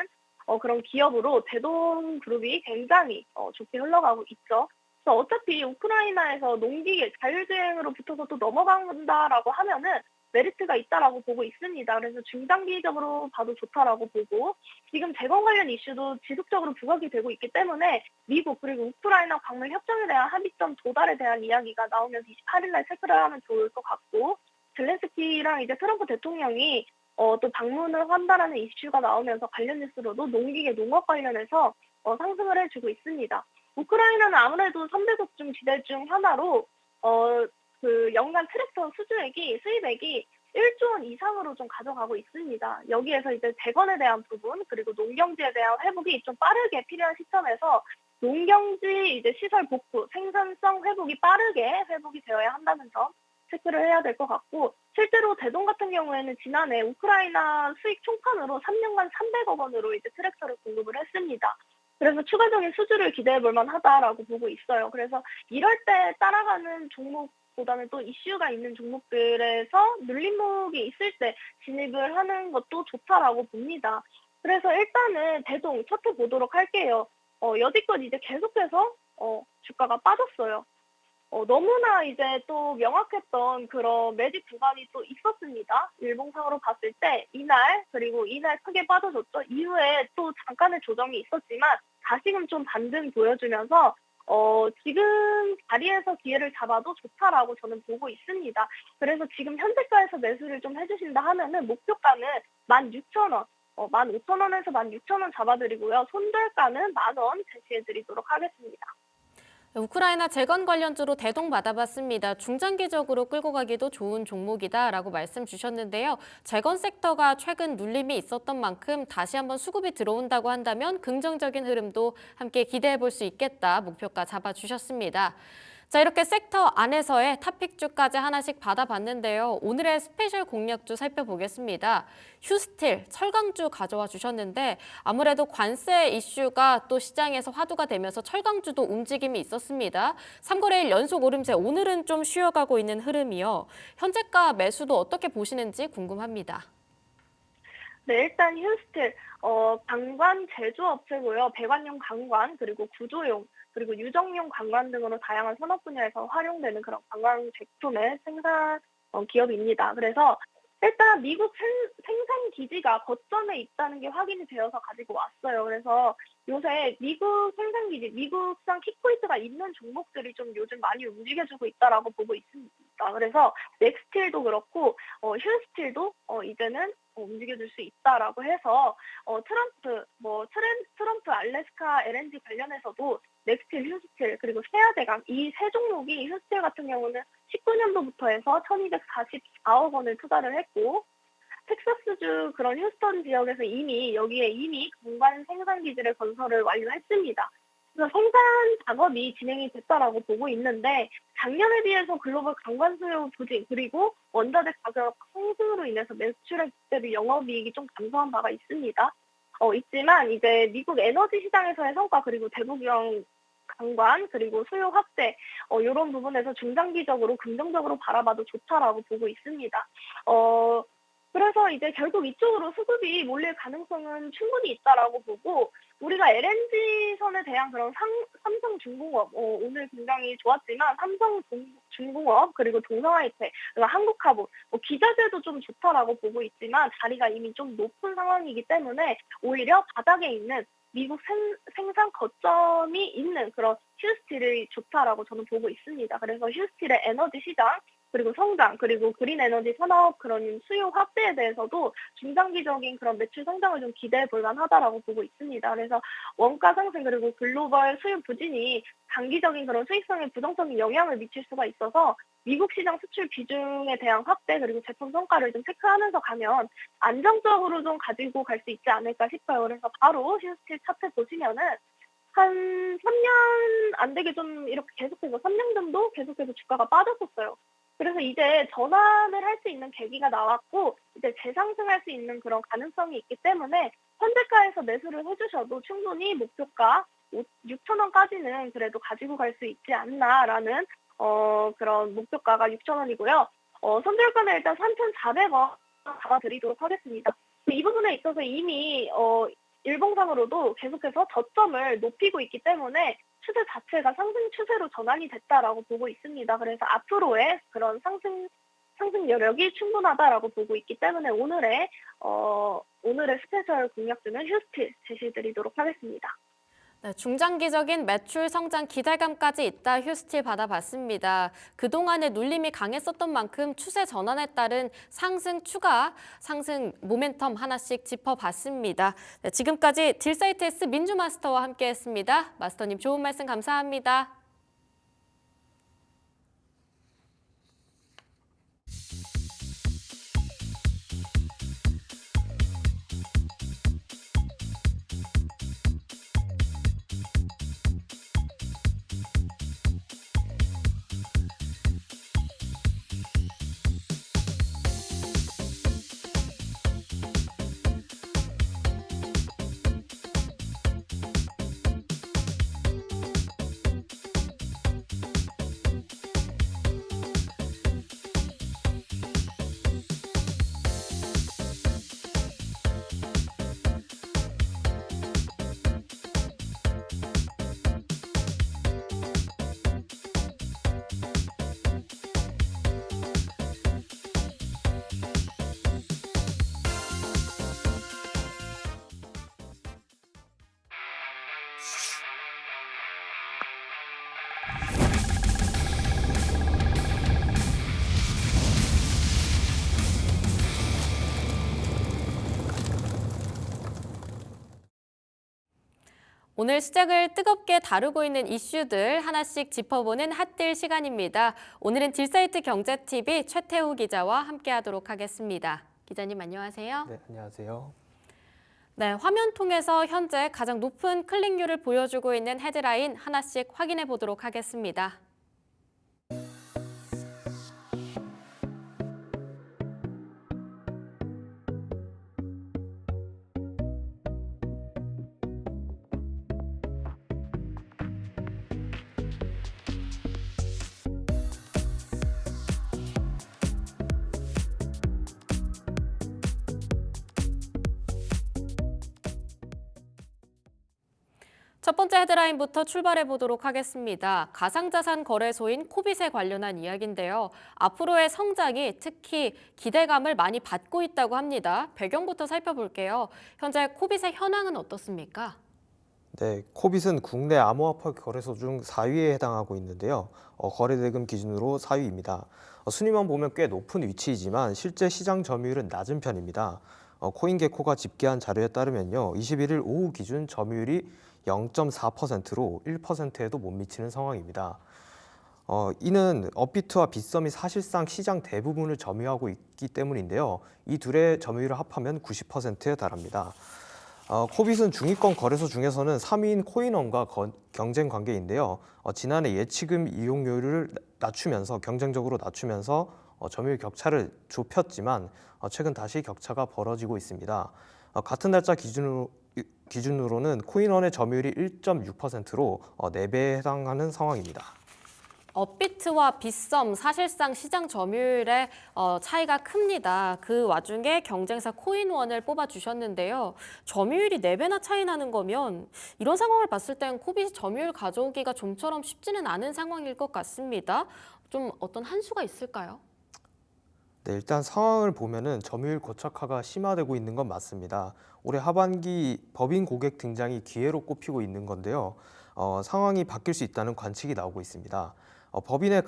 그런 기업으로 대동그룹이 굉장히 좋게 흘러가고 있죠. 그래서 어차피 우크라이나에서 농기계 자율주행으로 붙어서 또 넘어간다라고 하면은 메리트가 있다라고 보고 있습니다. 그래서 중장기적으로 봐도 좋다라고 보고 지금 재건 관련 이슈도 지속적으로 부각이 되고 있기 때문에 미국 그리고 우크라이나 광물 협정에 대한 합의점 도달에 대한 이야기가 나오면서 28일 날 체크를 하면 좋을 것 같고 젤렌스키랑 이제 트럼프 대통령이 또 방문을 한다라는 이슈가 나오면서 관련 뉴스로도 농기계 농업 관련해서 상승을 해주고 있습니다. 우크라이나는 아무래도 선대국 중 지대 중 하나로 그 연간 트랙터 수입액이 1조 원 이상으로 좀 가져가고 있습니다. 여기에서 이제 재건에 대한 부분 그리고 농경지에 대한 회복이 좀 빠르게 필요한 시점에서 농경지 이제 시설 복구, 생산성 회복이 빠르게 회복이 되어야 한다는 점 체크를 해야 될 것 같고 실제로 대동 같은 경우에는 지난해 우크라이나 수익 총판으로 3년간 300억 원으로 이제 트랙터를 공급을 했습니다. 그래서 추가적인 수주를 기대해 볼 만하다라고 보고 있어요. 그래서 이럴 때 따라가는 종목보다는 또 이슈가 있는 종목들에서 눌림목이 있을 때 진입을 하는 것도 좋다라고 봅니다. 그래서 일단은 대동 차트 보도록 할게요. 여지껏 이제 계속해서 주가가 빠졌어요. 너무나 이제 또 명확했던 그런 매직 구간이 또 있었습니다. 일봉상으로 봤을 때 이날 그리고 이날 크게 빠져줬죠. 이후에 또 잠깐의 조정이 있었지만 다시금 좀 반등 보여주면서 지금 자리에서 기회를 잡아도 좋다라고 저는 보고 있습니다. 그래서 지금 현재가에서 매수를 좀 해주신다 하면은 목표가는 16,000원, 15,000원에서 16,000원 잡아드리고요. 손절가는 10,000원 제시해드리도록 하겠습니다. 우크라이나 재건 관련주로 대동받아봤습니다. 중장기적으로 끌고 가기도 좋은 종목이다라고 말씀 주셨는데요. 재건 섹터가 최근 눌림이 있었던 만큼 다시 한번 수급이 들어온다고 한다면 긍정적인 흐름도 함께 기대해 볼 수 있겠다 목표가 잡아주셨습니다. 자, 이렇게 섹터 안에서의 탑픽주까지 하나씩 받아봤는데요. 오늘의 스페셜 공략주 살펴보겠습니다. 휴스틸, 철강주 가져와 주셨는데 아무래도 관세 이슈가 또 시장에서 화두가 되면서 철강주도 움직임이 있었습니다. 3거래일 연속 오름세, 오늘은 좀 쉬어가고 있는 흐름이요. 현재가 매수도 어떻게 보시는지 궁금합니다. 네, 일단 휴스틸, 방관 제조업체고요. 배관용 강관, 그리고 구조용, 그리고 유정용 관관 등으로 다양한 산업 분야에서 활용되는 그런 관광 제품의 생산 기업입니다. 그래서 일단 미국 생산 기지가 거점에 있다는 게 확인이 되어서 가지고 왔어요. 그래서 요새 미국 생산 기지, 미국산 킥포인트가 있는 종목들이 좀 요즘 많이 움직여주고 있다라고 보고 있습니다. 그래서 넥스틸도 그렇고 휴스틸도 이제는 움직여줄 수 있다라고 해서 트럼프 알래스카 LNG 관련해서도 넥스틸, 휴스틸, 그리고 세아대강 이 세 종목이 휴스틸 같은 경우는 19년도부터 해서 1,244억 원을 투자를 했고 텍사스주 그런 휴스턴 지역에서 여기에 이미 공관 생산 기지를 건설을 완료했습니다. 그래서 생산 작업이 진행이 됐다라고 보고 있는데 작년에 비해서 글로벌 관광 수요 부진 그리고 원자재 가격 상승으로 인해서 매출액 대비 영업이익이 좀 감소한 바가 있습니다. 있지만 이제 미국 에너지 시장에서의 성과 그리고 대북경 강관 그리고 수요 확대 이런 부분에서 중장기적으로 긍정적으로 바라봐도 좋다라고 보고 있습니다. 그래서 이제 결국 이쪽으로 수급이 몰릴 가능성은 충분히 있다라고 보고 우리가 LNG선에 대한 그런 삼성중공업 오늘 굉장히 좋았지만 삼성중공업 그리고 동성하이텍 그리고 한국화보 기자재도 좀 좋다라고 보고 있지만 자리가 이미 좀 높은 상황이기 때문에 오히려 바닥에 있는 미국 생산 거점이 있는 그런 휴스틸이 좋다라고 저는 보고 있습니다. 그래서 휴스틸의 에너지 시장 그리고 성장, 그리고 그린 에너지 산업 그런 수요 확대에 대해서도 중장기적인 그런 매출 성장을 좀 기대해 볼 만하다라고 보고 있습니다. 그래서 원가 상승 그리고 글로벌 수요 부진이 단기적인 그런 수익성에 부정적인 영향을 미칠 수가 있어서 미국 시장 수출 비중에 대한 확대 그리고 제품 성과를 좀 체크하면서 가면 안정적으로 좀 가지고 갈 수 있지 않을까 싶어요. 그래서 바로 휴스틸 차트 보시면은 한 3년 안 되게 좀 이렇게 계속해서 3년 정도 계속해서 주가가 빠졌었어요. 그래서 이제 전환을 할 수 있는 계기가 나왔고 이제 재상승할 수 있는 그런 가능성이 있기 때문에 현재가에서 매수를 해주셔도 충분히 목표가 6,000원까지는 그래도 가지고 갈 수 있지 않나라는 그런 목표가가 6,000원이고요. 손절가는 일단 3,400원 잡아드리도록 하겠습니다. 이 부분에 있어서 이미 일봉상으로도 계속해서 저점을 높이고 있기 때문에 추세 자체가 상승 추세로 전환이 됐다라고 보고 있습니다. 그래서 앞으로의 그런 상승 여력이 충분하다라고 보고 있기 때문에 오늘의 스페셜 공략주는 휴스틸 제시해드리도록 하겠습니다. 네, 중장기적인 매출 성장 기대감까지 있다 휴스틸 받아봤습니다. 그동안의 눌림이 강했었던 만큼 추세 전환에 따른 상승 모멘텀 하나씩 짚어봤습니다. 네, 지금까지 딜사이트S 민주마스터와 함께했습니다. 마스터님 좋은 말씀 감사합니다. 오늘 시장을 뜨겁게 다루고 있는 이슈들 하나씩 짚어보는 핫딜 시간입니다. 오늘은 딜사이트 경제TV 최태우 기자와 함께하도록 하겠습니다. 기자님 안녕하세요. 네, 안녕하세요. 네, 화면 통해서 현재 가장 높은 클릭률을 보여주고 있는 헤드라인 하나씩 확인해 보도록 하겠습니다. 첫 번째 헤드라인부터 출발해 보도록 하겠습니다. 가상자산 거래소인 코빗에 관련한 이야기인데요. 앞으로의 성장이 특히 기대감을 많이 받고 있다고 합니다. 배경부터 살펴볼게요. 현재 코빗의 현황은 어떻습니까? 네, 코빗은 국내 암호화폐 거래소 중 4위에 해당하고 있는데요. 거래 대금 기준으로 4위입니다. 순위만 보면 꽤 높은 위치이지만 실제 시장 점유율은 낮은 편입니다. 코인게코가 집계한 자료에 따르면요, 21일 오후 기준 점유율이 0.4%로 1%에도 못 미치는 상황입니다. 이는 업비트와 빗썸이 사실상 시장 대부분을 점유하고 있기 때문인데요. 이 둘의 점유율을 합하면 90%에 달합니다. 코빗은 중위권 거래소 중에서는 3위인 코인원과 경쟁 관계인데요. 지난해 예치금 이용료를 경쟁적으로 낮추면서 점유율 격차를 좁혔지만 최근 다시 격차가 벌어지고 있습니다. 같은 날짜 기준으로는 코인원의 점유율이 1.6%로 4배에 해당하는 상황입니다. 업비트와 빗썸 사실상 시장 점유율의 차이가 큽니다. 그 와중에 경쟁사 코인원을 뽑아주셨는데요. 점유율이 4배나 차이 나는 거면 이런 상황을 봤을 땐 코빗 점유율 가져오기가 좀처럼 쉽지는 않은 상황일 것 같습니다. 좀 어떤 한 수가 있을까요? 네, 일단 상황을 보면은 점유율 고착화가 심화되고 있는 건 맞습니다. 올해 하반기 법인 고객 등장이 기회로 꼽히고 있는 건데요. 상황이 바뀔 수 있다는 관측이 나오고 있습니다. 법인의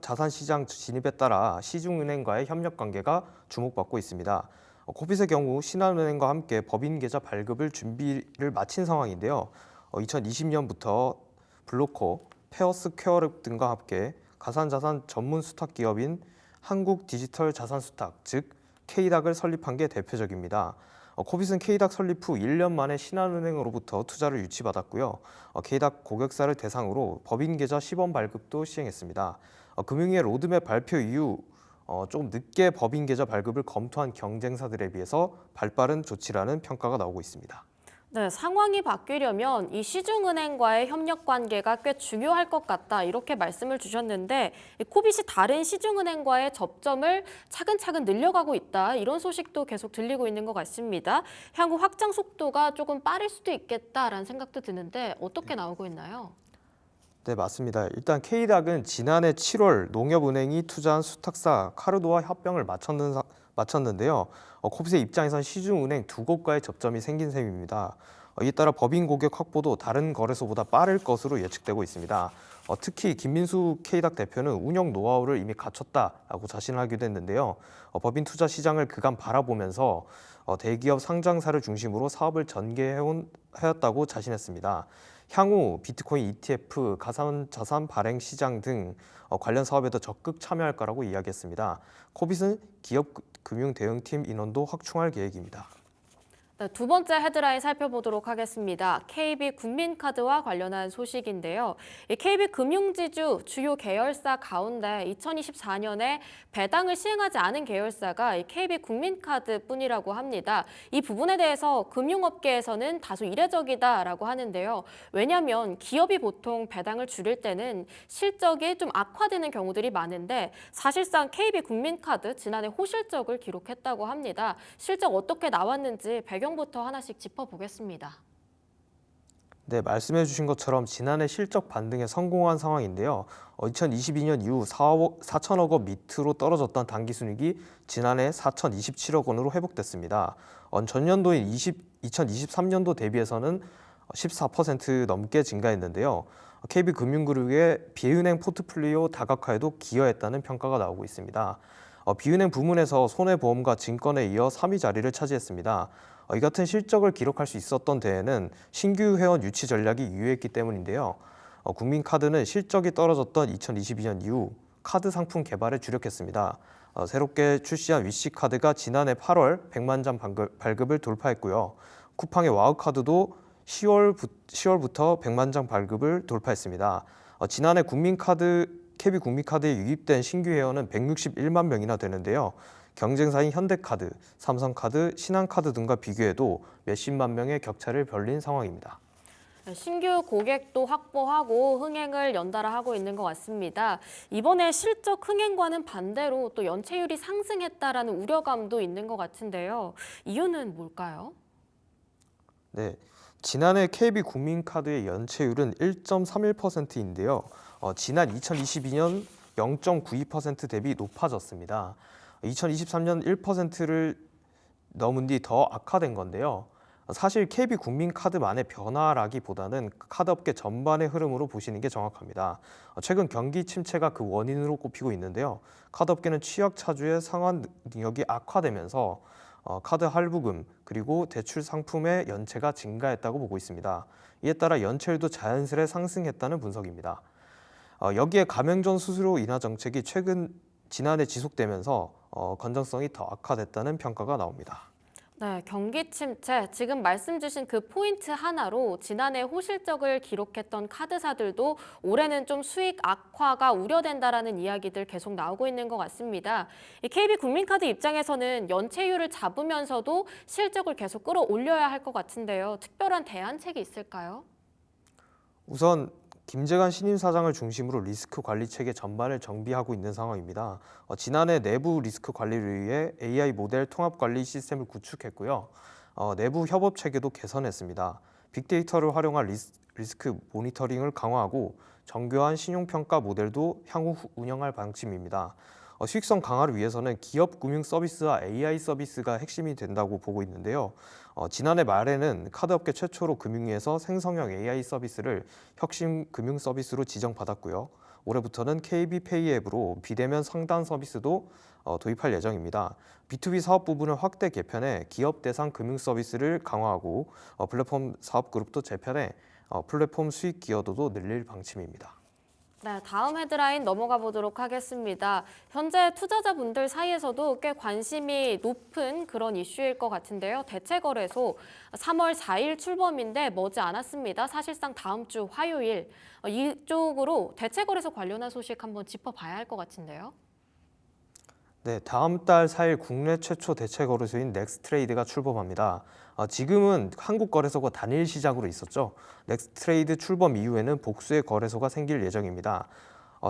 자산시장 진입에 따라 시중은행과의 협력 관계가 주목받고 있습니다. 코빗의 경우 신한은행과 함께 법인 계좌 발급을 준비를 마친 상황인데요. 2020년부터 블로코, 페어스퀘어랩 등과 함께 가상자산 전문 수탁 기업인 한국 디지털 자산 수탁, 즉 K닥을 설립한 게 대표적입니다. 코빗은 K닥 설립 후 1년 만에 신한은행으로부터 투자를 유치받았고요. K닥 고객사를 대상으로 법인 계좌 시범 발급도 시행했습니다. 금융위의 로드맵 발표 이후 조금 늦게 법인 계좌 발급을 검토한 경쟁사들에 비해서 발빠른 조치라는 평가가 나오고 있습니다. 네, 상황이 바뀌려면 이 시중은행과의 협력 관계가 꽤 중요할 것 같다 이렇게 말씀을 주셨는데 코빗이 다른 시중은행과의 접점을 차근차근 늘려가고 있다 이런 소식도 계속 들리고 있는 것 같습니다. 향후 확장 속도가 조금 빠를 수도 있겠다라는 생각도 드는데 어떻게 나오고 있나요? 네, 맞습니다. 일단 K닥은 지난해 7월 농협은행이 투자한 수탁사 카르도와 협병을 마쳤는데요. 코빗의 입장에선 시중은행 2곳과의 접점이 생긴 셈입니다. 이에 따라 법인 고객 확보도 다른 거래소보다 빠를 것으로 예측되고 있습니다. 특히 김민수 K닥 대표는 운영 노하우를 이미 갖췄다라고 자신하기도 했는데요. 법인 투자 시장을 그간 바라보면서 대기업 상장사를 중심으로 사업을 전개해왔다고 자신했습니다. 향후 비트코인 ETF, 가상자산 발행 시장 등 관련 사업에도 적극 참여할 거라고 이야기했습니다. 코빗은 기업 금융 대응팀 인원도 확충할 계획입니다. 네, 두 번째 헤드라인 살펴보도록 하겠습니다. KB국민카드와 관련한 소식인데요. 이 KB금융지주 주요 계열사 가운데 2024년에 배당을 시행하지 않은 계열사가 이 KB국민카드뿐이라고 합니다. 이 부분에 대해서 금융업계에서는 다소 이례적이다라고 하는데요. 왜냐하면 기업이 보통 배당을 줄일 때는 실적이 좀 악화되는 경우들이 많은데 사실상 KB국민카드 지난해 호실적을 기록했다고 합니다. 실적 어떻게 나왔는지 배경부터 하나씩 짚어보겠습니다. 네, 말씀해 주신 것처럼 지난해 실적 반등에 성공한 상황인데요. 2022년 이후 4천억 원 밑으로 떨어졌던 당기순이익이 지난해 4,027억 원으로 회복됐습니다. 전년도인 2023년도 대비해서는 14% 넘게 증가했는데요. KB금융그룹의 비은행 포트폴리오 다각화에도 기여했다는 평가가 나오고 있습니다. 비은행 부문에서 손해보험과 증권에 이어 3위 자리를 차지했습니다. 이 같은 실적을 기록할 수 있었던 데에는 신규 회원 유치 전략이 유효했기 때문인데요. 국민카드는 실적이 떨어졌던 2022년 이후 카드 상품 개발에 주력했습니다. 새롭게 출시한 위시카드가 지난해 8월 100만 장 발급을 돌파했고요. 쿠팡의 와우카드도 10월부터 100만 장 발급을 돌파했습니다. 지난해 KB 국민카드에 유입된 신규 회원은 161만 명이나 되는데요. 경쟁사인 현대카드, 삼성카드, 신한카드 등과 비교해도 몇십만 명의 격차를 벌린 상황입니다. 신규 고객도 확보하고 흥행을 연달아 하고 있는 것 같습니다. 이번에 실적 흥행과는 반대로 또 연체율이 상승했다라는 우려감도 있는 것 같은데요. 이유는 뭘까요? 네, 지난해 KB 국민카드의 연체율은 1.31%인데요. 지난 2022년 0.92% 대비 높아졌습니다. 2023년 1%를 넘은 뒤 더 악화된 건데요. 사실 KB 국민카드만의 변화라기보다는 카드업계 전반의 흐름으로 보시는 게 정확합니다. 최근 경기 침체가 그 원인으로 꼽히고 있는데요. 카드업계는 취약 차주의 상환 능력이 악화되면서 카드 할부금 그리고 대출 상품의 연체가 증가했다고 보고 있습니다. 이에 따라 연체율도 자연스레 상승했다는 분석입니다. 여기에 가맹점 수수료 인하 정책이 지난해 지속되면서 건전성이 더 악화됐다는 평가가 나옵니다. 네, 경기 침체, 지금 말씀 주신 그 포인트 하나로 지난해 호실적을 기록했던 카드사들도 올해는 좀 수익 악화가 우려된다라는 이야기들 계속 나오고 있는 것 같습니다. 이 KB 국민카드 입장에서는 연체율을 잡으면서도 실적을 계속 끌어올려야 할 것 같은데요. 특별한 대안책이 있을까요? 우선 김재관 신임 사장을 중심으로 리스크 관리 체계 전반을 정비하고 있는 상황입니다. 지난해 내부 리스크 관리를 위해 AI 모델 통합 관리 시스템을 구축했고요. 내부 협업 체계도 개선했습니다. 빅데이터를 활용한 리스크 모니터링을 강화하고 정교한 신용평가 모델도 향후 운영할 방침입니다. 수익성 강화를 위해서는 기업 금융 서비스와 AI 서비스가 핵심이 된다고 보고 있는데요. 지난해 말에는 카드업계 최초로 금융위에서 생성형 AI 서비스를 혁신 금융 서비스로 지정받았고요. 올해부터는 KB페이 앱으로 비대면 상담 서비스도 도입할 예정입니다. B2B 사업 부분을 확대 개편해 기업 대상 금융 서비스를 강화하고 플랫폼 사업 그룹도 재편해 플랫폼 수익 기여도도 늘릴 방침입니다. 네, 다음 헤드라인 넘어가 보도록 하겠습니다. 현재 투자자분들 사이에서도 꽤 관심이 높은 그런 이슈일 것 같은데요. 대체거래소 3월 4일 출범인데 머지않았습니다. 사실상 다음 주 화요일 이쪽으로 대체거래소 관련한 소식 한번 짚어봐야 할 것 같은데요. 네, 다음 달 4일 국내 최초 대체거래소인 넥스트레이드가 출범합니다. 지금은 한국거래소가 단일 시장으로 있었죠. 넥스트레이드 출범 이후에는 복수의 거래소가 생길 예정입니다.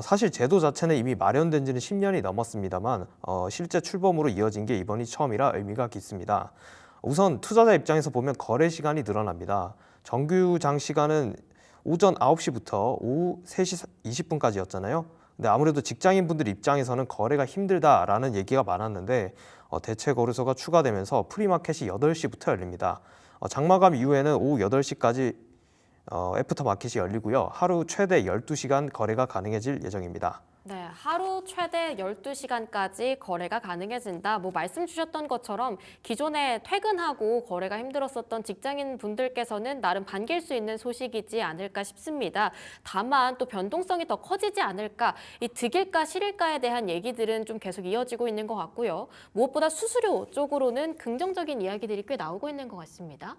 사실 제도 자체는 이미 마련된 지는 10년이 넘었습니다만 실제 출범으로 이어진 게 이번이 처음이라 의미가 깊습니다. 우선 투자자 입장에서 보면 거래 시간이 늘어납니다. 정규장 시간은 오전 9시부터 오후 3시 20분까지였잖아요. 근데 아무래도 직장인분들 입장에서는 거래가 힘들다라는 얘기가 많았는데 대체 거래소가 추가되면서 프리마켓이 8시부터 열립니다. 장마감 이후에는 오후 8시까지 애프터 마켓이 열리고요. 하루 최대 12시간 거래가 가능해질 예정입니다. 네, 하루 최대 12시간까지 거래가 가능해진다. 말씀 주셨던 것처럼 기존에 퇴근하고 거래가 힘들었었던 직장인 분들께서는 나름 반길 수 있는 소식이지 않을까 싶습니다. 다만 또 변동성이 더 커지지 않을까, 이 득일까 실일까에 대한 얘기들은 좀 계속 이어지고 있는 것 같고요. 무엇보다 수수료 쪽으로는 긍정적인 이야기들이 꽤 나오고 있는 것 같습니다.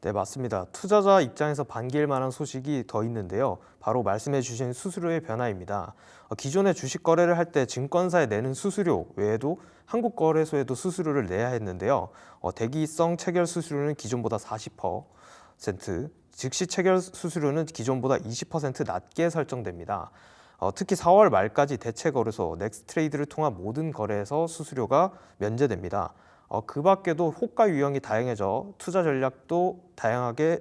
네, 맞습니다. 투자자 입장에서 반길 만한 소식이 더 있는데요. 바로 말씀해 주신 수수료의 변화입니다. 기존에 주식 거래를 할 때 증권사에 내는 수수료 외에도 한국거래소에도 수수료를 내야 했는데요. 대기성 체결 수수료는 기존보다 40%, 즉시 체결 수수료는 기존보다 20% 낮게 설정됩니다. 특히 4월 말까지 대체거래소 넥스트레이드를 통한 모든 거래에서 수수료가 면제됩니다. 그 밖에도 호가 유형이 다양해져 투자 전략도 다양하게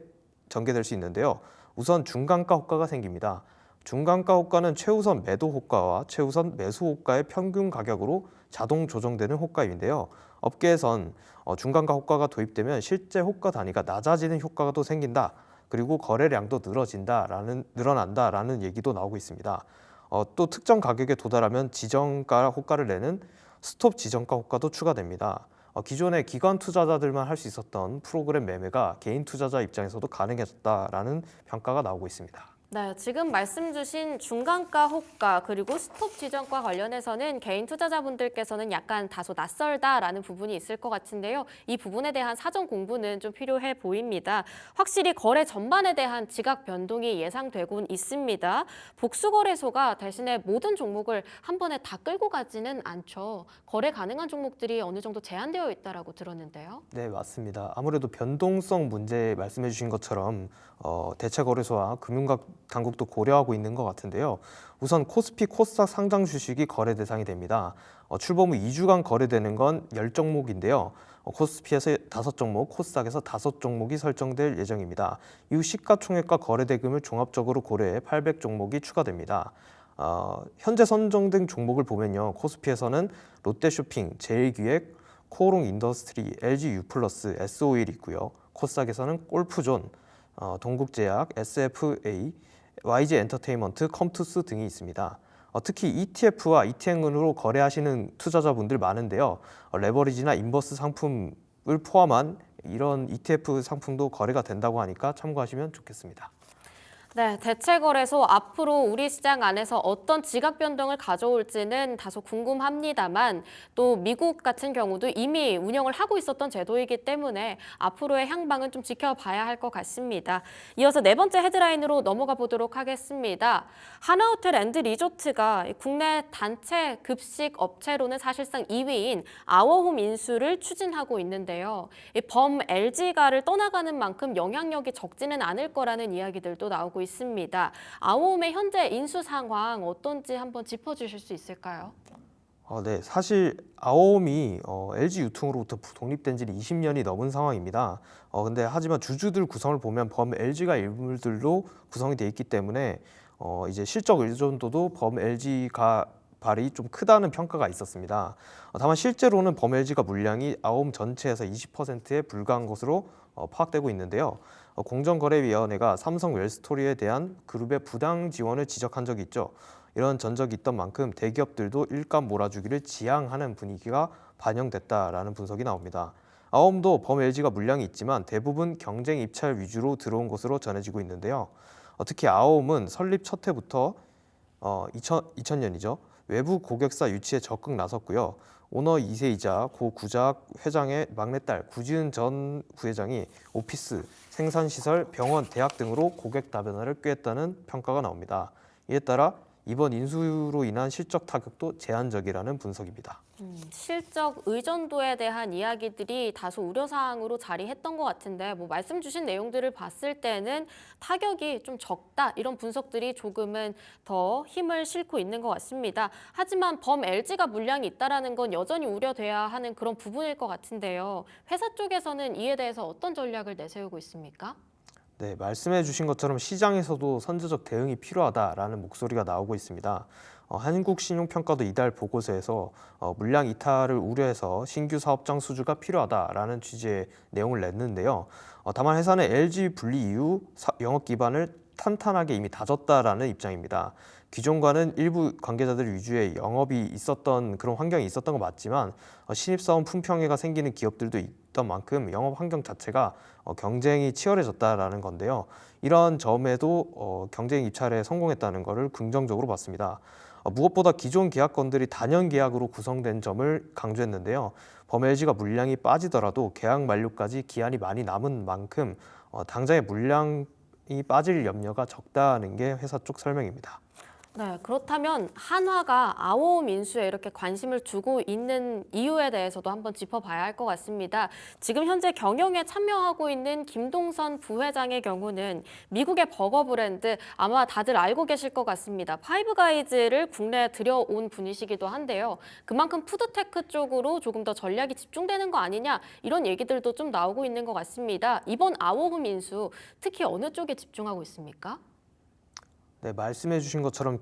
전개될 수 있는데요. 우선 중간가 호가가 생깁니다. 중간가 호가는 최우선 매도 호가와 최우선 매수 호가의 평균 가격으로 자동 조정되는 호가인데요. 업계에선 중간가 호가가 도입되면 실제 호가 단위가 낮아지는 효과가 또 생긴다. 그리고 거래량도 늘어난다라는 얘기도 나오고 있습니다. 또 특정 가격에 도달하면 지정가 호가를 내는 스톱 지정가 호가도 추가됩니다. 기존의 기관 투자자들만 할 수 있었던 프로그램 매매가 개인 투자자 입장에서도 가능해졌다라는 평가가 나오고 있습니다. 네, 지금 말씀 주신 중간가 호가 그리고 스톱 지정과 관련해서는 개인 투자자분들께서는 약간 다소 낯설다라는 부분이 있을 것 같은데요. 이 부분에 대한 사전 공부는 좀 필요해 보입니다. 확실히 거래 전반에 대한 지각 변동이 예상되곤 있습니다. 복수거래소가 대신에 모든 종목을 한 번에 다 끌고 가지는 않죠. 거래 가능한 종목들이 어느 정도 제한되어 있다라고 들었는데요. 네, 맞습니다. 아무래도 변동성 문제 말씀해 주신 것처럼 대체거래소와 금융당국도 고려하고 있는 것 같은데요. 우선 코스피, 코스닥 상장 주식이 거래 대상이 됩니다. 출범 후 2주간 거래되는 건 10종목인데요. 코스피에서 5종목, 코스닥에서 5종목이 설정될 예정입니다. 이후 시가총액과 거래대금을 종합적으로 고려해 800종목이 추가됩니다. 현재 선정된 종목을 보면요. 코스피에서는 롯데쇼핑, 제일기획, 코오롱 인더스트리, LG U+, S-오일 있고요. 코스닥에서는 골프존, 동국제약, SFA, YG 엔터테인먼트, 컴투스 등이 있습니다. 특히 ETF와 ETN으로 거래하시는 투자자분들 많은데요. 레버리지나 인버스 상품을 포함한 이런 ETF 상품도 거래가 된다고 하니까 참고하시면 좋겠습니다. 네, 대체거래소 앞으로 우리 시장 안에서 어떤 지각 변동을 가져올지는 다소 궁금합니다만 또 미국 같은 경우도 이미 운영을 하고 있었던 제도이기 때문에 앞으로의 향방은 좀 지켜봐야 할 것 같습니다. 이어서 네 번째 헤드라인으로 넘어가 보도록 하겠습니다. 하나호텔 앤드 리조트가 국내 단체 급식 업체로는 사실상 2위인 아워홈 인수를 추진하고 있는데요. 범 LG가를 떠나가는 만큼 영향력이 적지는 않을 거라는 이야기들도 나오고 있습니다. 아워홈의 현재 인수 상황 어떤지 한번 짚어주실 수 있을까요? 네, 사실 아워홈이 LG 유통으로부터 독립된 지 20년이 넘은 상황입니다. 근데 하지만 주주들 구성을 보면 범 LG가 일부들로 구성이 돼 있기 때문에 이제 실적 의존도도 범 LG가 발이 좀 크다는 평가가 있었습니다. 다만 실제로는 범 LG가 물량이 아워홈 전체에서 20%에 불과한 것으로 파악되고 있는데요. 공정거래위원회가 삼성 웰스토리에 대한 그룹의 부당 지원을 지적한 적이 있죠. 이런 전적이 있던 만큼 대기업들도 일감 몰아주기를 지향하는 분위기가 반영됐다라는 분석이 나옵니다. 아워홈도 범 LG가 물량이 있지만 대부분 경쟁 입찰 위주로 들어온 것으로 전해지고 있는데요. 특히 아워홈은 설립 첫 해부터 2000년이죠. 외부 고객사 유치에 적극 나섰고요. 오너 2세이자 고 구작 회장의 막내딸 구지은 전 부회장이 오피스, 생산시설, 병원, 대학 등으로 고객 다변화를 꾀했다는 평가가 나옵니다. 이에 따라 이번 인수로 인한 실적 타격도 제한적이라는 분석입니다. 실적 의존도에 대한 이야기들이 다소 우려사항으로 자리했던 것 같은데 말씀 주신 내용들을 봤을 때는 타격이 좀 적다 이런 분석들이 조금은 더 힘을 싣고 있는 것 같습니다. 하지만 범 LG가 물량이 있다는 건 여전히 우려돼야 하는 그런 부분일 것 같은데요. 회사 쪽에서는 이에 대해서 어떤 전략을 내세우고 있습니까? 네, 말씀해 주신 것처럼 시장에서도 선제적 대응이 필요하다라는 목소리가 나오고 있습니다. 한국신용평가도 이달 보고서에서 물량 이탈을 우려해서 신규 사업장 수주가 필요하다라는 취지의 내용을 냈는데요. 다만 회사는 LG 분리 이후 영업 기반을 탄탄하게 이미 다졌다라는 입장입니다. 기존과는 일부 관계자들 위주의 영업이 있었던 그런 환경이 있었던 건 맞지만 신입사원 품평회가 생기는 기업들도 있던 만큼 영업 환경 자체가 경쟁이 치열해졌다라는 건데요. 이런 점에도 경쟁 입찰에 성공했다는 것을 긍정적으로 봤습니다. 무엇보다 기존 계약건들이 단연 계약으로 구성된 점을 강조했는데요. 범 LG가 물량이 빠지더라도 계약 만료까지 기한이 많이 남은 만큼 당장의 물량이 빠질 염려가 적다는 게 회사 쪽 설명입니다. 네, 그렇다면 한화가 아워홈 인수에 이렇게 관심을 두고 있는 이유에 대해서도 한번 짚어봐야 할 것 같습니다. 지금 현재 경영에 참여하고 있는 김동선 부회장의 경우는 미국의 버거 브랜드 아마 다들 알고 계실 것 같습니다. 파이브가이즈를 국내에 들여온 분이시기도 한데요. 그만큼 푸드테크 쪽으로 조금 더 전략이 집중되는 거 아니냐 이런 얘기들도 좀 나오고 있는 것 같습니다. 이번 아워홈 인수 특히 어느 쪽에 집중하고 있습니까? 네, 말씀해 주신 것처럼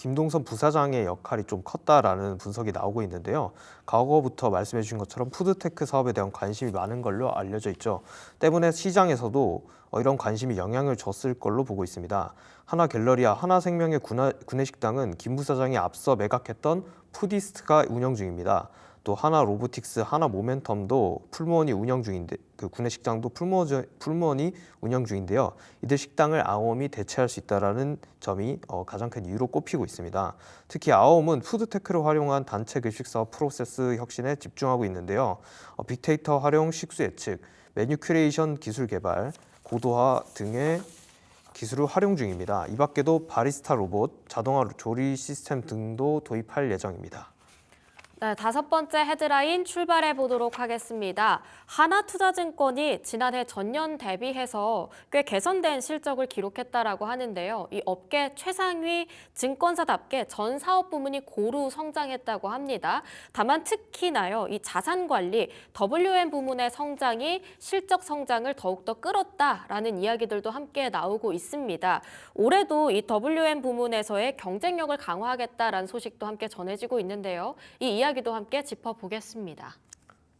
김동선 부사장의 역할이 좀 컸다라는 분석이 나오고 있는데요. 과거부터 말씀해 주신 것처럼 푸드테크 사업에 대한 관심이 많은 걸로 알려져 있죠. 때문에 시장에서도 이런 관심이 영향을 줬을 걸로 보고 있습니다. 하나갤러리아, 하나생명의 구내식당은 김 부사장이 앞서 매각했던 푸디스트가 운영 중입니다. 또 하나로보틱스, 하나모멘텀도 풀무원이 운영 중인데 그 구내식당도 풀무원이 운영 중인데요. 이들 식당을 아홈이 대체할 수 있다는 점이 가장 큰 이유로 꼽히고 있습니다. 특히 아홈은 푸드테크를 활용한 단체 급식 사업 프로세스 혁신에 집중하고 있는데요. 빅데이터 활용 식수 예측, 메뉴 큐레이션 기술 개발, 고도화 등의 기술을 활용 중입니다. 이 밖에도 바리스타 로봇, 자동화 조리 시스템 등도 도입할 예정입니다. 네, 5번째 헤드라인 출발해 보도록 하겠습니다. 하나투자증권이 지난해 전년 대비해서 꽤 개선된 실적을 기록했다라고 하는데요. 이 업계 최상위 증권사답게 전 사업 부문이 고루 성장했다고 합니다. 다만 특히나요, 이 자산관리, WM 부문의 성장이 실적 성장을 더욱더 끌었다라는 이야기들도 함께 나오고 있습니다. 올해도 이 WM 부문에서의 경쟁력을 강화하겠다라는 소식도 함께 전해지고 있는데요. 이 이야기도 함께 짚어보겠습니다.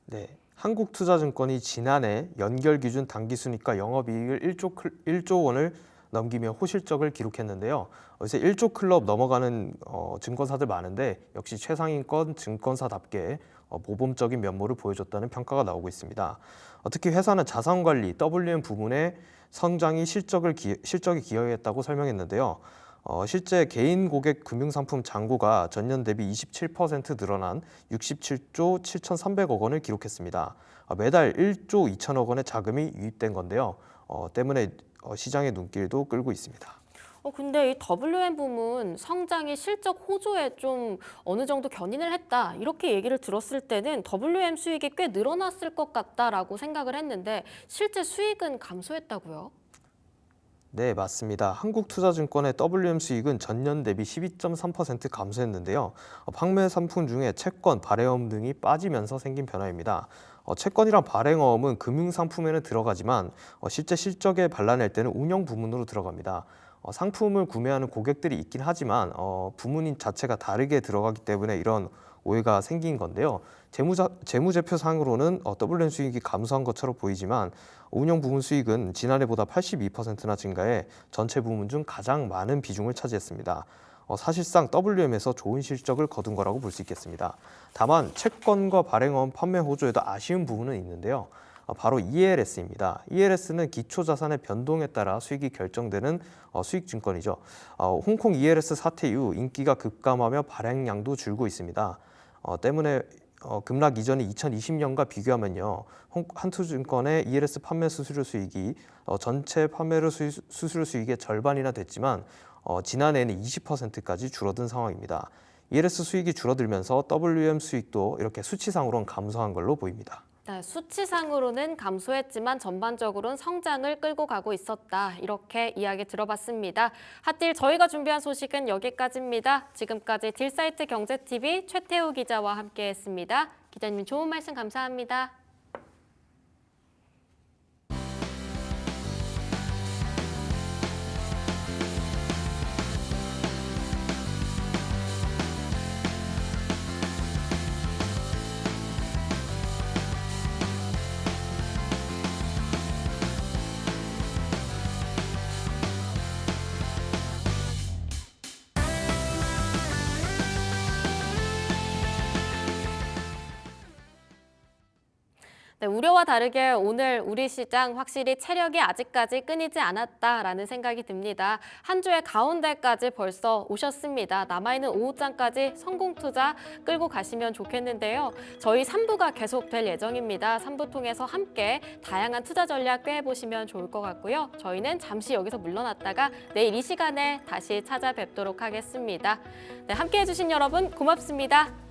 네, 한국투자증권이 지난해 연결 기준 당기순이익과 영업이익을 1조 원을 넘기며 호실적을 기록했는데요. 요새 1조 클럽 넘어가는 증권사들 많은데 역시 최상위권 증권사답게 모범적인 면모를 보여줬다는 평가가 나오고 있습니다. 특히 회사는 자산관리, WM 부문의 성장이 실적에 기여했다고 설명했는데요. 실제 개인 고객 금융상품 잔고가 전년 대비 27% 늘어난 67조 7,300억 원을 기록했습니다. 매달 1조 2천억 원의 자금이 유입된 건데요. 때문에 시장의 눈길도 끌고 있습니다. 근데 이 WM 부문 성장이 실적 호조에 좀 어느 정도 견인을 했다 이렇게 얘기를 들었을 때는 WM 수익이 꽤 늘어났을 것 같다라고 생각을 했는데 실제 수익은 감소했다고요? 네, 맞습니다. 한국투자증권의 WM 수익은 전년 대비 12.3% 감소했는데요. 판매 상품 중에 채권, 발행어음 등이 빠지면서 생긴 변화입니다. 채권이랑 발행어음은 금융상품에는 들어가지만 실제 실적에 발라낼 때는 운영 부문으로 들어갑니다. 상품을 구매하는 고객들이 있긴 하지만 부문 자체가 다르게 들어가기 때문에 이런 오해가 생긴 건데요. 재무제표상으로는 WM 수익이 감소한 것처럼 보이지만 운영 부문 수익은 지난해보다 82%나 증가해 전체 부문 중 가장 많은 비중을 차지했습니다. 사실상 WM에서 좋은 실적을 거둔 거라고 볼 수 있겠습니다. 다만 채권과 발행어음 판매 호조에도 아쉬운 부분은 있는데요. 바로 ELS입니다. ELS는 기초자산의 변동에 따라 수익이 결정되는 수익증권이죠. 홍콩 ELS 사태 이후 인기가 급감하며 발행량도 줄고 있습니다. 때문에 급락 이전의 2020년과 비교하면요, 한투증권의 ELS 판매 수수료 수익이 전체 판매로 수수료 수익의 절반이나 됐지만 지난해에는 20%까지 줄어든 상황입니다. ELS 수익이 줄어들면서 WM 수익도 이렇게 수치상으로는 감소한 걸로 보입니다. 네, 수치상으로는 감소했지만 전반적으로는 성장을 끌고 가고 있었다. 이렇게 이야기 들어봤습니다. 핫딜 저희가 준비한 소식은 여기까지입니다. 지금까지 딜사이트 경제TV 최태우 기자와 함께했습니다. 기자님 좋은 말씀 감사합니다. 네, 우려와 다르게 오늘 우리 시장 확실히 체력이 아직까지 끊이지 않았다라는 생각이 듭니다. 한 주의 가운데까지 벌써 오셨습니다. 남아있는 오후장까지 성공 투자 끌고 가시면 좋겠는데요. 저희 3부가 계속될 예정입니다. 3부 통해서 함께 다양한 투자 전략 꿰보시면 좋을 것 같고요. 저희는 잠시 여기서 물러났다가 내일 이 시간에 다시 찾아뵙도록 하겠습니다. 네, 함께해 주신 여러분 고맙습니다.